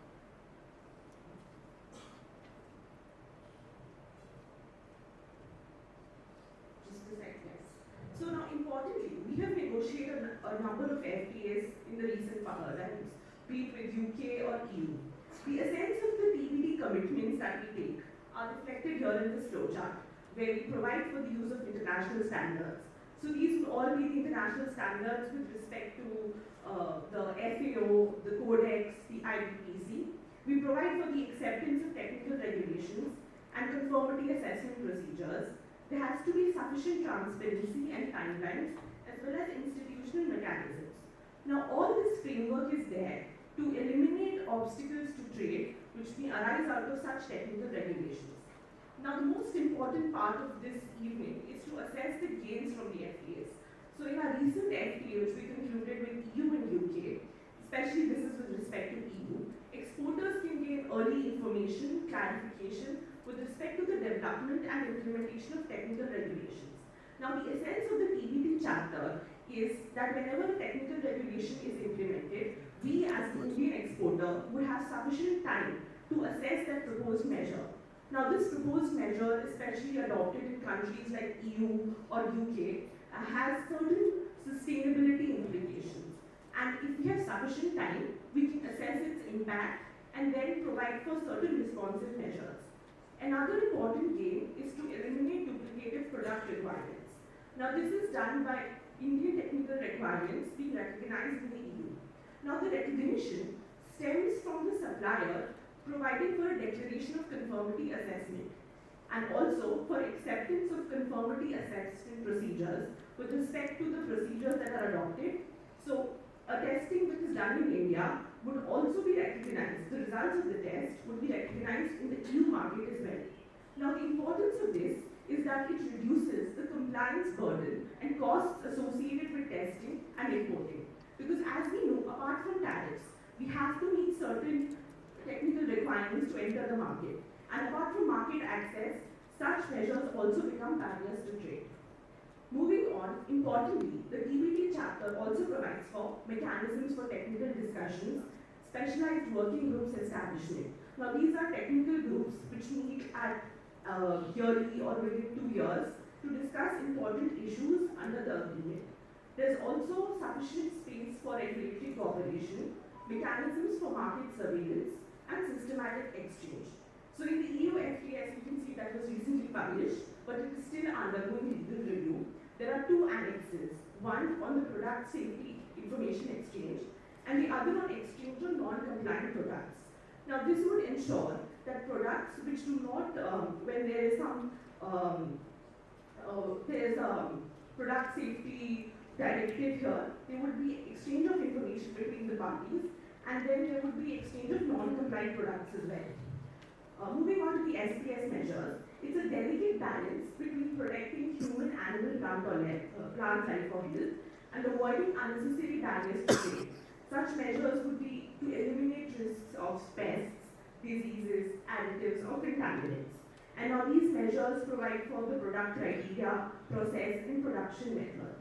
Just a second, yes. So now importantly, we have negotiated a number of FTAs in the recent times, be it with UK or EU. The essence of the TBT commitments that we take are reflected here in this flowchart, where we provide for the use of international standards. So these will all be the international standards with respect to the FAO, the Codex, the IPPC. We provide for the acceptance of technical regulations and conformity assessment procedures. There has to be sufficient transparency and timelines as well as institutional mechanisms. Now all this framework is there to eliminate obstacles to trade which may arise out of such technical regulations. Now the most important part of this evening is to assess the gains from the FTAs. So in our recent FTA which we concluded with EU and UK, especially this is with respect to EU, exporters can gain early information, clarification with respect to the development and implementation of technical regulations. Now the essence of the TBT chapter is that whenever a technical regulation is implemented, we as an Indian exporter would have sufficient time to assess that proposed measure. Now this proposed measure, especially adopted in countries like EU or UK, has certain sustainability implications. And if we have sufficient time, we can assess its impact and then provide for certain responsive measures. Another important gain is to eliminate duplicative product requirements. Now this is done by Indian technical requirements being recognized in the EU. Now the recognition stems from the supplier providing for a declaration of conformity assessment and also for acceptance of conformity assessment procedures with respect to the procedures that are adopted. So a testing that is done in India would also be recognized. The results of the test would be recognized in the EU market as well. Now the importance of this is that it reduces the compliance burden and costs associated with testing and importing. Because as we know, apart from tariffs, we have to meet certain technical requirements to enter the market. And apart from market access, such measures also become barriers to trade. Moving on, importantly, the TBT chapter also provides for mechanisms for technical discussions, specialized working groups establishment. Now these are technical groups which meet at yearly or within 2 years to discuss important issues under the agreement. There's also sufficient space for regulatory cooperation, mechanisms for market surveillance, and systematic exchange. So in the EU FTAs, you can see that was recently published, but it is still undergoing legal review. There are 2 annexes, one on the product safety information exchange, and the other on exchange of non-compliant products. Now this would ensure that products which do not, when there is some, product safety directive here, there would be exchange of information between the parties, and then there would be exchange of non-compliant products as well. Moving on to the SPS measures, it's a delicate balance between protecting human, animal, plant life or health and avoiding unnecessary barriers to trade. Such measures would be to eliminate risks of pests, diseases, additives, or contaminants. And now these measures provide for the product criteria, process, and production methods.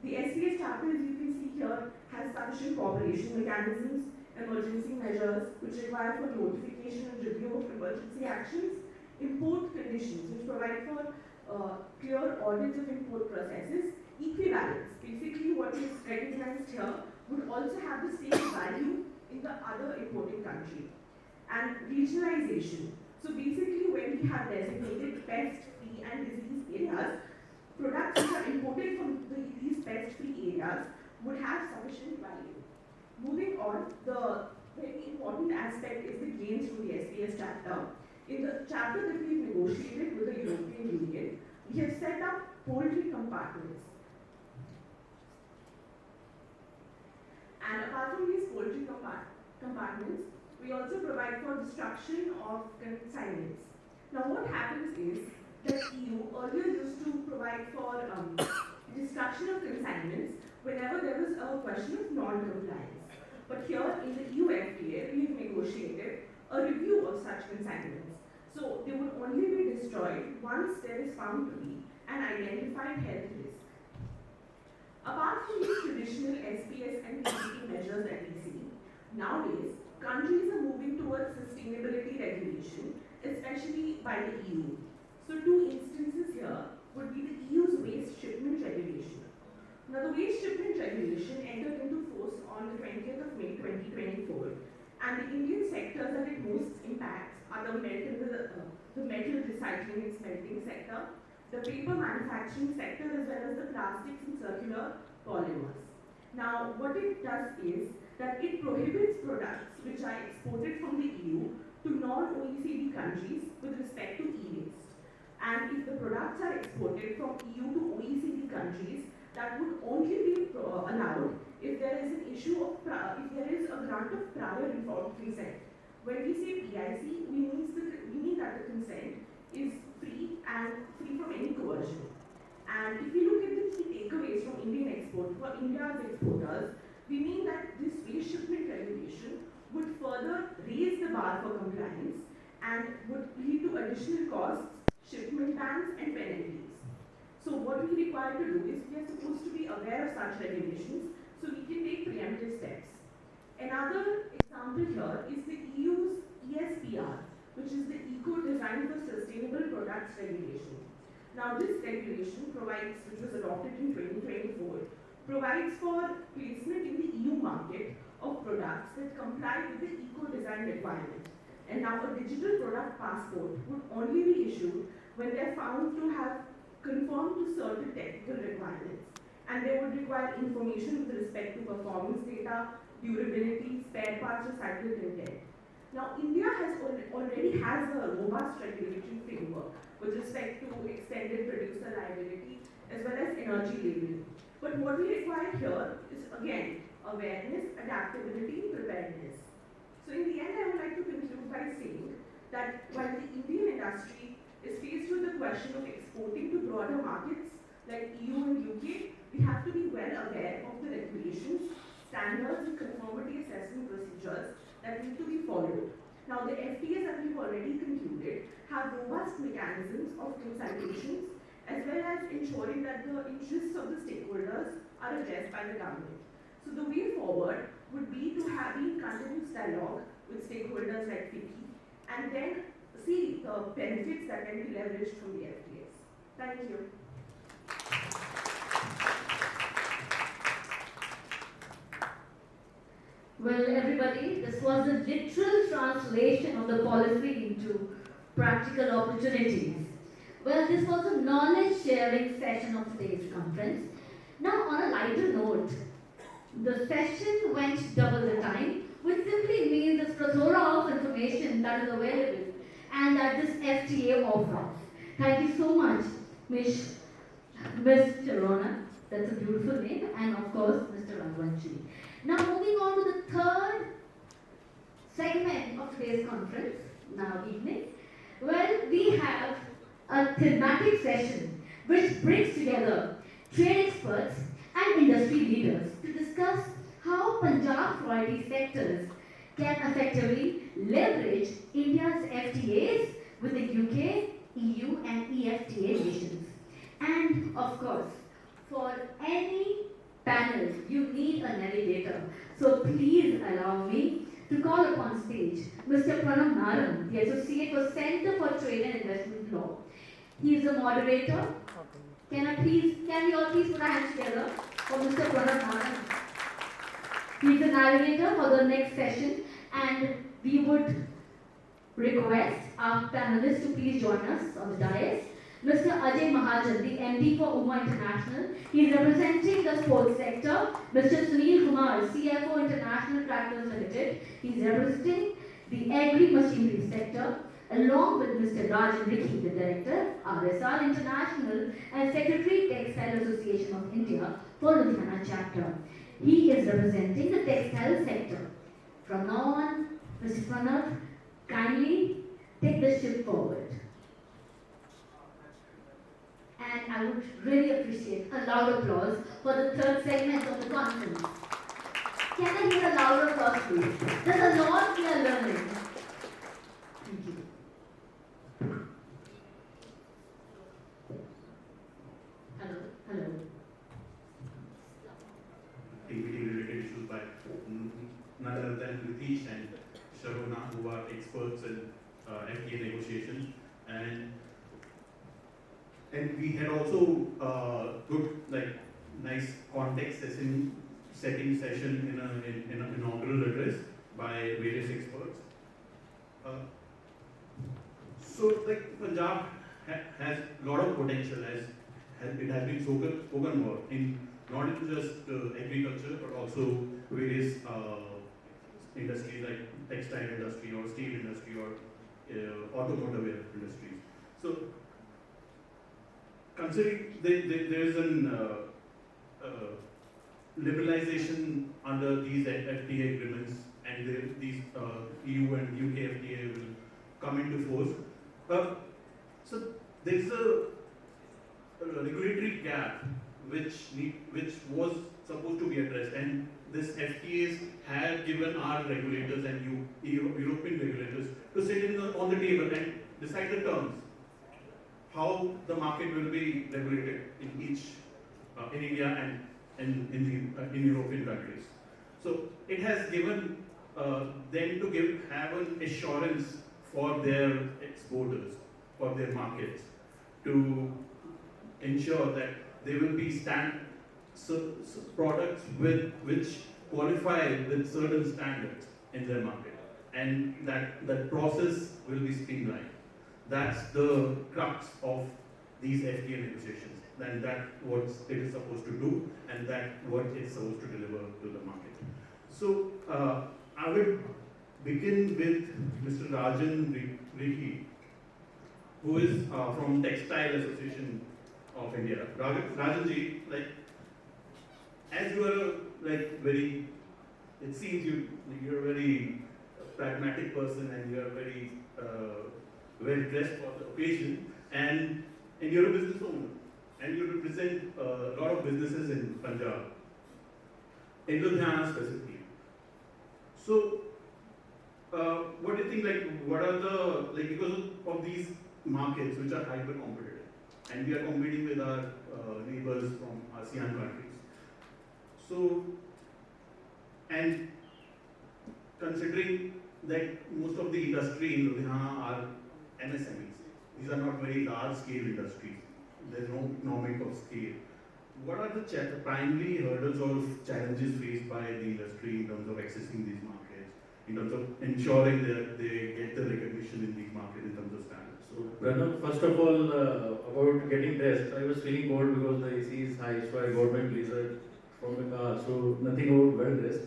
The SPS chapter, as you can see here, has sufficient cooperation mechanisms, emergency measures, which require for notification and review of emergency actions, import conditions, which provide for clear audits of import processes, equivalence. Basically, what is recognized here would also have the same value in the other importing country. And regionalization. So basically, when we have designated pest-free and disease areas, products which are imported from these pest-free areas would have sufficient value. Moving on, the very important aspect is the gains from the SPS chapter. In the chapter that we've negotiated with the European Union, we have set up poultry compartments. And apart from these poultry compartments, we also provide for destruction of consignments. Now what happens is that EU earlier used to provide for destruction of consignments whenever there was a question of non-compliance. But here in the EU FTA, we have negotiated a review of such consignments. So they would only be destroyed once there is found to be an identified health risk. Apart from these traditional SPS and PPT measures that we see, nowadays countries are moving towards sustainability regulation, especially by the EU. So 2 instances here would be the EU's waste shipment regulation. Now the waste shipment regulation entered into force on the 20th of May 2024, and the Indian sectors that it most impacts are the metal recycling and smelting sector, the paper manufacturing sector, as well as the plastics and circular polymers. Now what it does is that it prohibits products which are exported from the EU to non-OECD countries with respect to e-waste. And if the products are exported from EU to OECD countries, that would only be allowed if there is an issue of, if there is a grant of prior informed consent. When we say PIC, we mean that the consent is free and free from any coercion. And if you look at the key takeaways from India's exporters, we mean that this waste shipment regulation would further raise the bar for compliance and would lead to additional costs, shipment bans, and penalties. So what we require to do is we are supposed to be aware of such regulations so we can take preemptive steps. Another example here is the EU's ESPR, which is the Eco Design for Sustainable Products regulation. Now this regulation provides, which was adopted in 2024, provides for placement in the EU market of products that comply with the eco-design requirement. And now a digital product passport would only be issued when they are found to have conformed to certain technical requirements. And they would require information with respect to performance data, durability, spare parts, or cycle content. Now, India already has a robust regulatory framework with respect to extended producer liability as well as energy labeling. But what we require here is, again, awareness, adaptability, preparedness. So in the end, I would like to conclude by saying that while the Indian industry is faced with the question of exporting to broader markets like EU and UK, we have to be well aware of the regulations, standards, and conformity assessment procedures that need to be followed. Now, the FTAs that we've already concluded have robust mechanisms of consultations as well as ensuring that the interests of the stakeholders are addressed by the government. So the way forward would be to have in continuous dialogue with stakeholders like FICCI and then see the benefits that can be leveraged from the FTAs. Thank you. Well, everybody, this was a literal translation of the policy into practical opportunities. Well, this was a knowledge sharing session of today's conference. Now, on a lighter note, the session went double the time, which simply means there's a plethora of information that is available and that this FTA offers. Thank you so much, Miss Sharona, that's a beautiful name, and of course, Mr. Rangwanshi. Now, moving on to the third segment of today's conference, now evening. Well, we have a thematic session which brings together trade experts and industry leaders to discuss how Punjab royalty sectors can effectively leverage India's FTAs with the UK, EU, and EFTA nations. And of course, for any panel, you need a navigator. So please allow me to call upon stage Mr. Pranav Naram, the Associate for Center for Trade and Investment Law. He is the moderator. Can we all please put our hands together for Mr. Pranav Naram? He is the navigator for the next session, and we would request our panelists to please join us on the dais. Mr. Ajay Mahajan, the MD for UMA International. He is representing the sports sector. Mr. Sunil Kumar, CFO International Tractors Limited. He is representing the agri-machinery sector, along with Mr. Rajan Rikhi, the Director, RSR International, and Secretary Textile Association of India for Ludhiana chapter. He is representing the textile sector. From now on, Mr. Pranav, kindly take the ship forward. And I would really appreciate a loud applause for the third segment of the conference. Can I hear a loud applause, please? There's a lot we are learning. Thank you. Hello. TPT-related issues by none other than Ritesh and Sharona, who are experts in FTA negotiations, and we had also good, nice context setting session in an inaugural address by various experts. So, Punjab has a lot of potential, as it has been spoken about, in not in just agriculture, but also various industries like textile industry or steel industry or automotive industries. So, considering there is an liberalization under these FTA agreements, and these EU and UK FTA will come into force, so there is a regulatory gap which was supposed to be addressed, and this FTAs had given our regulators and European regulators to sit on the table and decide the terms, how the market will be regulated in India and in European countries. So it has given them to have an assurance for their exporters, for their markets, to ensure that they will be products which qualify with certain standards in their market, and that process will be streamlined. That's the crux of these FTA negotiations, and that what it is supposed to do, and that what it's supposed to deliver to the market. So I will begin with Mr. Rajan Rihi, who is from Textile Association of India. Rajanji, like, as you are very, it seems you're a very pragmatic person, and you are very well dressed for the occasion, and you're a business owner, and you represent a lot of businesses in Punjab, in Ludhiana specifically. So, what do you think? What are the because of these markets which are hyper competitive, and we are competing with our neighbors from ASEAN countries. So, and considering that most of the industry in Ludhiana are MSMEs, these are not very large scale industries. There's no economic of scale. What are the primary hurdles or challenges faced by the industry in terms of accessing these markets, in terms of ensuring that they get the recognition in these markets in terms of standards? So, Pranav, first of all, about getting dressed, I was feeling cold because the AC is high, so I got my blazer from the car, so nothing about well dressed.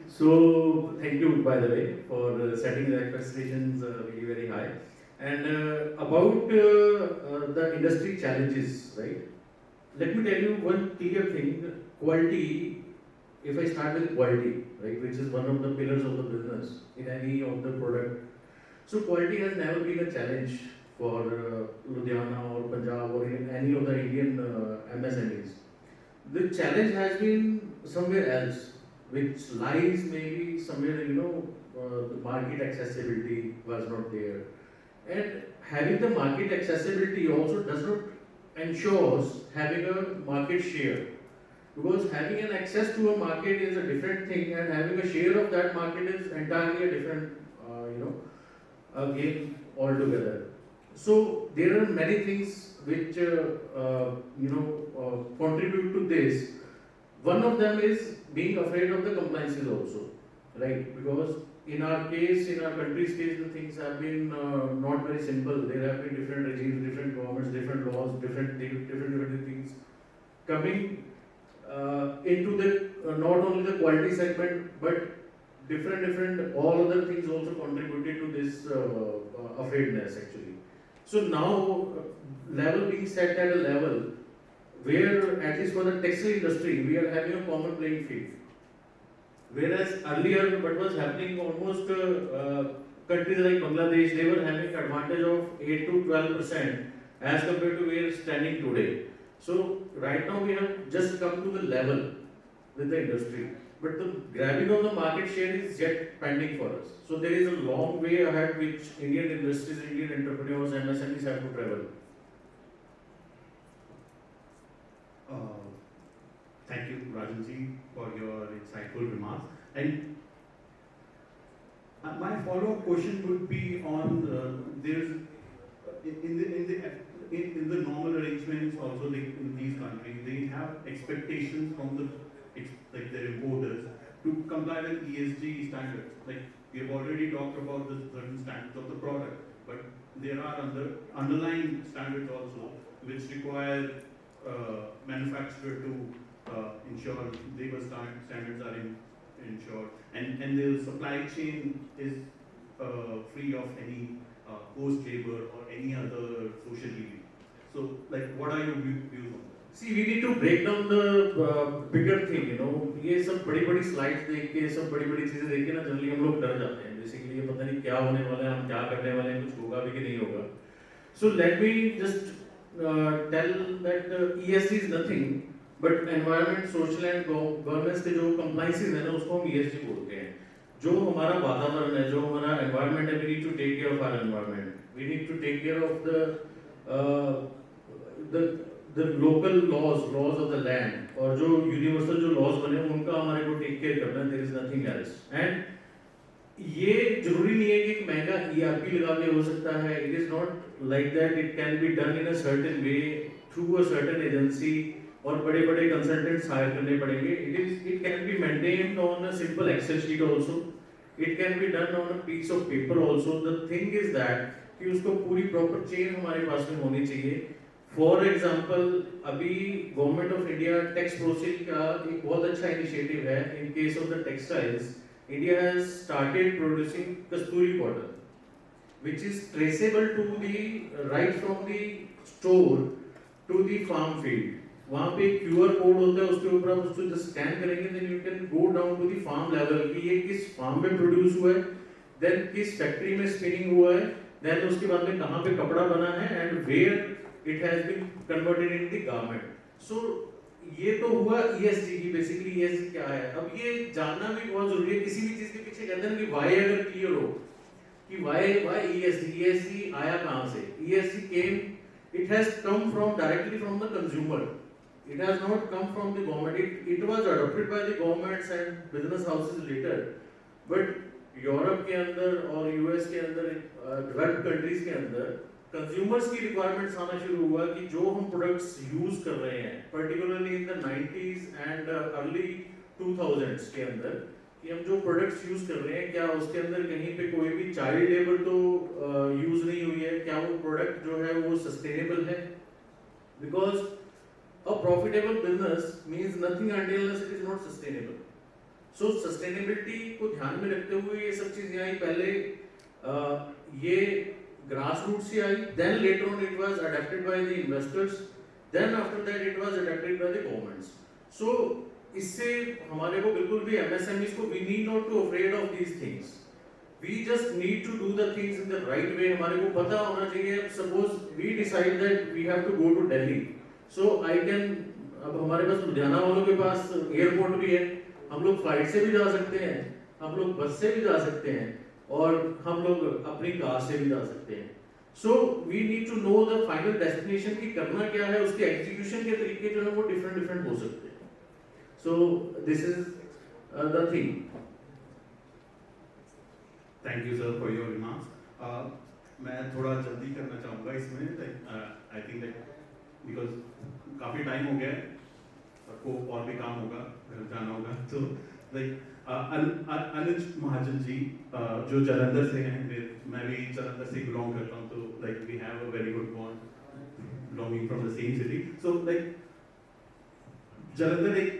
So, thank you, by the way, for setting the expectations very, very high. And about the industry challenges, right? Let me tell you one clear thing, quality, if I start with quality, right, which is one of the pillars of the business in any of the product. So quality has never been a challenge for Ludhiana or Punjab or in any of the Indian MSMEs. The challenge has been somewhere else, which lies maybe somewhere, the market accessibility was not there. And having the market accessibility also does not ensures having a market share, because having an access to a market is a different thing, and having a share of that market is entirely a different game altogether. So there are many things which contribute to this. One of them is being afraid of the compliances also, right? Because in our case, in our country's case, the things have been not very simple. There have been different regimes, different governments, different laws, different things coming into the not only the quality segment, but different all other things also contributed to this afraidness actually. So now level being set at a level where at least for the textile industry we are having a common playing field. Whereas earlier what was happening, almost countries like Bangladesh, they were having advantage of 8 to 12% as compared to where standing today. So right now we have just come to the level with the industry, but the grabbing of the market share is yet pending for us. So there is a long way ahead which Indian industries, Indian entrepreneurs, MSMEs have to travel. Thank you, Rajanji, for your insightful remarks. And my follow-up question would be on there's in the normal arrangements also in these countries they have expectations from their importers to comply with ESG standards. Like we have already talked about the certain standards of the product, but there are underlying standards also which require manufacturer to ensure labor standards are ensured, and the supply chain is free of any forced labor or any other social evil. So, what are your views on that? See, we need to break down the bigger thing, ये सब बड़ी slides देख के सब बड़ी चीजें देख के ना जनरली हम लोग डर जाते हैं. Basically ये पता नहीं क्या होने वाला है, हम क्या करने वाले हैं, कुछ होगा भी कि नहीं होगा. So let me just tell that ESG is nothing but environment, social and governance के जो compliances है ना उसको हम ESG बोलते हैं. जो हमारा वातावरण है, जो हमारा environment है, we need to take care of our environment. We need to take care of the local laws of the land, और जो universal जो laws बने हैं उनका हमारे को take care करना है. There is nothing else. And ये जरूरी नहीं है कि एक महंगा ERP लगा के हो सकता है. It is not like that. It can be done in a certain way through a certain agency और बड़े बड़े कंसल्टेंट्स हायर करने पड़ेंगे. It can be maintained on a simple Excel sheet also. It can be done on a piece of paper also. The thing is that कि उसको पूरी proper chain हमारे पास में होनी चाहिए. For example, अभी government of India tax process का एक बहुत अच्छा इनिशिएटिव है. In case of the textiles, India has started producing kasturi cotton, which is traceable to the right from the store to the farm field. वहाँ पे QR code होता है, उसके ऊपर आप उसको जस्ट स्कैन करेंगे, then you can go down to the farm level कि ये किस फार्म में प्रोड्यूस हुआ है, then किस फैक्ट्री में स्पिनिंग हुआ है, then उसके बाद में कहाँ पे कपड़ा बना है, and where it has been converted in the garment. So ये तो हुआ ESG की. बेसिकली ESG क्या है, अब ये जानना भी बहुत जरूरी है. किसी भी चीज के पीछे कहते हैं कि why अगर क्लियर हो कि why ESG आया कहाँ से. ESG came, it has come from directly from the consumer. It has not come from the government. It was adopted by the governments and business houses later. But Europe के अंदर और US के अंदर, developed countries के अंदर consumers की requirements आना शुरू हुआ कि जो हम प्रोडक्ट्स यूज कर रहे हैं, particularly in the 90s and early 2000s के अंदर, कि हम जो प्रोडक्ट्स यूज कर रहे हैं क्या उसके अंदर कहीं पे कोई भी चाइल्ड लेबर तो यूज नहीं हुई है, क्या वो प्रोडक्ट जो है वो सस्टेनेबल है. Because a profitable business means nothing until it is not sustainable. So sustainability को ध्यान में रखते हुए ये सब चीजें आई. पहले ये ग्रास रूट से आई, then later on it was adopted by the investors, then after that it was adopted by the governments. So इससे हमारे को बिल्कुल भी MSMEs को, we need not to afraid of these things. We just need to do the things in the right way. हमारे को पता होना चाहिए. Suppose we decide that we have to go to Delhi, so I can, अब हमारे पास लुधियाना वालों के पास airport भी है, हम लोग फ्लाइट से भी जा सकते हैं, हम लोग बस से भी जा सकते हैं, और हम लोग अपनी कार से भी जा सकते हैं. So we need to know the final destination की करना क्या है. उसके एग्जीक्यूशन के तरीके जो है वो डिफरेंट हो सकते हैं. सो this is the thing. Thank you sir for your remarks. मैं थोड़ा जल्दी करना चाहूँगा इसमें. आई थिंक बिकॉज काफ़ी टाइम हो गया है, सबको और भी काम होगा, घर जाना होगा. तो अनुज महाजन जी जो जालंधर से हैं, मैं भी जालंधर से बिलोंग करता हूँ, तो we have a very good bond belonging from the same city. So Jalandhar एक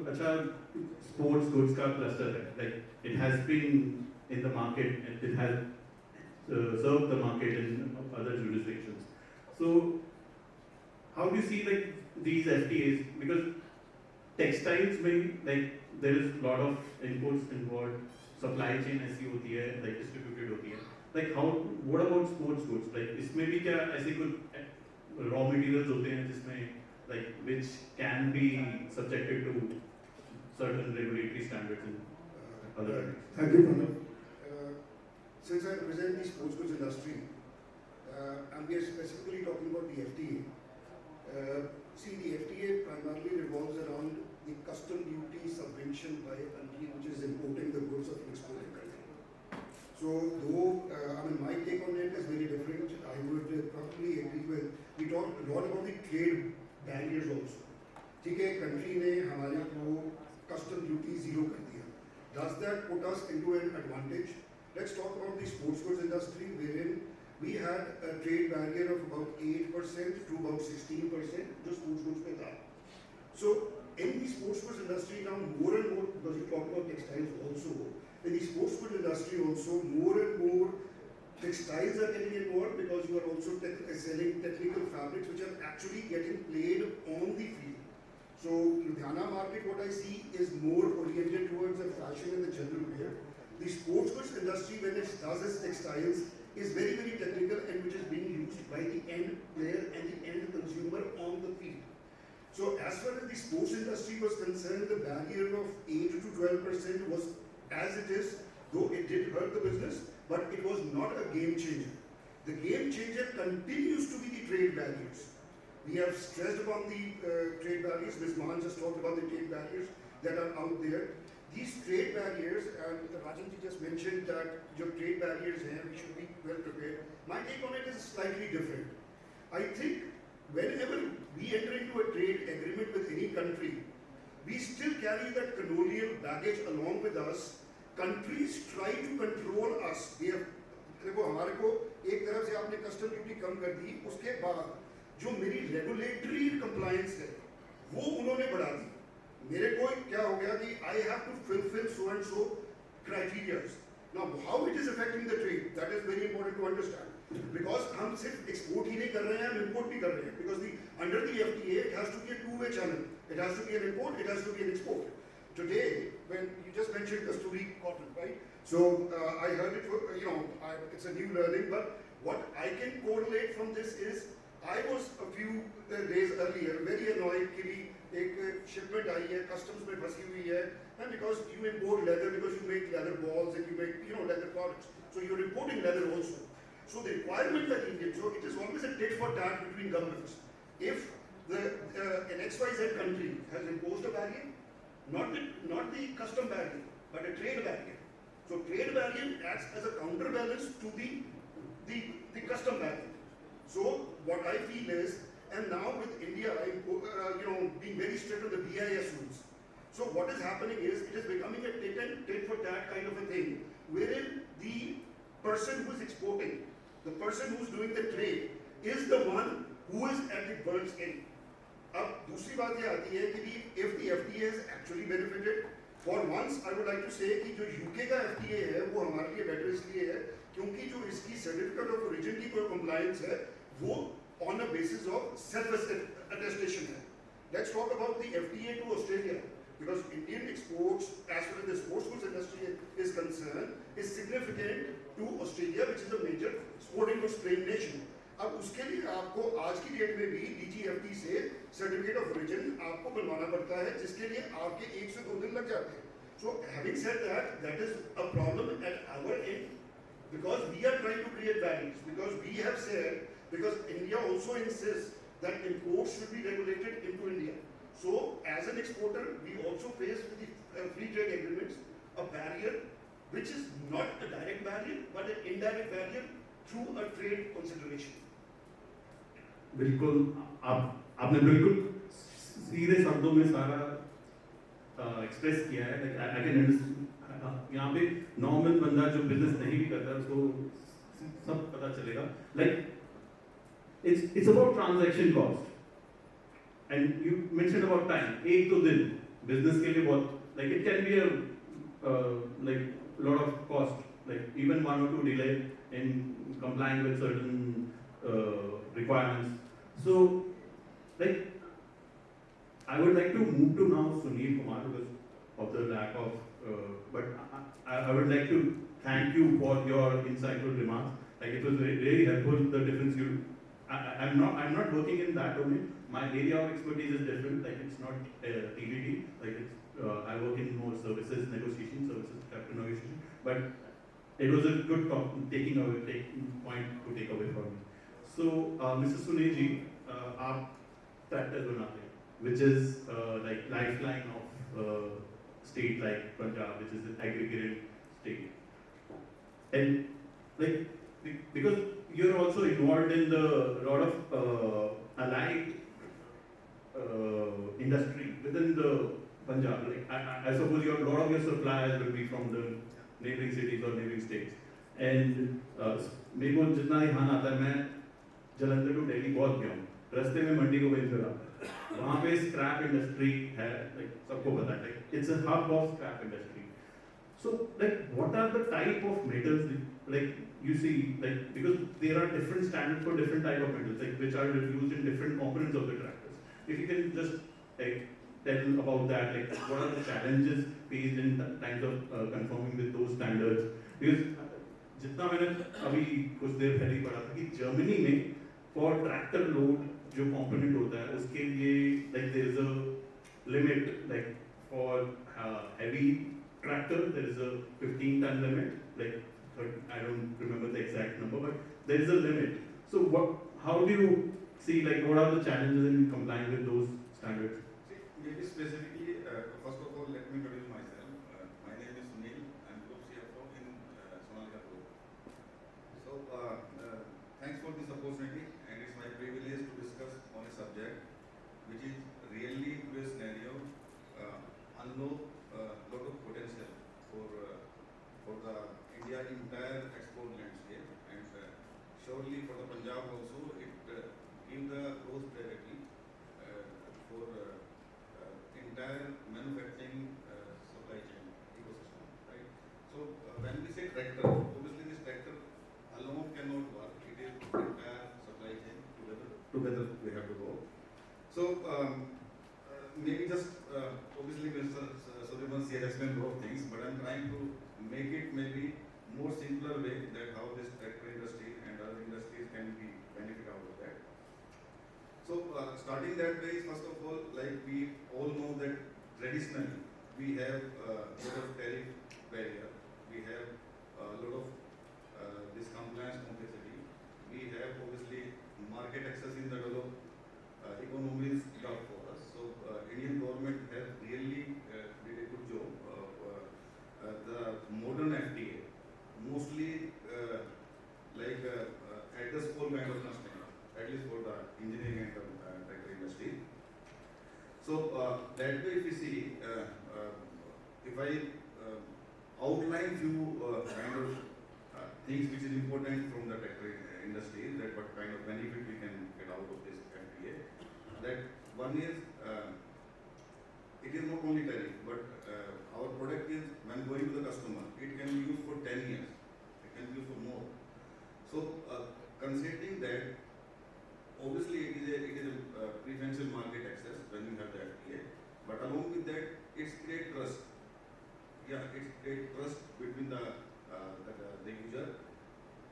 अच्छा स्पोर्ट्स गुड्स का क्लस्टर है. It has been in the market and it has serve the market in other jurisdictions. So how do you see these FTAs, because textiles में there is a lot of inputs involved, supply chain ऐसी होती है, distributed होती है. What about sports goods? इसमें भी क्या ऐसे कुछ raw materials होते हैं जिसमें which can be subjected to certain regulatory standards and other things? Thank you, Pranav. Since I represent the sports goods industry, and we are specifically talking about the FTA. See, the FTA primarily revolves around the custom duty subvention by a country which is importing the goods of an exporting country. So, though my take on it is very different, I would probably agree with. We talked a lot about the trade barriers also. ठीक है, country ने हमारे को custom duty zero कर दिया. Does that put us into an advantage? Let's talk about the sports goods industry, wherein we had a trade barrier of about 8% to about 16%, जो sports goods में था. So in the sports goods industry now, more and more, because you talk about textiles also, in the sports goods industry also, more and more textiles are getting involved, because you are also selling technical fabrics which are actually getting played on the field. So Ludhiana market, what I see, is more oriented towards the fashion and the general wear. The sports goods industry, when it does its textiles, is very, very technical, and which is being used by the end player and the end consumer on the field. So as far as the sports industry was concerned, the barrier of 8 to 12% was as it is, though it did hurt the business, but it was not a game changer. The game changer continues to be the trade barriers. We have stressed upon the trade barriers. Ms. Mahan just talked about the trade barriers that are out there. These trade barriers, and Rajanji just mentioned that your trade barriers here, we should be well prepared. My take on it is slightly different. I think whenever we enter into a trade agreement with any country, we still carry that colonial baggage along with us. Countries try to control us. They have, देखो हमारे को एक तरफ से आपने custom duty कम कर दी, उसके बाद जो मेरी रेगुलेटरी कंप्लायंस है वो उन्होंने बढ़ा दी। मेरे को क्या हो गया कि I have to fulfill so and so criteria. Now how it is affecting the trade, that is very important to understand. Because हम सिर्फ एक्सपोर्ट ही नहीं कर रहे हैं, हम इम्पोर्ट भी कर रहे हैं. Because under the FTA it has to be a two-way channel. It has to be an import, it has to be an export. Today, when you just mentioned Kasturi cotton, right? So I heard it, it's a new learning, but what I can correlate from this is, I was a few days earlier very annoyed कि एक shipment आई है, customs में फंसी हुई है, and because you import leather, because you make leather balls and you make leather products, so you're importing leather also. So the requirement that India, so it is always a tit for tat between governments. If an XYZ country has imposed a barrier, not the custom barrier, but a trade barrier. So trade barrier acts as a counterbalance to the custom barrier. So what I feel is, and now with India, being very strict on the BIS rules. So what is happening is, it is becoming a tit for tat kind of a thing, wherein the person who is exporting, the person who is doing the trade, is the one who is at the burns end. अब दूसरी बात ये आती है कि if the FTA has actually benefited, for once I would like to say कि जो UK का FTA है वो हमारे लिए better इसलिए है क्योंकि जो इसकी certificate of origin की कोई compliance है वो on a basis of self-attestation है. Let's talk about the FTA to Australia, because Indian exports, as far as the sports goods industry is concerned, is significant to Australia, which is a major sporting goods trade nation. अब उसके लिए आपको आज की date में भी DGFT से certificate of origin आपको बनवाना पड़ता है, जिसके लिए आपके 1 से 2 दिन लग जाते हैं. So having said that, that is a problem at our end, because we are trying to create barriers, because we have said, because India also insists that imports should be regulated into India. So as an exporter, we also face with the free trade agreements a barrier which is not a direct barrier but an indirect barrier through a trade consideration. बिल्कुल आपने बिल्कुल सीधे शब्दों में सारा express किया है. Like I can understand. यहाँ पे नॉर्मल बंदा जो बिजनेस नहीं भी करता उसको सब पता चलेगा. Like it's about transaction cost, and you mention about time. 1-2 दिन बिजनेस के लिए बहुत, like it can be like lot of cost, like even 1 or 2 delay in complying with certain requirements. So, like, I would like to move to now Sunil Kumar because of the lack of, but I would like to thank you for your insightful remarks. Like, it was really helpful, the difference you, I'm not working in that domain. My area of expertise is different, like it's not TVD, like it's, I work in more services, negotiation, services, capital negotiation, but it was a good point to take away from me. So, Mr. Suneji, आप tractors बनाते हैं, which is like lifeline of state like Punjab, which is an agricultural state. And like because you're also involved in the lot of allied industry within the Punjab. Like I suppose a lot of your suppliers will be from the neighboring cities or neighboring states. And मेरे को जितना ध्यान आता है, मैं Jalandhar to Delhi बहुत गया हूँ. रास्ते में मंडी को बेच रहा था. वहाँ पे स्क्रैप इंडस्ट्री है, like सबको पता है. Like it's a hub of scrap industry. So like what are the type of metals like you see, like because there are different standards for different type of metals, like which are used in different components of the tractors. If you can just like tell about that, like what are the challenges faced in times of conforming with those standards? Because जितना मैंने अभी कुछ देर पहले ही पढ़ा था कि Germany में for tractor load जो component होता है उसके लिए like there is a limit, like for heavy tractor there is a 15-ton limit, like I don't remember the exact number, but there is a limit. So how do you see, like what are the challenges in complying with those standards? Maybe specifically, first of all, let me introduce myself. My name is Sunil. I'm Group CFO in Sonalika Group. So, thanks for this opportunity, and it's my privilege to discuss on a subject together we have to go. So maybe just obviously Mr. Suleiman has explained a lot of things, but I'm trying to make it maybe more simpler way that how this tractor industry and other industries can be benefit out of that. So starting that way is first of all, like we all know that traditionally we have a lot of tariff barrier, we have a lot of this compliance complexity, we have obviously market access in the developed economy is tough for us. So Indian government has really did a good job. The modern FTA mostly address all kind of customer, at least for the engineering and tractor industry. So that way, if you see, if I outline few kind of things which is important from the tractor industry, that what kind of benefit we can get out of this FTA. That one is, it is not only tariff, but our product is, when going to the customer, it can be used for 10 years, it can be used for more. So considering that, obviously it is a preferential market access when you have the FTA, but along with that, it's create trust. Yeah, it's create trust between the user,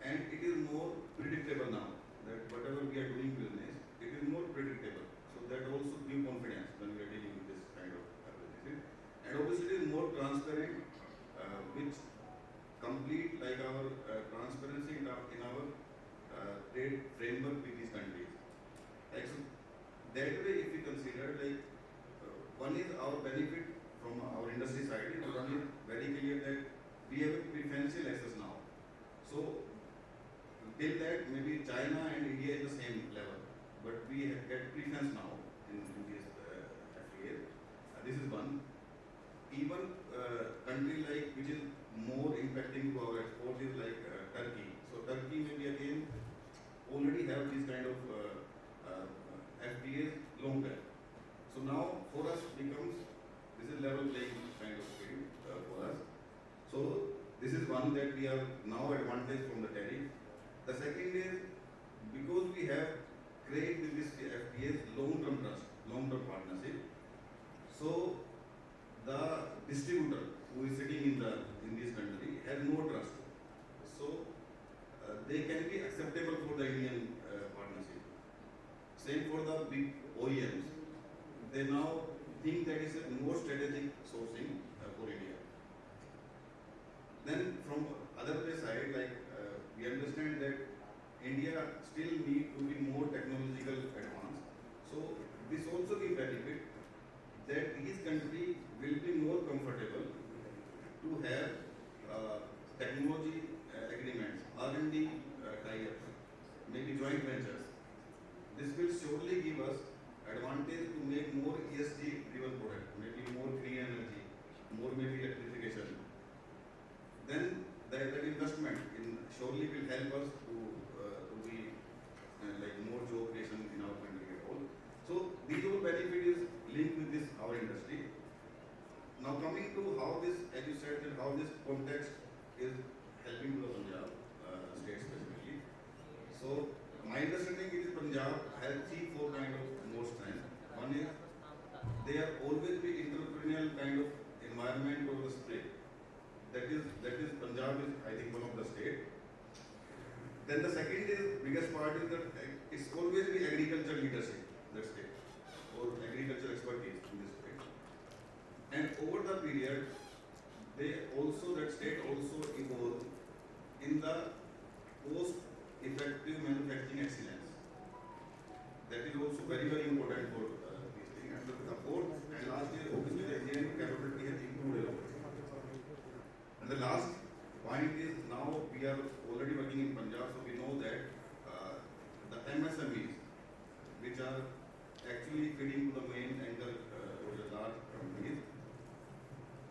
and it is more predictable now, that whatever we are doing business, it is more predictable. So that also gives confidence when we are dealing with this kind of business. And obviously it is more transparent, which complete like our transparency in our trade framework with these countries. Like, so that way, if we consider, like one is our benefit from our industry side, is one is very clear that we have a preferential access now. So till that, maybe China and India is the same level, but we get preference now in this FTA. This is one. Even country like which is more impacting to our export is like Turkey. So Turkey maybe again already have this kind of FTAs long term. So now for us becomes, this is level playing kind of field for us. So this is one that we have now advantage from the tariff. The second is, because we have created with this FTAs long-term trust, long-term partnership. So the distributor who is sitting in this country has no trust. So they can be acceptable for the Indian partnership. Same for the big OEMs. They now think that is a more strategic sourcing for India. Then from other side, like we understand that India still need to be more technological advanced. So this also will benefit that these countries will be more comfortable to have technology agreements, R&D tie-ups, maybe joint ventures. This will surely give us advantage to make more ESG driven product, maybe more green energy, more maybe electrification. Then that investment in surely will help us to be like more job creation in our country at all. So these all benefit is linked with this our industry. Now coming to how this, as you said, that how this context is helping to the Punjab state specifically. So my understanding is Punjab has 3-4 kind of more strength. One is they are always be entrepreneurial kind of environment or the state. That is Punjab is I think one of the state. Then the second is biggest part is that it's always be agriculture leadership that state or agriculture expertise in this state. And over the period, they also that state also evolved in the post-effective manufacturing excellence. That is also very important for this thing. And the fourth and last is obviously the engineering capability has improved a lot. And the last point is now we are already working in Punjab, so we know that the MSMEs, which are actually feeding to the main anchor or the large companies,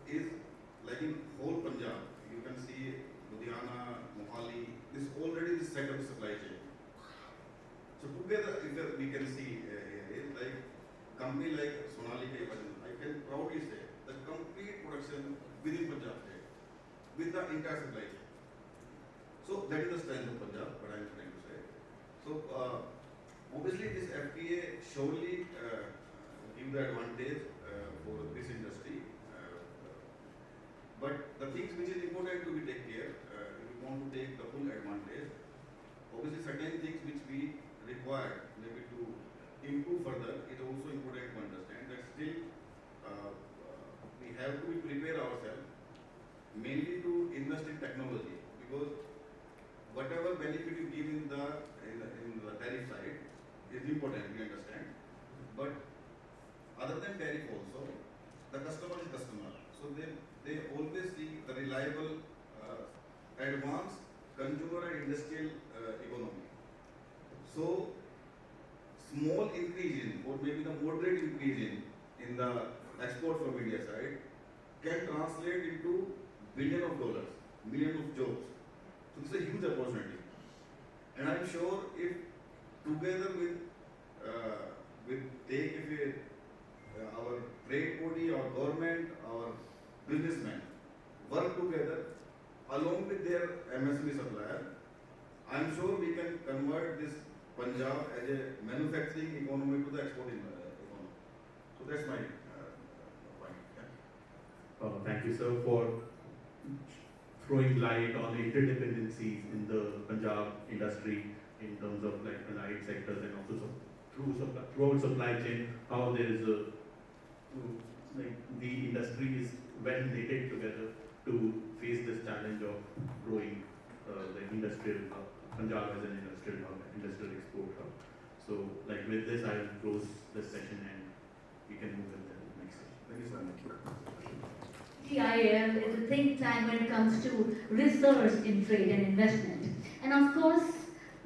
is like in whole Punjab. You can see Ludhiana, Mohali, this already is set up supply chain. So together, if we can see is like company like Sonalika, I can proudly say the complete production within Punjab state with the entire supply chain. So that is the strength of Punjab, what I am trying to say. So obviously this surely give the advantage for this industry. But the things which is important to be take care, if we want to take the full advantage, obviously certain things which we require maybe to improve further is also important to understand that still we have to prepare ourselves mainly to invest in technology, because whatever benefit you give in the tariff side is important, we understand, but other than tariff also, the customer is customer, so they always see the reliable advanced consumer and industrial economy. So small increase in, or maybe the moderate increase in the export from India side can translate into billion of dollars, million of jobs. So this is a huge opportunity, and I'm sure if together with our trade body, our government, our businessmen work together along with their MSME supplier, I'm sure we can convert this Punjab as a manufacturing economy to the exporting economy. So that's my point. Yeah. Thank you, sir, for throwing light on the interdependencies in the Punjab industry in terms of like allied sectors and also throughout supply chain, how there is like the industry is well knitted together to face this challenge of growing the industrial Punjab as an industrial hub, industrial export hub. So like with this, I will close this session and we can move to the next session. Thank you so much. TIF is a think tank when it comes to research in trade and investment. And of course,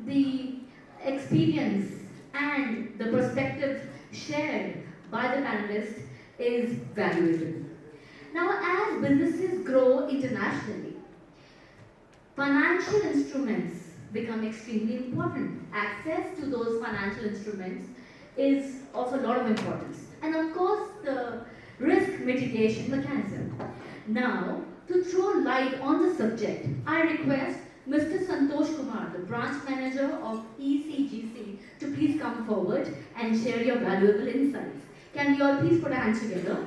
the experience and the perspective shared by the panelists is valuable. Now, as businesses grow internationally, financial instruments become extremely important. Access to those financial instruments is of a lot of importance. And of course, the risk mitigation mechanism. Now, to throw light on the subject, I request Mr. Santosh Kumar, the branch manager of ECGC, to please come forward and share your valuable insights. Can we all please put our hands together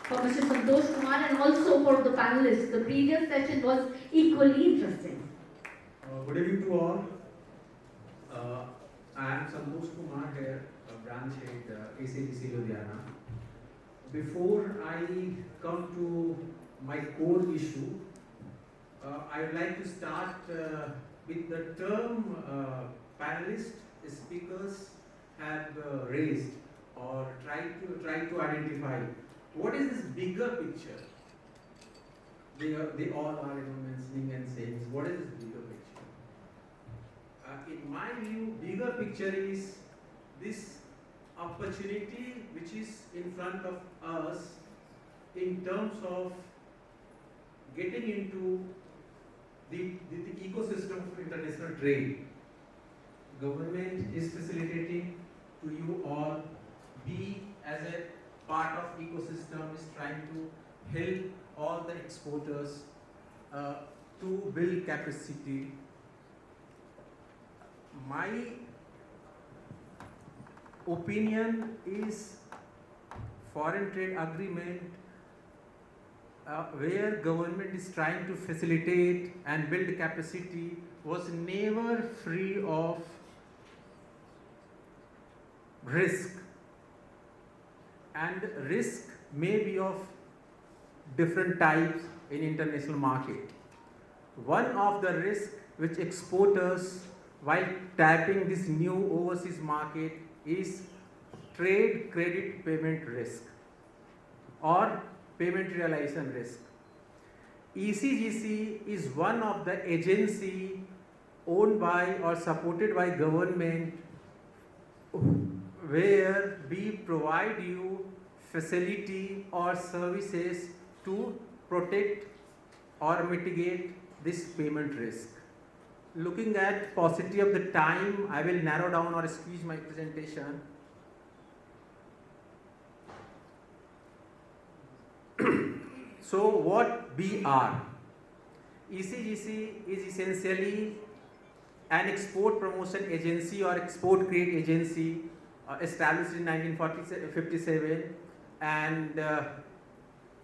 for Mr. Santosh Kumar and also for the panelists. The previous session was equally interesting. Good evening to all. I am Santosh Kumar here, branch head ACGC Ludhiana. Before I come to my core issue, I would like to start with the term panelist speakers have raised or try to identify. What is this bigger picture? They all are mentioning and saying, what is this bigger picture? In my view, bigger picture is this opportunity which is in front of us in terms of getting into the ecosystem of international trade. Government is facilitating to you all, we as a part of ecosystem is trying to help all the exporters to build capacity. My opinion is foreign trade agreement where government is trying to facilitate and build capacity was never free of risk, and risk may be of different types in international market. One of the risks which exporters while tapping this new overseas market is trade credit payment risk or payment realization risk. ECGC is one of the agency owned by or supported by government where we provide you facility or services to protect or mitigate this payment risk. Looking at paucity of the time, I will narrow down or squeeze my presentation. So what we are? ECGC is essentially an export promotion agency or export credit agency established in 1957 and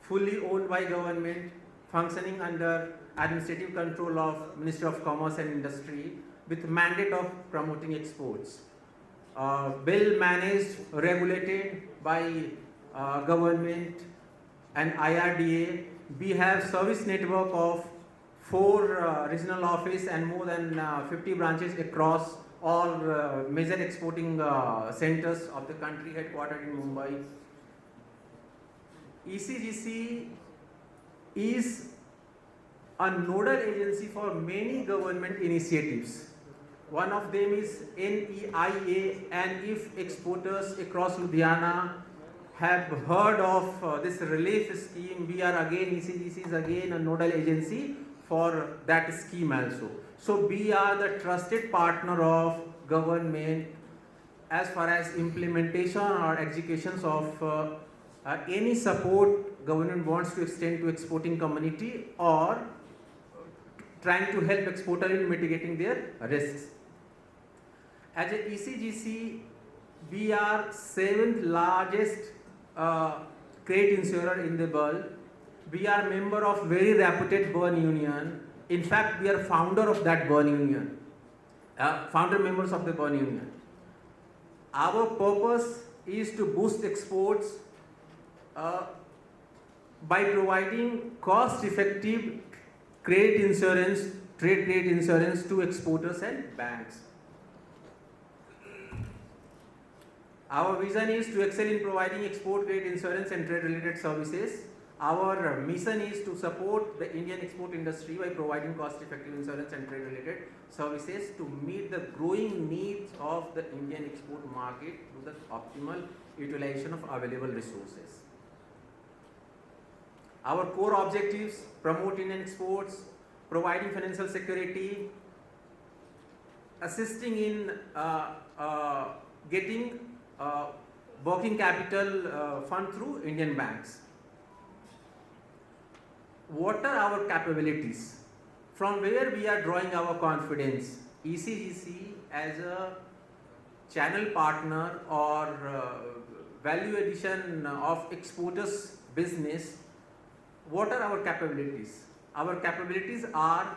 fully owned by government, functioning under administrative control of Ministry of Commerce and Industry with mandate of promoting exports. Well managed, regulated by government and IRDA. We have service network of 4 regional office and more than 50 branches across all major exporting centers of the country, headquartered in Mumbai. ECGC is a nodal agency for many government initiatives. One of them is NEIA, and if exporters across Ludhiana have heard of this relief scheme, we are again, ECGC is again a nodal agency for that scheme also. So we are the trusted partner of government as far as implementation or executions of any support government wants to extend to exporting community or trying to help exporter in mitigating their risks. As a ECGC, we are 7th largest credit insurer in the world. We are member of very reputed Bern Union. In fact, we are founder of that Bern Union, founder members of the Bern Union. Our purpose is to boost exports by providing cost-effective credit insurance, trade credit insurance to exporters and banks. Our vision is to excel in providing export credit insurance and trade related services. Our mission is to support the Indian export industry by providing cost effective insurance and trade related services to meet the growing needs of the Indian export market through the optimal utilization of available resources. Our core objectives: promote Indian exports, providing financial security, assisting in getting working capital fund through Indian banks. What are our capabilities? From where we are drawing our confidence? ECGC as a channel partner or value addition of exporters business, what are our capabilities? Our capabilities are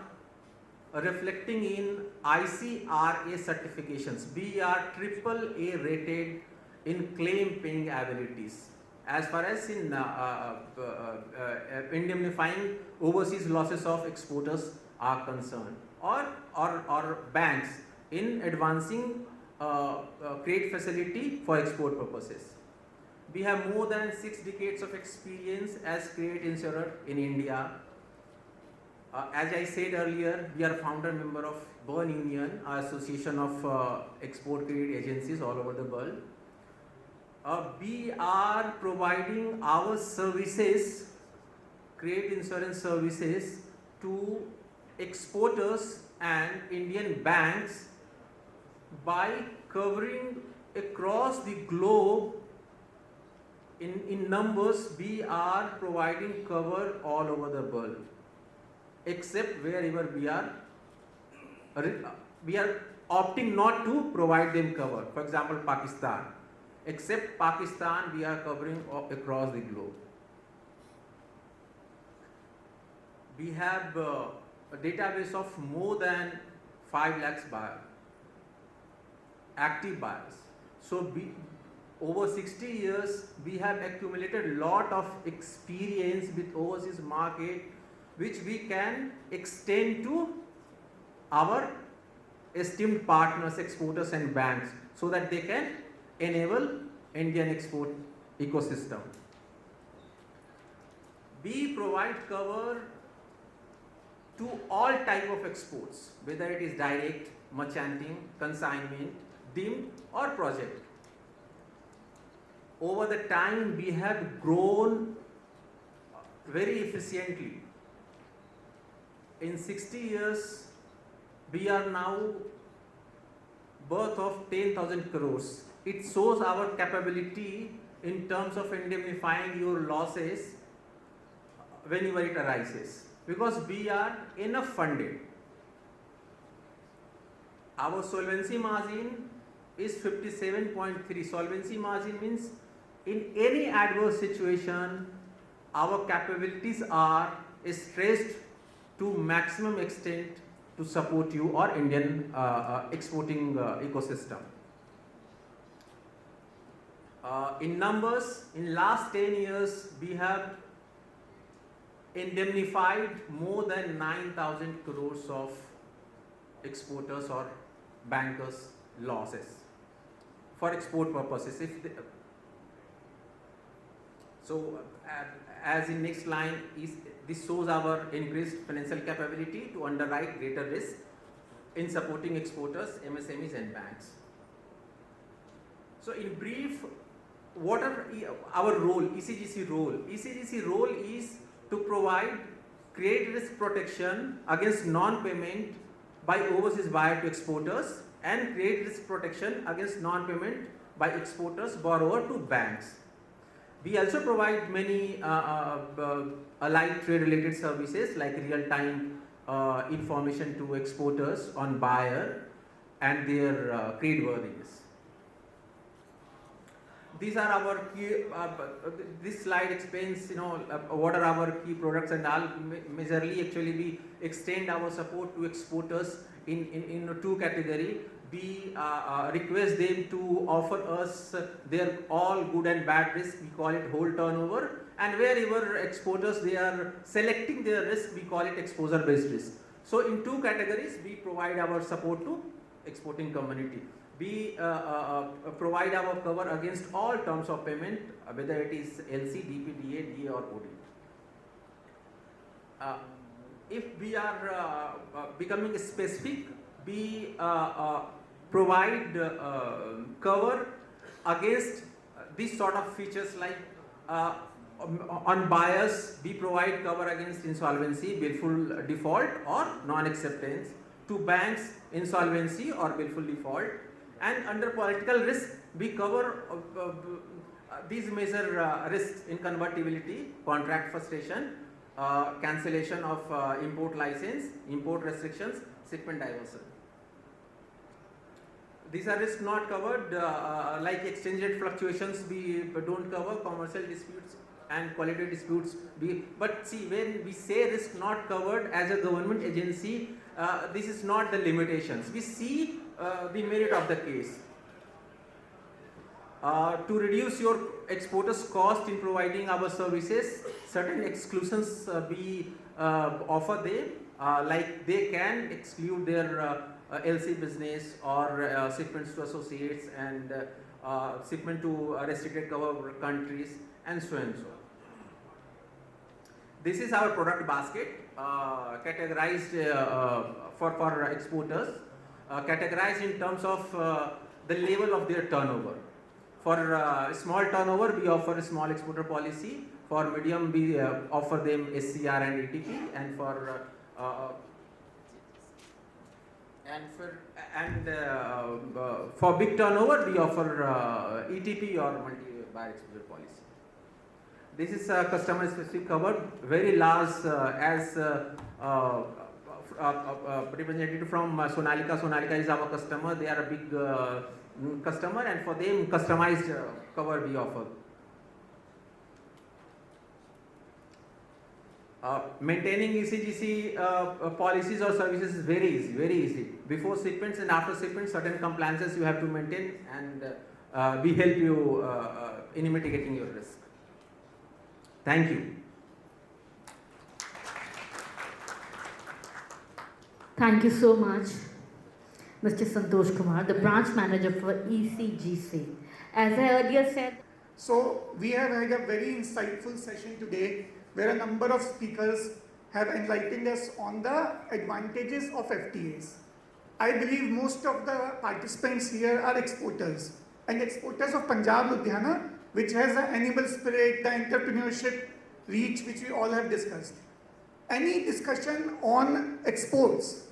reflecting in ICRA certifications. We are AAA rated in claim paying abilities as far as in indemnifying overseas losses of exporters are concerned, or banks in advancing credit facility for export purposes. We have more than 6 decades of experience as credit insurer in India. As I said earlier, we are founder member of Bern Union, association of export credit agencies all over the world. We are providing our services, credit insurance services, to exporters and Indian banks by covering across the globe. In numbers, we are providing cover all over the world, except wherever we are opting not to provide them cover. For example, Pakistan. Except Pakistan, we are covering across the globe. We have a database of more than 5 lakhs buyers, active buyers. So over 60 years, we have accumulated a lot of experience with overseas market, which we can extend to our esteemed partners, exporters and banks, so that they can enable Indian export ecosystem. We provide cover to all type of exports, whether it is direct, merchanting, consignment, deemed or project. Over the time, we have grown very efficiently. In 60 years, we are now worth of 10,000 crores. It shows our capability in terms of indemnifying your losses whenever it arises, because we are enough funded. Our solvency margin is 57.3. Solvency margin means in any adverse situation, our capabilities are stressed to maximum extent to support you or Indian exporting ecosystem. In numbers, in last 10 years, we have indemnified more than 9,000 crores of exporters or bankers' losses for export purposes. As in next line, this shows our increased financial capability to underwrite greater risk in supporting exporters, MSMEs and banks. So in brief, what are our role, ECGC role? ECGC role is to provide credit risk protection against non-payment by overseas buyer to exporters and credit risk protection against non-payment by exporters, borrower to banks. We also provide many allied trade related services like real-time information to exporters on buyer and their creditworthiness. These are our key, this slide explains, what are our key products, and I'll majorly actually we extend our support to exporters in two categories. We request them to offer us their all good and bad risk, we call it whole turnover, and wherever exporters they are selecting their risk, we call it exposure based risk. So in two categories we provide our support to exporting community. We provide our cover against all terms of payment, whether it is LC, DP, DA, DA or OD. If we are becoming specific, we provide cover against these sort of features like on buyers, we provide cover against insolvency, willful default or non-acceptance. To banks, insolvency or willful default. And under political risk, we cover these major risks in convertibility, contract frustration, cancellation of import license, import restrictions, shipment diversion. These are risks not covered, like exchange rate fluctuations we don't cover, commercial disputes and quality disputes. But see, when we say risk not covered as a government agency, this is not the limitations. We see the merit of the case. To reduce your exporters' cost in providing our services, certain exclusions we offer them, like they can exclude their LC business or shipments to associates and shipment to restricted cover countries and so and so. This is our product basket categorized for exporters, categorized in terms of the level of their turnover. For small turnover, we offer a small exporter policy. For medium, we offer them SCR and ETP, and for big turnover, we offer ETP or multi-buyer exposure policy. This is a customer specific cover, very large, as representative from Sonalika. Sonalika is our customer. They are a big customer, and for them customized cover we offer. Maintaining ECGC policies or services is very easy. Before shipments and after shipments, certain compliances you have to maintain, and we help you in mitigating your risk. Thank you. Thank you so much, Mr. Santosh Kumar, the branch manager for ECGC. As I earlier said, so we have had a very insightful session today where a number of speakers have enlightened us on the advantages of FTAs. I believe most of the participants here are exporters, and exporters of Punjab, Ludhiana, which has the animal spirit, the entrepreneurship reach, which we all have discussed. Any discussion on exports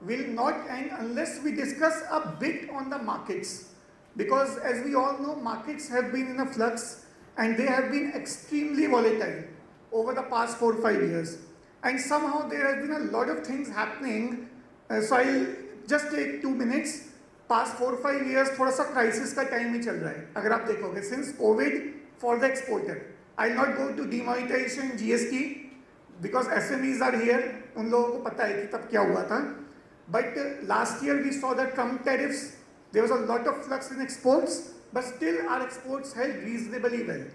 will not end unless we discuss a bit on the markets, because as we all know, markets have been in a flux and they have been extremely volatile over the past 4 or 5 years, and somehow there have been a lot of things happening. So I'll just take 2 minutes past 4-5 years थोड़ा सा crisis का time ही चल रहा है अगर आप देखोगे since covid for the exporter I not go to demonetization GST because SMEs are here उन लोगों को पता है कि तब क्या हुआ था but last year we saw the Trump tariffs there was a lot of flux in exports but still our exports held reasonably well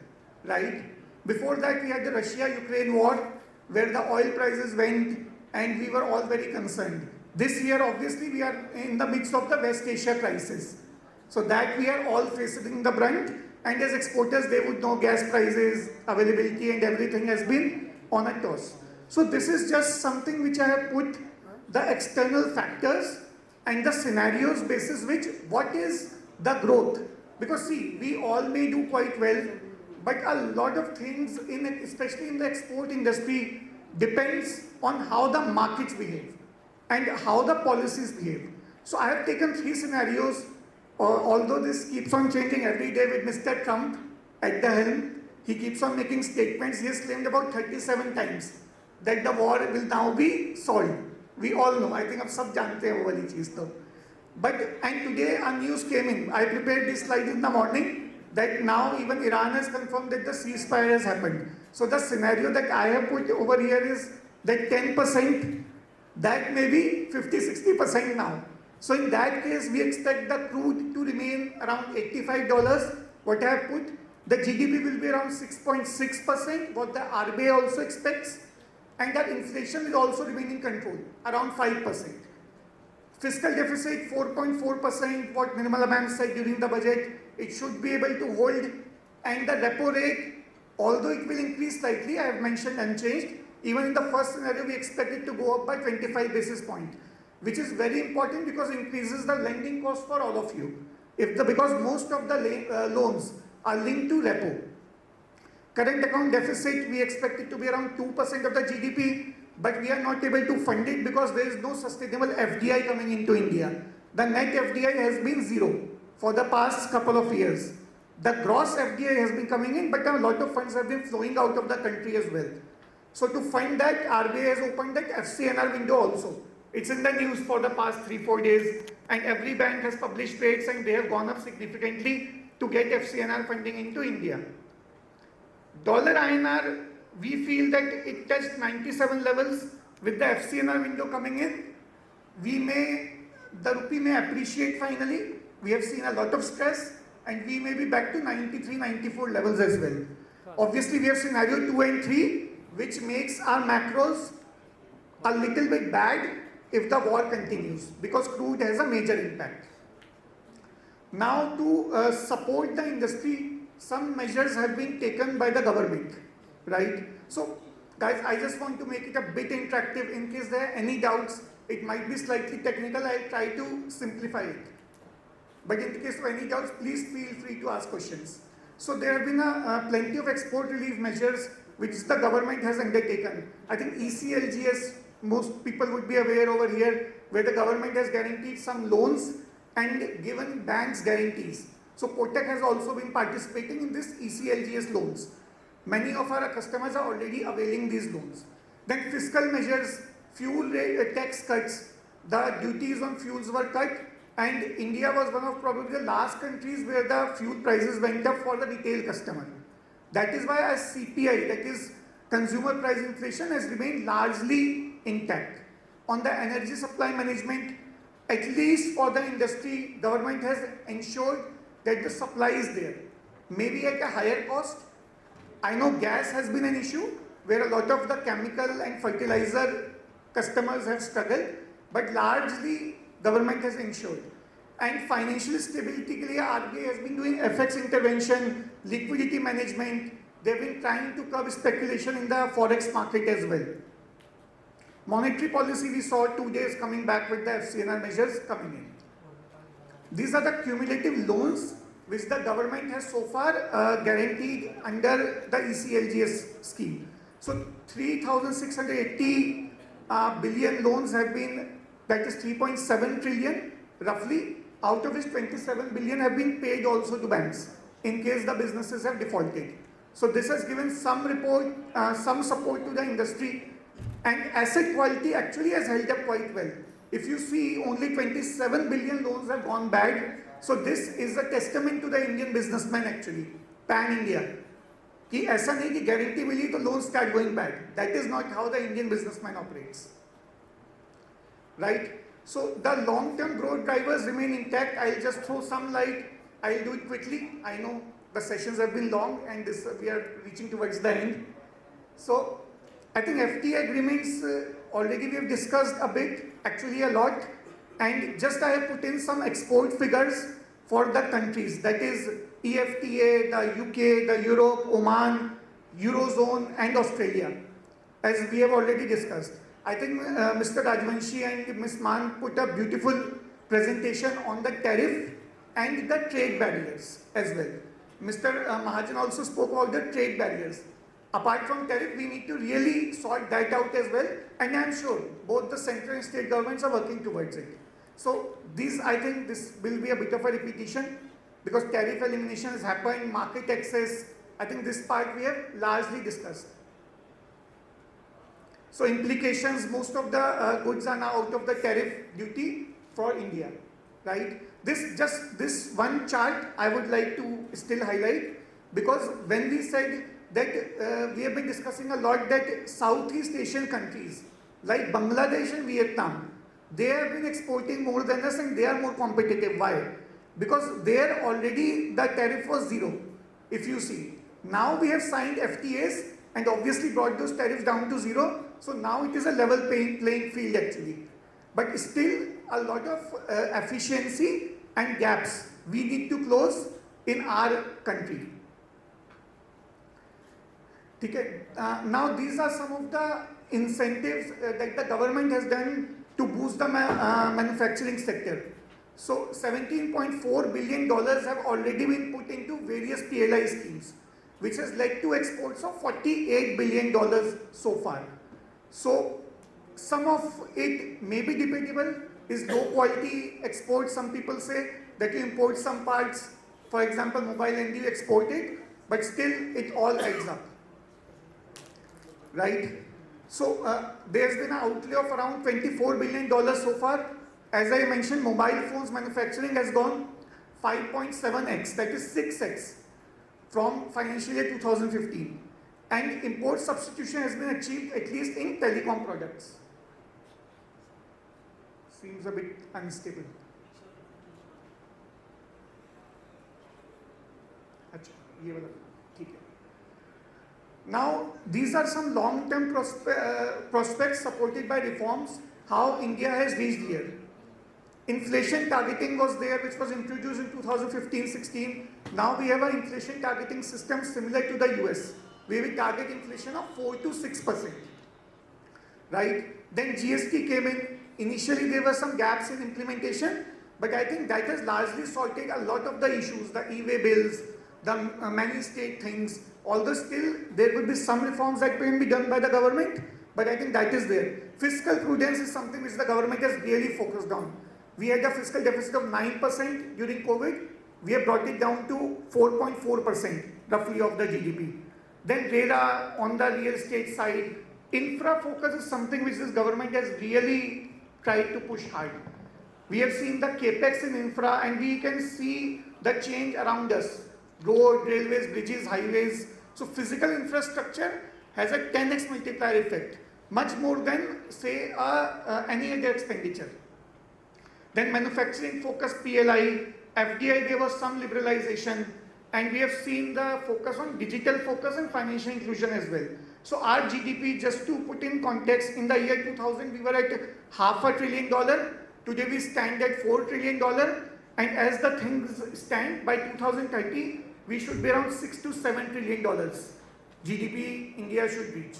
right before that we had the Russia Ukraine war where the oil prices went and we were all very concerned. This year, obviously, we are in the midst of the West Asia crisis. So that we are all facing the brunt, and as exporters, they would know gas prices, availability, and everything has been on a toss. So this is just something which I have put the external factors and the scenarios basis which what is the growth. Because see, we all may do quite well, but a lot of things, especially in the export industry, depends on how the markets behave and how the policies behave. So I have taken 3 scenarios, although this keeps on changing every day with Mr. Trump at the helm. He keeps on making statements. He has claimed about 37 times that the war will now be solved. We all know. I think आप सब जानते हैं वो वाली चीज़ तो. But and today a news came in. I prepared this slide in the morning that now even Iran has confirmed that the ceasefire has happened. So the scenario that I have put over here is that 10%, that may be 50-60% now. So in that case, we expect the crude to remain around $85. What I have put, the GDP will be around 6.6%, what the RBI also expects, and the inflation will also remain in control, around 5%. Fiscal deficit 4.4%, what Nirmala ma'am said during the budget, it should be able to hold, and the repo rate, although it will increase slightly, I have mentioned unchanged, even in the first scenario we expect it to go up by 25 basis points, which is very important because it increases the lending cost for all of you. Because most of the loans are linked to repo. Current account deficit, we expect it to be around 2% of the GDP, but we are not able to fund it because there is no sustainable FDI coming into India. The net FDI has been 0 for the past couple of years. The gross FDI has been coming in, but a lot of funds have been flowing out of the country as well. So to fund that, RBI has opened that FCNR window also. It's in the news for the past 3-4 days, and every bank has published rates and they have gone up significantly to get FCNR funding into India. Dollar INR, we feel that it touched 97 levels. With the FCNR window coming in, the rupee may appreciate finally. We have seen a lot of stress, and we may be back to 93-94 levels as well. Obviously, we have scenario 2 and 3, which makes our macros a little bit bad if the war continues, because crude has a major impact. Now, to support the industry, some measures have been taken by the government, right? So, guys, I just want to make it a bit interactive. In case there are any doubts, it might be slightly technical, I'll try to simplify it. But in case of any doubts, please feel free to ask questions. So there have been plenty of export relief measures which the government has undertaken. I think ECLGS, most people would be aware over here, where the government has guaranteed some loans and given banks guarantees. So Kotak has also been participating in this ECLGS loans. Many of our customers are already availing these loans. Then fiscal measures, fuel rate, tax cuts, the duties on fuels were cut, and India was one of probably the last countries where the fuel prices went up for the retail customer. That is why our CPI, that is consumer price inflation, has remained largely intact. On the energy supply management, at least for the industry, government has ensured that the supply is there. Maybe at a higher cost. I know gas has been an issue where a lot of the chemical and fertilizer customers have struggled, but largely government has ensured. And financial stability के लिए RBI has been doing FX intervention, liquidity management. They've been trying to curb speculation in the forex market as well. Monetary policy, we saw 2 days coming back with the FCNR measures coming in. These are the cumulative loans which the government has so far guaranteed under the ECLGS scheme. So 3,680 billion loans have been, that is 3.7 trillion roughly, out of which 27 billion have been paid also to banks in case the businesses have defaulted. So this has given some support to the industry, and asset quality actually has held up quite well. if you see only 27 billion loans have gone bad. So this is a testament to the Indian businessman actually, pan-India. कि ऐसा नहीं कि guarantee मिली तो loans start going bad. That is not how the Indian businessman operates. Right? So the long-term growth drivers remain intact. I'll just throw some light. I'll do it quickly. I know the sessions have been long and we are reaching towards the end. So I think FTA agreements already we have discussed a bit, actually a lot. And just I have put in some export figures for the countries, that is EFTA, the UK, the Europe, Oman, Eurozone and Australia, as we have already discussed. I think Mr. Rajvanshi and Ms. Mann put a beautiful presentation on the tariff and the trade barriers as well. Mr. Mahajan also spoke about the trade barriers. Apart from tariff, we need to really sort that out as well, and I am sure both the central and state governments are working towards it. So I think this will be a bit of a repetition because tariff elimination has happened, market access, I think this part we have largely discussed. So implications, most of the goods are now out of the tariff duty for India, right? This one chart I would like to still highlight, because when we said that we have been discussing a lot that Southeast Asian countries like Bangladesh and Vietnam, they have been exporting more than us and they are more competitive. Why? Because there already the tariff was zero, if you see. Now we have signed FTAs and obviously brought those tariffs down to zero. So now it is a level playing field actually. But still a lot of efficiency and gaps we need to close in our country. Okay. Now these are some of the incentives that the government has done to boost the manufacturing sector. So $17.4 billion have already been put into various PLI schemes, which has led to exports of $48 billion so far. So some of it may be debatable, is low quality export. Some people say that you import some parts, for example mobile and you export it, but still it all adds up. Right? So there's been an outlay of around $24 billion so far. As I mentioned, mobile phones manufacturing has gone 5.7x, that is 6x from financial year 2015. And import substitution has been achieved at least in telecom products. Seems a bit unstable. Achha, ye wala. Okay. Now, these are some long-term prospects supported by reforms, how India has reached here. Inflation targeting was there, which was introduced in 2015-16. Now we have an inflation targeting system similar to the US, where we target inflation of 4 to 6%. Right? Then GST came in. Initially there were some gaps in implementation, but I think that has largely sorted a lot of the issues, the e-way bills, the many state things. Although still there will be some reforms that can be done by the government, but I think that is there. Fiscal prudence is something which the government has really focused on. We had a fiscal deficit of 9% during COVID. We have brought it down to 4.4% roughly of the GDP. Then RERA on the real estate side. Infra focus is something which this government has really tried to push hard. We have seen the capex in infra and we can see the change around us. Road, railways, bridges, highways. So physical infrastructure has a 10x multiplier effect, much more than say any other expenditure. Then manufacturing focus PLI, FDI there was some liberalization, and we have seen the focus on digital focus and financial inclusion as well. So our GDP, just to put in context, in the year 2000 we were at $500 billion. Today we stand at $4 trillion, and as the things stand, by 2030 we should be around $6 to $7 trillion. GDP India should reach.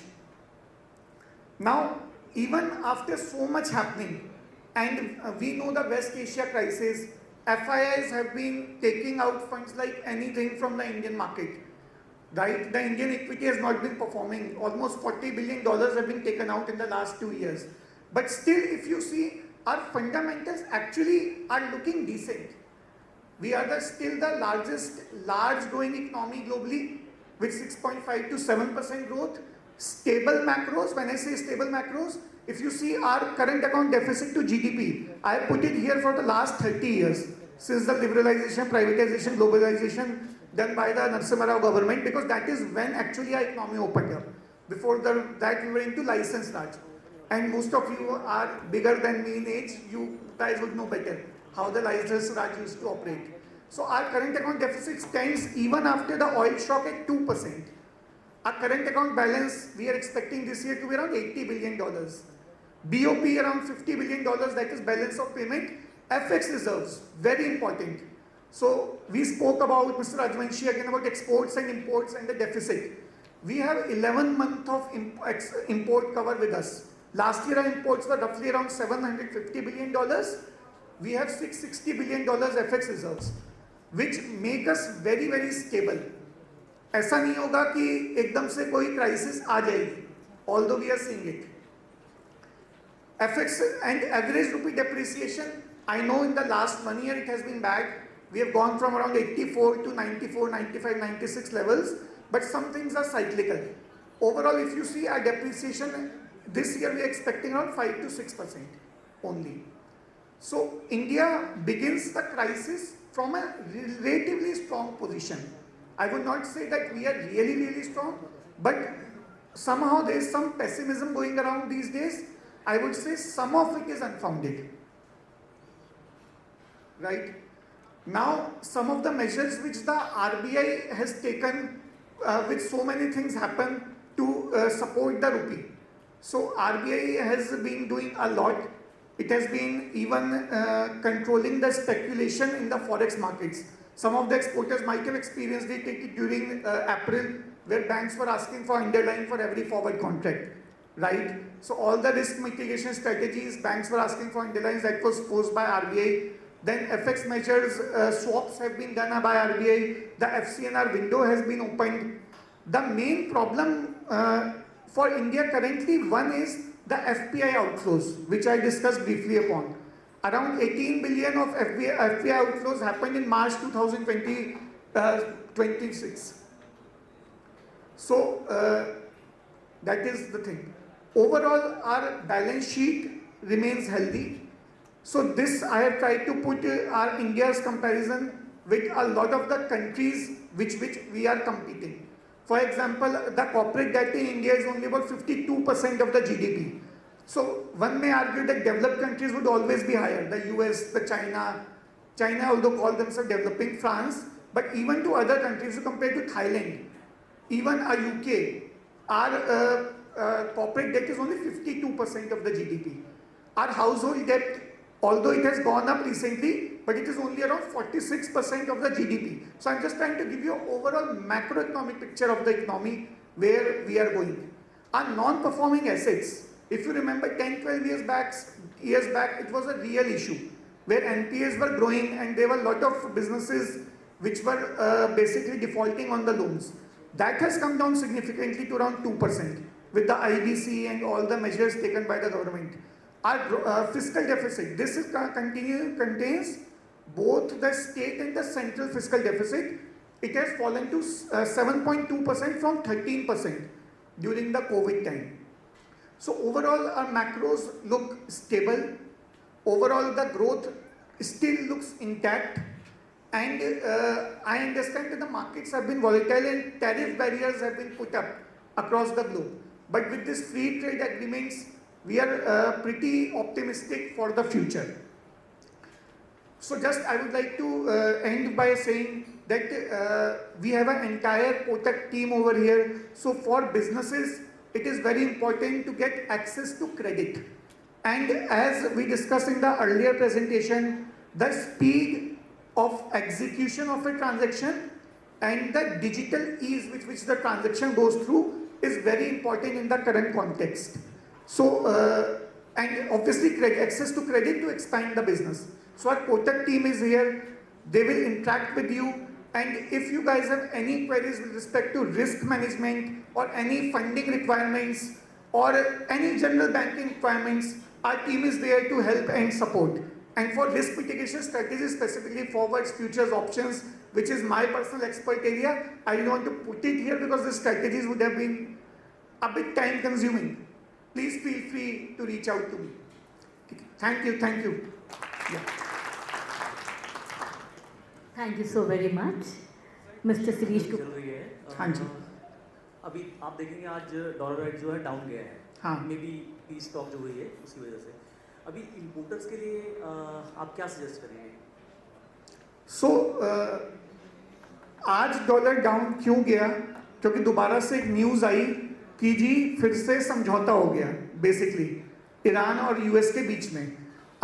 Now, even after so much happening, and we know the West Asia crisis, FIIs have been taking out funds like anything from the Indian market. Right? The Indian equity has not been performing. Almost $40 billion have been taken out in the last 2 years. But still, if you see, our fundamentals actually are looking decent. We are still the large growing economy globally with 6.5 to 7% growth. Stable macros, when I say stable macros, If you see our current account deficit to GDP, I have put it here for the last 30 years, since the liberalization, privatization, globalization done by the Narasimha Rao government, because that is when actually our economy opened up. Before that we were into license Raj. And most of you are bigger than me in age, you guys would know better how the license Raj used to operate. So our current account deficit stands even after the oil shock at 2%. Our current account balance, we are expecting this year to be around $80 billion. BOP around $50 billion, that is balance of payment. FX reserves, very important. So we spoke about, Mr. Rajvanshi, again about exports and imports and the deficit. We have 11 months of import cover with us. Last year our imports were roughly around $750 billion. We have $660 billion FX reserves, which make us very, very stable. ऐसा नहीं होगा कि एकदम से कोई crisis आ जाएगी, although we are seeing it. FX and average rupee depreciation, I know in the last 1 year it has been bad. We have gone from around 84 to 94, 95, 96 levels, but some things are cyclical. Overall, if you see our depreciation, this year we are expecting around 5 to 6% only. So India begins the crisis from a relatively strong position. I would not say that we are really, really strong, but somehow there is some pessimism going around these days. I would say some of it is unfounded. Right? Now, some of the measures which the RBI has taken, with so many things happen to support the rupee. So RBI has been doing a lot. It has been even controlling the speculation in the forex markets. Some of the exporters might have experienced it during April, where banks were asking for underlying for every forward contract, right? So all the risk mitigation strategies, banks were asking for underlines, that was forced by RBI. Then FX measures, swaps have been done by RBI. The FCNR window has been opened. The main problem for India currently, one is the FPI outflows, which I discussed briefly upon. Around 18 billion of FPI outflows happened in March 2026. So that is the thing. Overall, our balance sheet remains healthy. So this I have tried to put our India's comparison with a lot of the countries which we are competing. For example, the corporate debt in India is only about 52% of the GDP. So one may argue that developed countries would always be higher, the US, the China although call themselves developing, France, but even to other countries, compared to Thailand, even UK, our corporate debt is only 52% of the GDP. Our household debt, although it has gone up recently, but it is only around 46% of the GDP. So I'm just trying to give you an overall macroeconomic picture of the economy where we are going. Our non-performing assets, if you remember 10-12 years back, it was a real issue where NPAs were growing and there were a lot of businesses which were basically defaulting on the loans. That has come down significantly to around 2% with the IBC and all the measures taken by the government. Our fiscal deficit, this is contains both the state and the central fiscal deficit. It has fallen to 7.2% from 13% during the COVID time. So overall, our macros look stable. Overall, the growth still looks intact. And I understand that the markets have been volatile and tariff barriers have been put up across the globe. But with this free trade agreements, we are pretty optimistic for the future. So just I would like to end by saying that we have an entire Kotak team over here. So for businesses, it is very important to get access to credit. And as we discussed in the earlier presentation, the speed of execution of a transaction and the digital ease with which the transaction goes through is very important in the current context. So, and obviously access to credit to expand the business. So our Kotak team is here, they will interact with you, and if you guys have any queries with respect to risk management or any funding requirements or any general banking requirements, our team is there to help and support. And for risk mitigation strategies, specifically forwards, futures, options, which is my personal expert area, I don't want to put it here because the strategies would have been a bit time consuming. please feel free to reach out to me. Thank you, thank you. Yeah. Thank you so very much, Mr. Sirish चल रही है हाँ जी। अभी आप देखेंगे आज dollar rate जो है डाउन गया है हाँ। मे बी पीस टॉक जो हुई है उसकी वजह से अभी इम्पोर्टर्स के लिए आप क्या सजेस्ट करेंगे आज डॉलर डाउन क्यों गया? क्योंकि दोबारा से एक न्यूज़ आई कि जी फिर से समझौता हो गया बेसिकली ईरान और यूएस के बीच में।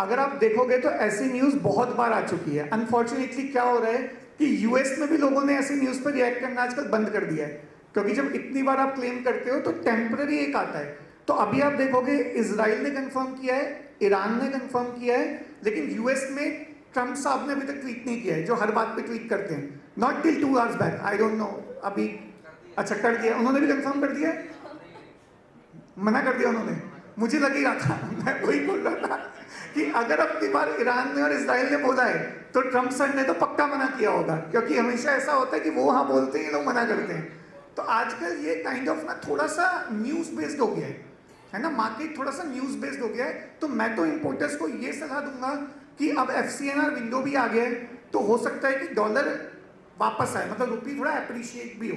अगर आप देखोगे तो ऐसी न्यूज़ बहुत बार आ चुकी है। अनफॉर्चुनेटली क्या हो रहा है कि यूएस में भी लोगों ने ऐसी न्यूज़ पर रिएक्ट करना आजकल बंद कर दिया है, क्योंकि जब इतनी बार आप क्लेम करते हो तो टेम्पररी एक आता है। तो अभी आप देखोगे इजराइल ने कंफर्म किया है, ईरान ने कंफर्म किया है, लेकिन यूएस में ट्रम्प साहब ने अभी तक ट्वीट नहीं किया है, जो हर बात पे ट्वीट करते हैं। Not till 2 hours back, I don't know अभी। अच्छा कर दिया उन्होंने भी कंफर्म कर दिया, मना कर दिया उन्होंने। मुझे लग ही रहा था, मैं वही बोल रहा था कि अगर अपनी बार ईरान ने और इजराइल ने बोला है तो ट्रम्प सर ने तो पक्का मना किया होगा, क्योंकि हमेशा ऐसा होता है कि वो हाँ बोलते हैं, ये लोग मना करते हैं। तो आजकल ये काइंड ऑफ ना थोड़ा सा न्यूज़ बेस्ड हो गया है ना, मार्केट थोड़ा सा न्यूज़ बेस्ड हो गया है। तो मैं तो इंपोर्टर्स को ये सलाह दूंगा कि अब FCNR विंडो भी आ गया है, तो हो सकता है कि डॉलर वापस आए, मतलब रुपी थोड़ा अप्रिशिएट भी हो।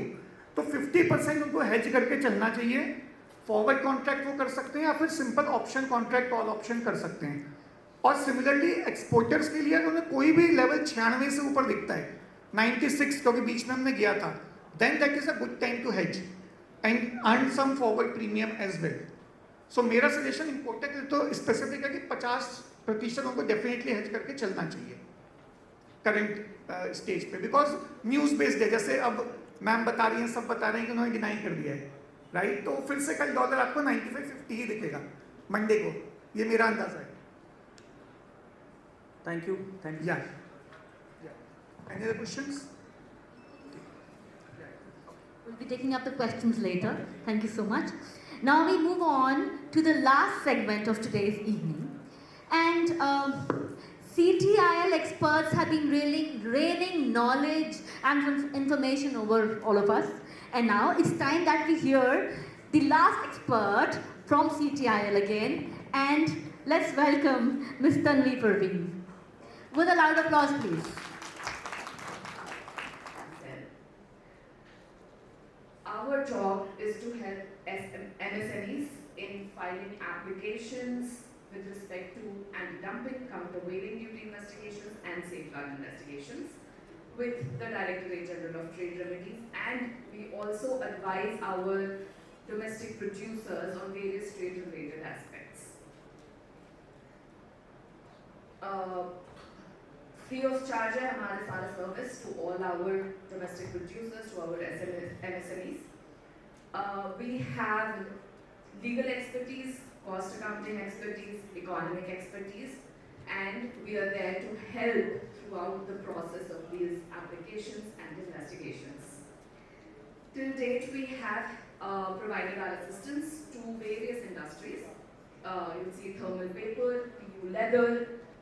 तो 50% उनको हेज करके चलना चाहिए। फॉरवर्ड कॉन्ट्रैक्ट वो कर सकते हैं या फिर simple option contract call option कर सकते हैं। और सिमिलरली एक्सपोर्टर्स के लिए उन्हें कोई भी लेवल 96 से ऊपर दिखता है, 96 क्योंकि बीच में हमने गया था, then that is a good time to hedge and earn some forward premium as well. So मेरा सजेशन इंपोर्टर के लिए तो स्पेसिफिक है कि 50% उनको डेफिनेटली हेज करके चलना चाहिए करंट स्टेज पे, बिकॉज न्यूज़ बेस्ड है। जैसे अब मैम बता रही हैं, सब बता रहे हैं कि उन्होंने डिनाई कर दिया है, राइट? तो फिर से कल डॉलर आपको 95-50 ही दिखेगा मंडे को, ये मेरा अंदाजा है। थैंक यू या any other questions? We'll be taking up the questions later. Thank you so much. Now we move on to the last segment of today's evening. And CTIL experts have been raining knowledge and information over all of us. And now it's time that we hear the last expert from CTIL again. And let's welcome Ms. Tanvi Parveen. With a loud applause, please. Our job is to help MSMEs in filing applications with respect to anti-dumping, countervailing duty investigations and safeguard investigations with the Directorate General of Trade Remedies, and we also advise our domestic producers on various trade-related aspects. Free of charge है हमारे सारे service to all our domestic producers, to our MSMEs. We have legal expertise, cost accounting expertise, economic expertise, and we are there to help throughout the process of these applications and investigations. Till date, we have provided our assistance to various industries. You'll see thermal paper, PU leather,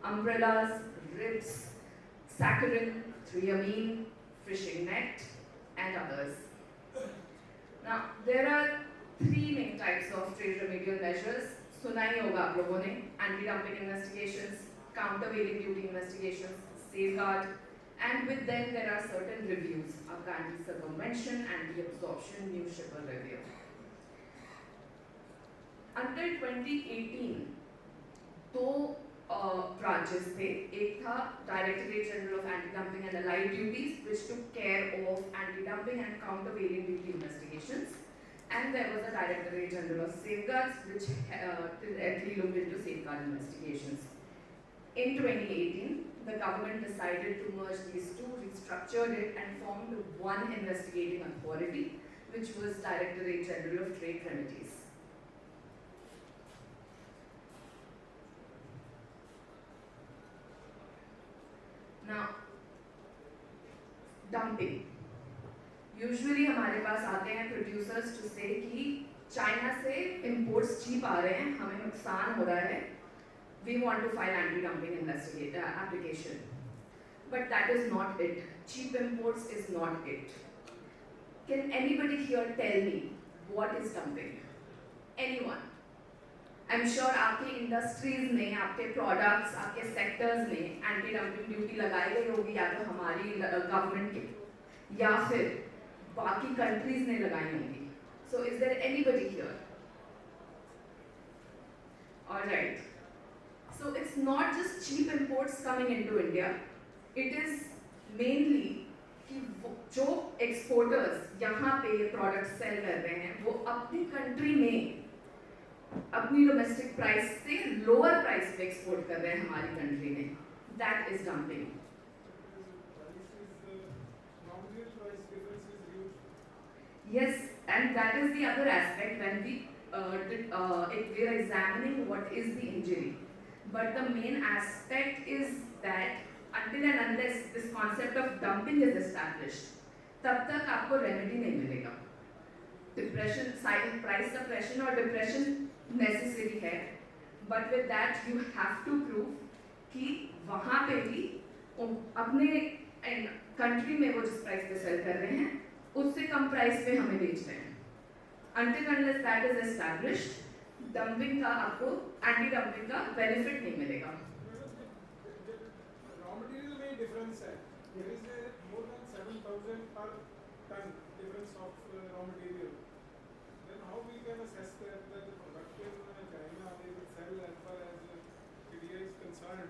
umbrellas, ribs, saccharin, 3-amine, fishing net, and others. Now, there are 3 main types of trade remedial measures. सुना ही होगा आप लोगों ने, anti-dumping investigations, countervailing duty investigations, safeguard, and with them there are certain reviews, आपका anti-circumvention, anti-absorption, new shipper review. Until 2018, दो branches थे. एक था Directorate General of Anti-Dumping and Allied Duties, which took care of anti-dumping and countervailing duty investigations, and there was a Directorate General of Safeguards, which directly looked into safeguard investigations. In 2018, the government decided to merge these two, restructured it, and formed one investigating authority, which was Directorate General of Trade Remedies. Now, dumping. Usually हमारे पास आते हैं producers to say कि China से imports cheap आ रहे हैं, हमें नुकसान हो रहा है, we want to file anti-dumping application. But that is not it. Cheap imports is not it. Can anybody here tell me what is dumping? Anyone? I'm sure आपके इंडस्ट्रीज में, आपके प्रोडक्ट्स, आपके सेक्टर्स में एंटी डंपिंग ड्यूटी लगाई गई होगी, या तो हमारी गवर्नमेंट के या फिर बाकी कंट्रीज ने लगाई होंगी. So is there anybody here? All right. So it's not just cheap imports coming into India. It is mainly कि जो एक्सपोर्टर्स यहाँ पे ये प्रोडक्ट सेल कर रहे हैं वो अपनी कंट्री में अपनी डोमेस्टिक प्राइस से लोअर प्राइस पे एक्सपोर्ट कर रहे हैं हमारी कंट्री में. That is dumping. Yes, and that is the other aspect when we are examining what is the injury. But the main aspect is that until and unless this concept of dumping is established, तब तक आपको remedy नहीं मिलेगा. Depression, price suppression और depression necessary है, but with that you have to prove कि वहाँ पे भी अपने कंट्री में वो जिस प्राइस पे सेल कर रहे हैं उससे कम प्राइस पे हमें बेच रहे हैं. Until unless that is established, dumping का आपको एंटी डंपिंग का बेनिफिट नहीं मिलेगा. रॉ मटेरियल में डिफरेंस है. There is more than 7000 per ton difference of raw material. Then how we can assess that the product in China they will sell as far as India is concerned,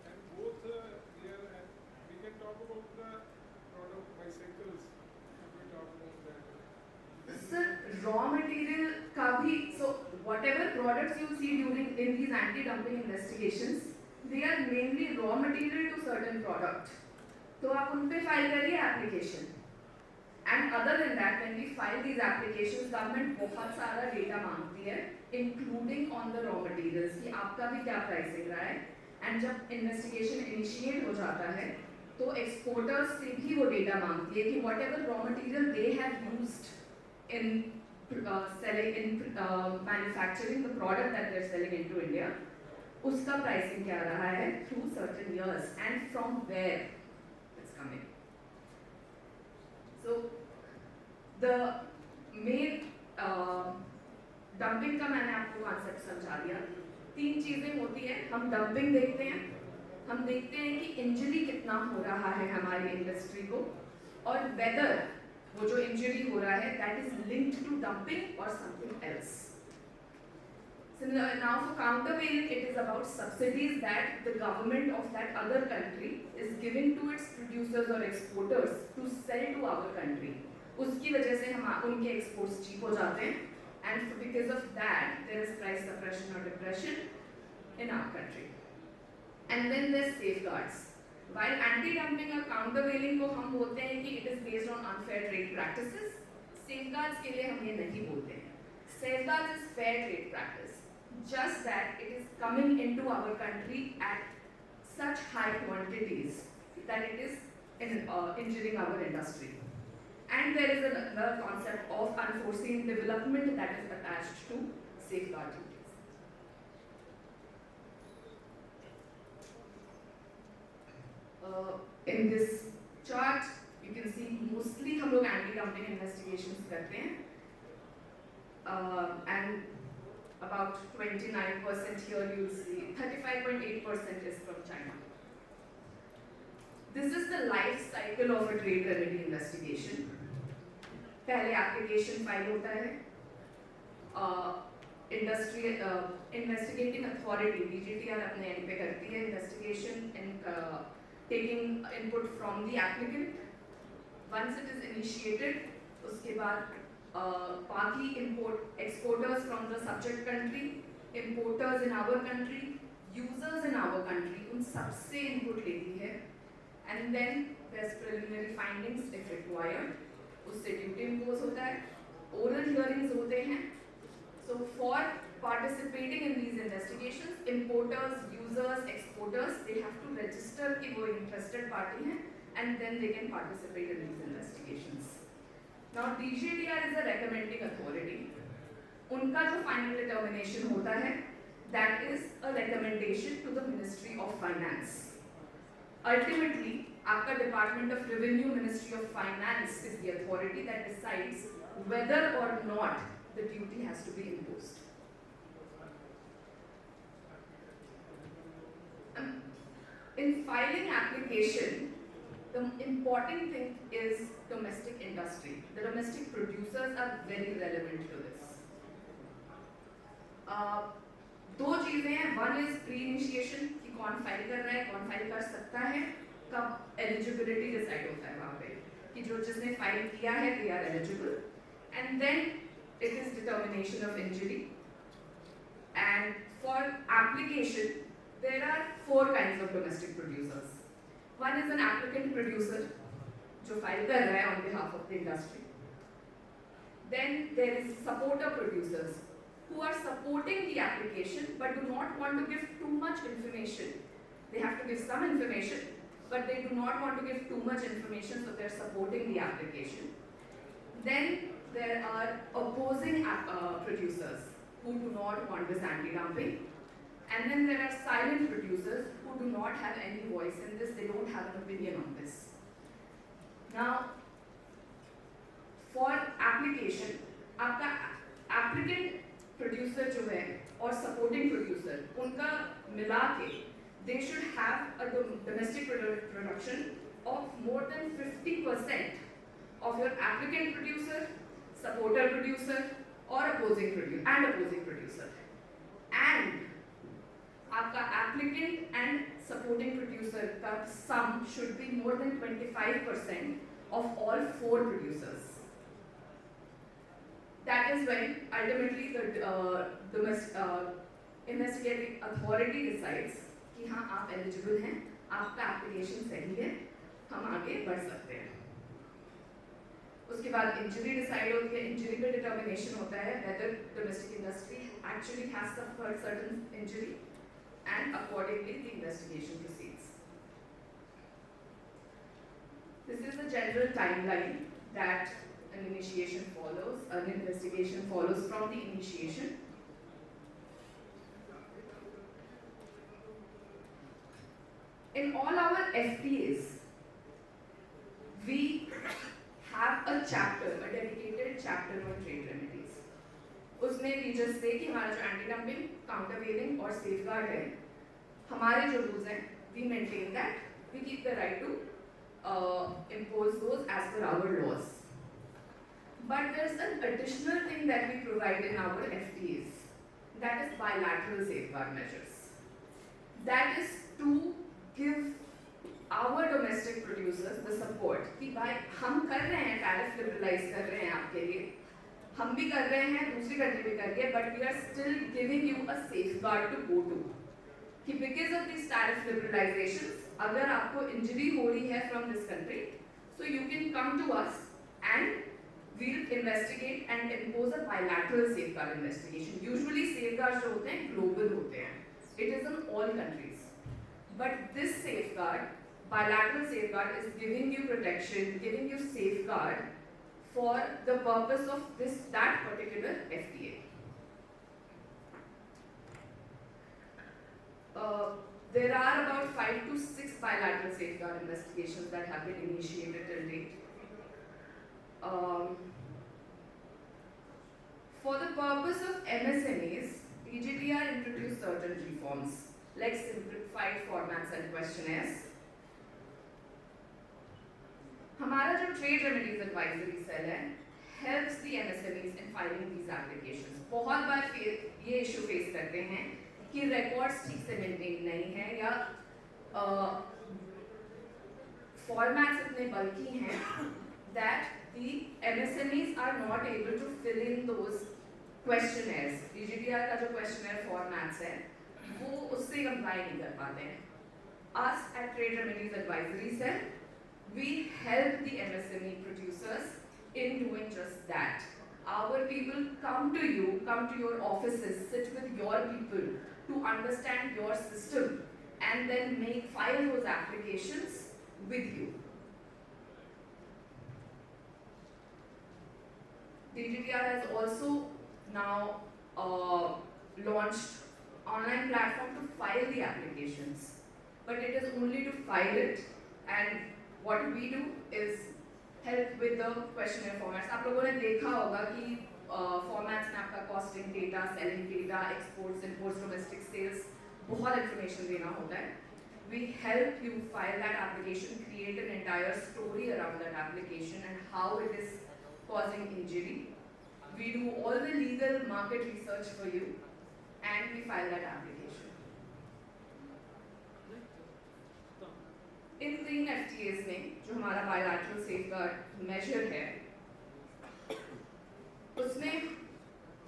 and both there we can talk about the product bicycles. Sir, raw material का भी, so whatever products you see during in these anti-dumping investigations, they are mainly raw material to certain product. तो आप उन पे file करिए application. And other than that, when we file these applications, government बहुत सारा data मांगती है, including on the raw materials कि आपका भी क्या pricing रहा है. And जब investigation initiate हो जाता है, तो exporters से भी वो data मांगती है कि whatever raw material they have used in manufacturing the product that they're selling into India, उसका pricing क्या रहा है through certain years and from where it's coming. So the main dumping का मैंने आपको concept समझा दिया. 3 चीजें होती हैं. हम dumping देखते हैं, हम देखते हैं कि इंजरी कितना हो रहा है हमारी इंडस्ट्री को, और वेदर वो जो इंजरी हो रहा है that is linked to dumping और something else. Now for countervailing, it is about subsidies that the government of that other country is giving to its producers or exporters to sell to our country. उसकी वजह से हम उनके exports cheap हो जाते हैं, and because of that there is price suppression or depression in our country. And then there's safeguards. While anti-dumping or countervailing को हम बोलते हैं कि it is based on unfair trade practices, safeguards के लिए हम ये नहीं बोलते हैं. Safeguards is fair trade practice, just that it is coming into our country at such high quantities that it is injuring our industry. And there is another concept of unforeseen development that is attached to safeguard duties. In this chart, you can see mostly हम लोग anti-dumping investigations करते हैं, and about 29% here you'll see 35.8% is from China. This is the life cycle of a trade remedy investigation. पहले application file होता है, industry investigating authority DGTR अपने end पे करती है investigation and taking input from the applicant. Once it is initiated, उसके बाद बाकी exporters from the subject country, importers in our country, users in our country, उन सबसे input लेती है, and then there's preliminary findings if required. उससे duty impose होता है, oral hearings होते हैं. So for participating in these investigations, importers, users, exporters, they have to register कि वो interested party हैं, and then they can participate in these investigations. Now DGTR is a recommending authority. उनका जो final determination होता है, that is a recommendation to the Ministry of Finance. Ultimately, आपका Department of Revenue, Ministry of Finance is the authority that decides whether or not the duty has to be imposed. in filing application, the important thing is domestic industry. The domestic producers are very relevant to this. दो चीजें हैं, one is pre-initiation कि कौन file कर रहा है, कौन file कर सकता है, कब eligibility decide होता है वहाँ पे कि जो जिसने फाइल किया है they are eligible, and then it is determination of injury. And for application, there are 4 kinds of domestic producers. One is an applicant producer, जो फाइल कर रहा है on behalf of the industry. Then there is supporter producers, who are supporting the application but do not want to give too much information. They have to give some information, but they do not want to give too much information, so they are supporting the application. Then there are opposing producers who do not want this anti-dumping. And then there are silent producers who do not have any voice in this, they don't have an opinion on this. Now, for application, आपका applicant producer जो है और supporting producer, उनका मिला के they should have a domestic production of more than 50% of your applicant producer, supporter producer, or opposing producer. And आपका applicant and supporting producer का sum should be more than 25% of all 4 producers. That is when ultimately the investigating authority decides कि हाँ आप eligible हैं, आपका application सही है, हम आगे बढ़ सकते हैं. उसके बाद injury decide होती है, injury पे determination होता है whether domestic industry actually has suffered certain injury, and accordingly the investigation proceeds. This is the general timeline that an investigation follows from the initiation. In all our FTAs, we have a dedicated chapter on trade remedies. उसमें we just say कि हमारा जो anti-dumping, countervailing और safeguard है, हमारे जो rules हैं, we maintain that, we keep the right to impose those as per our laws. But there's an additional thing that we provide in our FTAs, that is bilateral safeguard measures. That is to give our domestic producers the support कि भाई हम कर रहे हैं tariff liberalize कर रहे हैं आपके लिए, हम भी कर रहे हैं, दूसरी कंट्री भी कर रही है, but we are still giving you a safeguard to go to कि because of these tariff liberalizations, अगर आपको injury हो रही है from this country, so you can come to us and we'll investigate and impose a bilateral safeguard investigation. Usually safeguards जो होते हैं global होते हैं. It is in all countries. But this safeguard, bilateral safeguard, is giving you protection, giving you safeguard for the purpose of that particular FTA. There are about 5 to 6 bilateral safeguard investigations that have been initiated till date. For the purpose of MSMEs, DGTR introduced certain reforms like simplified formats and questionnaires. हमारा जो trade remedies advisory cell है helps the MSMEs in filing these applications. बहुत बार ये issue face करते हैं कि records ठीक से maintain नहीं है या formats इतने bulky हैं that the MSMEs are not able to fill in those questionnaires. DGTR का जो questionnaire formats है वो उससे comply नहीं कर पाते हैं. Us at Trade Remedies Advisory Cell, we help the MSME producers in doing just that. Our people come to you, come to your offices, sit with your people to understand your system and then file those applications with you. DGTR has also now launched online platform to file the applications, but it is only to file it, and what we do is help with the questionnaire formats. आप लोगों ने देखा होगा कि formats में आपका costing data, selling data, exports, imports, domestic sales, बहुत information देना होता है. We help you file that application, create an entire story around that application and how it is causing injury. We do all the legal market research for you and we file that application. In 3 FTAs में जो हमारा bilateral safeguard measure है, उसमें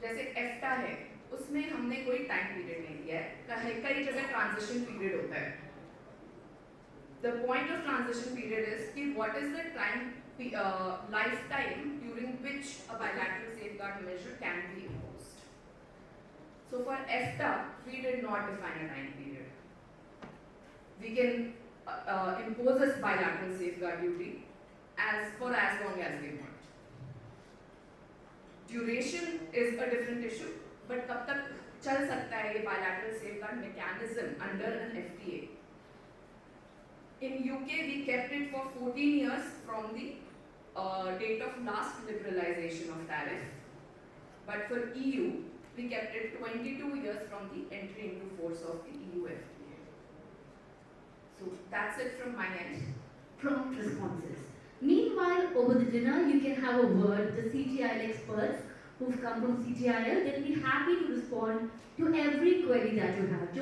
जैसे EFTA है, उसमें हमने कोई टाइम पीरियड नहीं दिया है, कई जगह ट्रांजिशन पीरियड होता है. The point of transition period is कि what is the time lifetime during which a bilateral safeguard measure can be imposed. So for EFTA, we did not define a time period. We can impose a bilateral safeguard duty for as long as we want. Duration is a different issue, but कब तक चल सकता है ये bilateral safeguard mechanism under an FTA? In UK, we kept it for 14 years from the date of last liberalization of tariff, but for EU, we kept it 22 years from the entry into force of the EU FTA. So that's it from my end. Prompt responses. Meanwhile, over the dinner, you can have a word with the CTIL experts who've come from CTIL. They'll be happy to respond to every query that you have.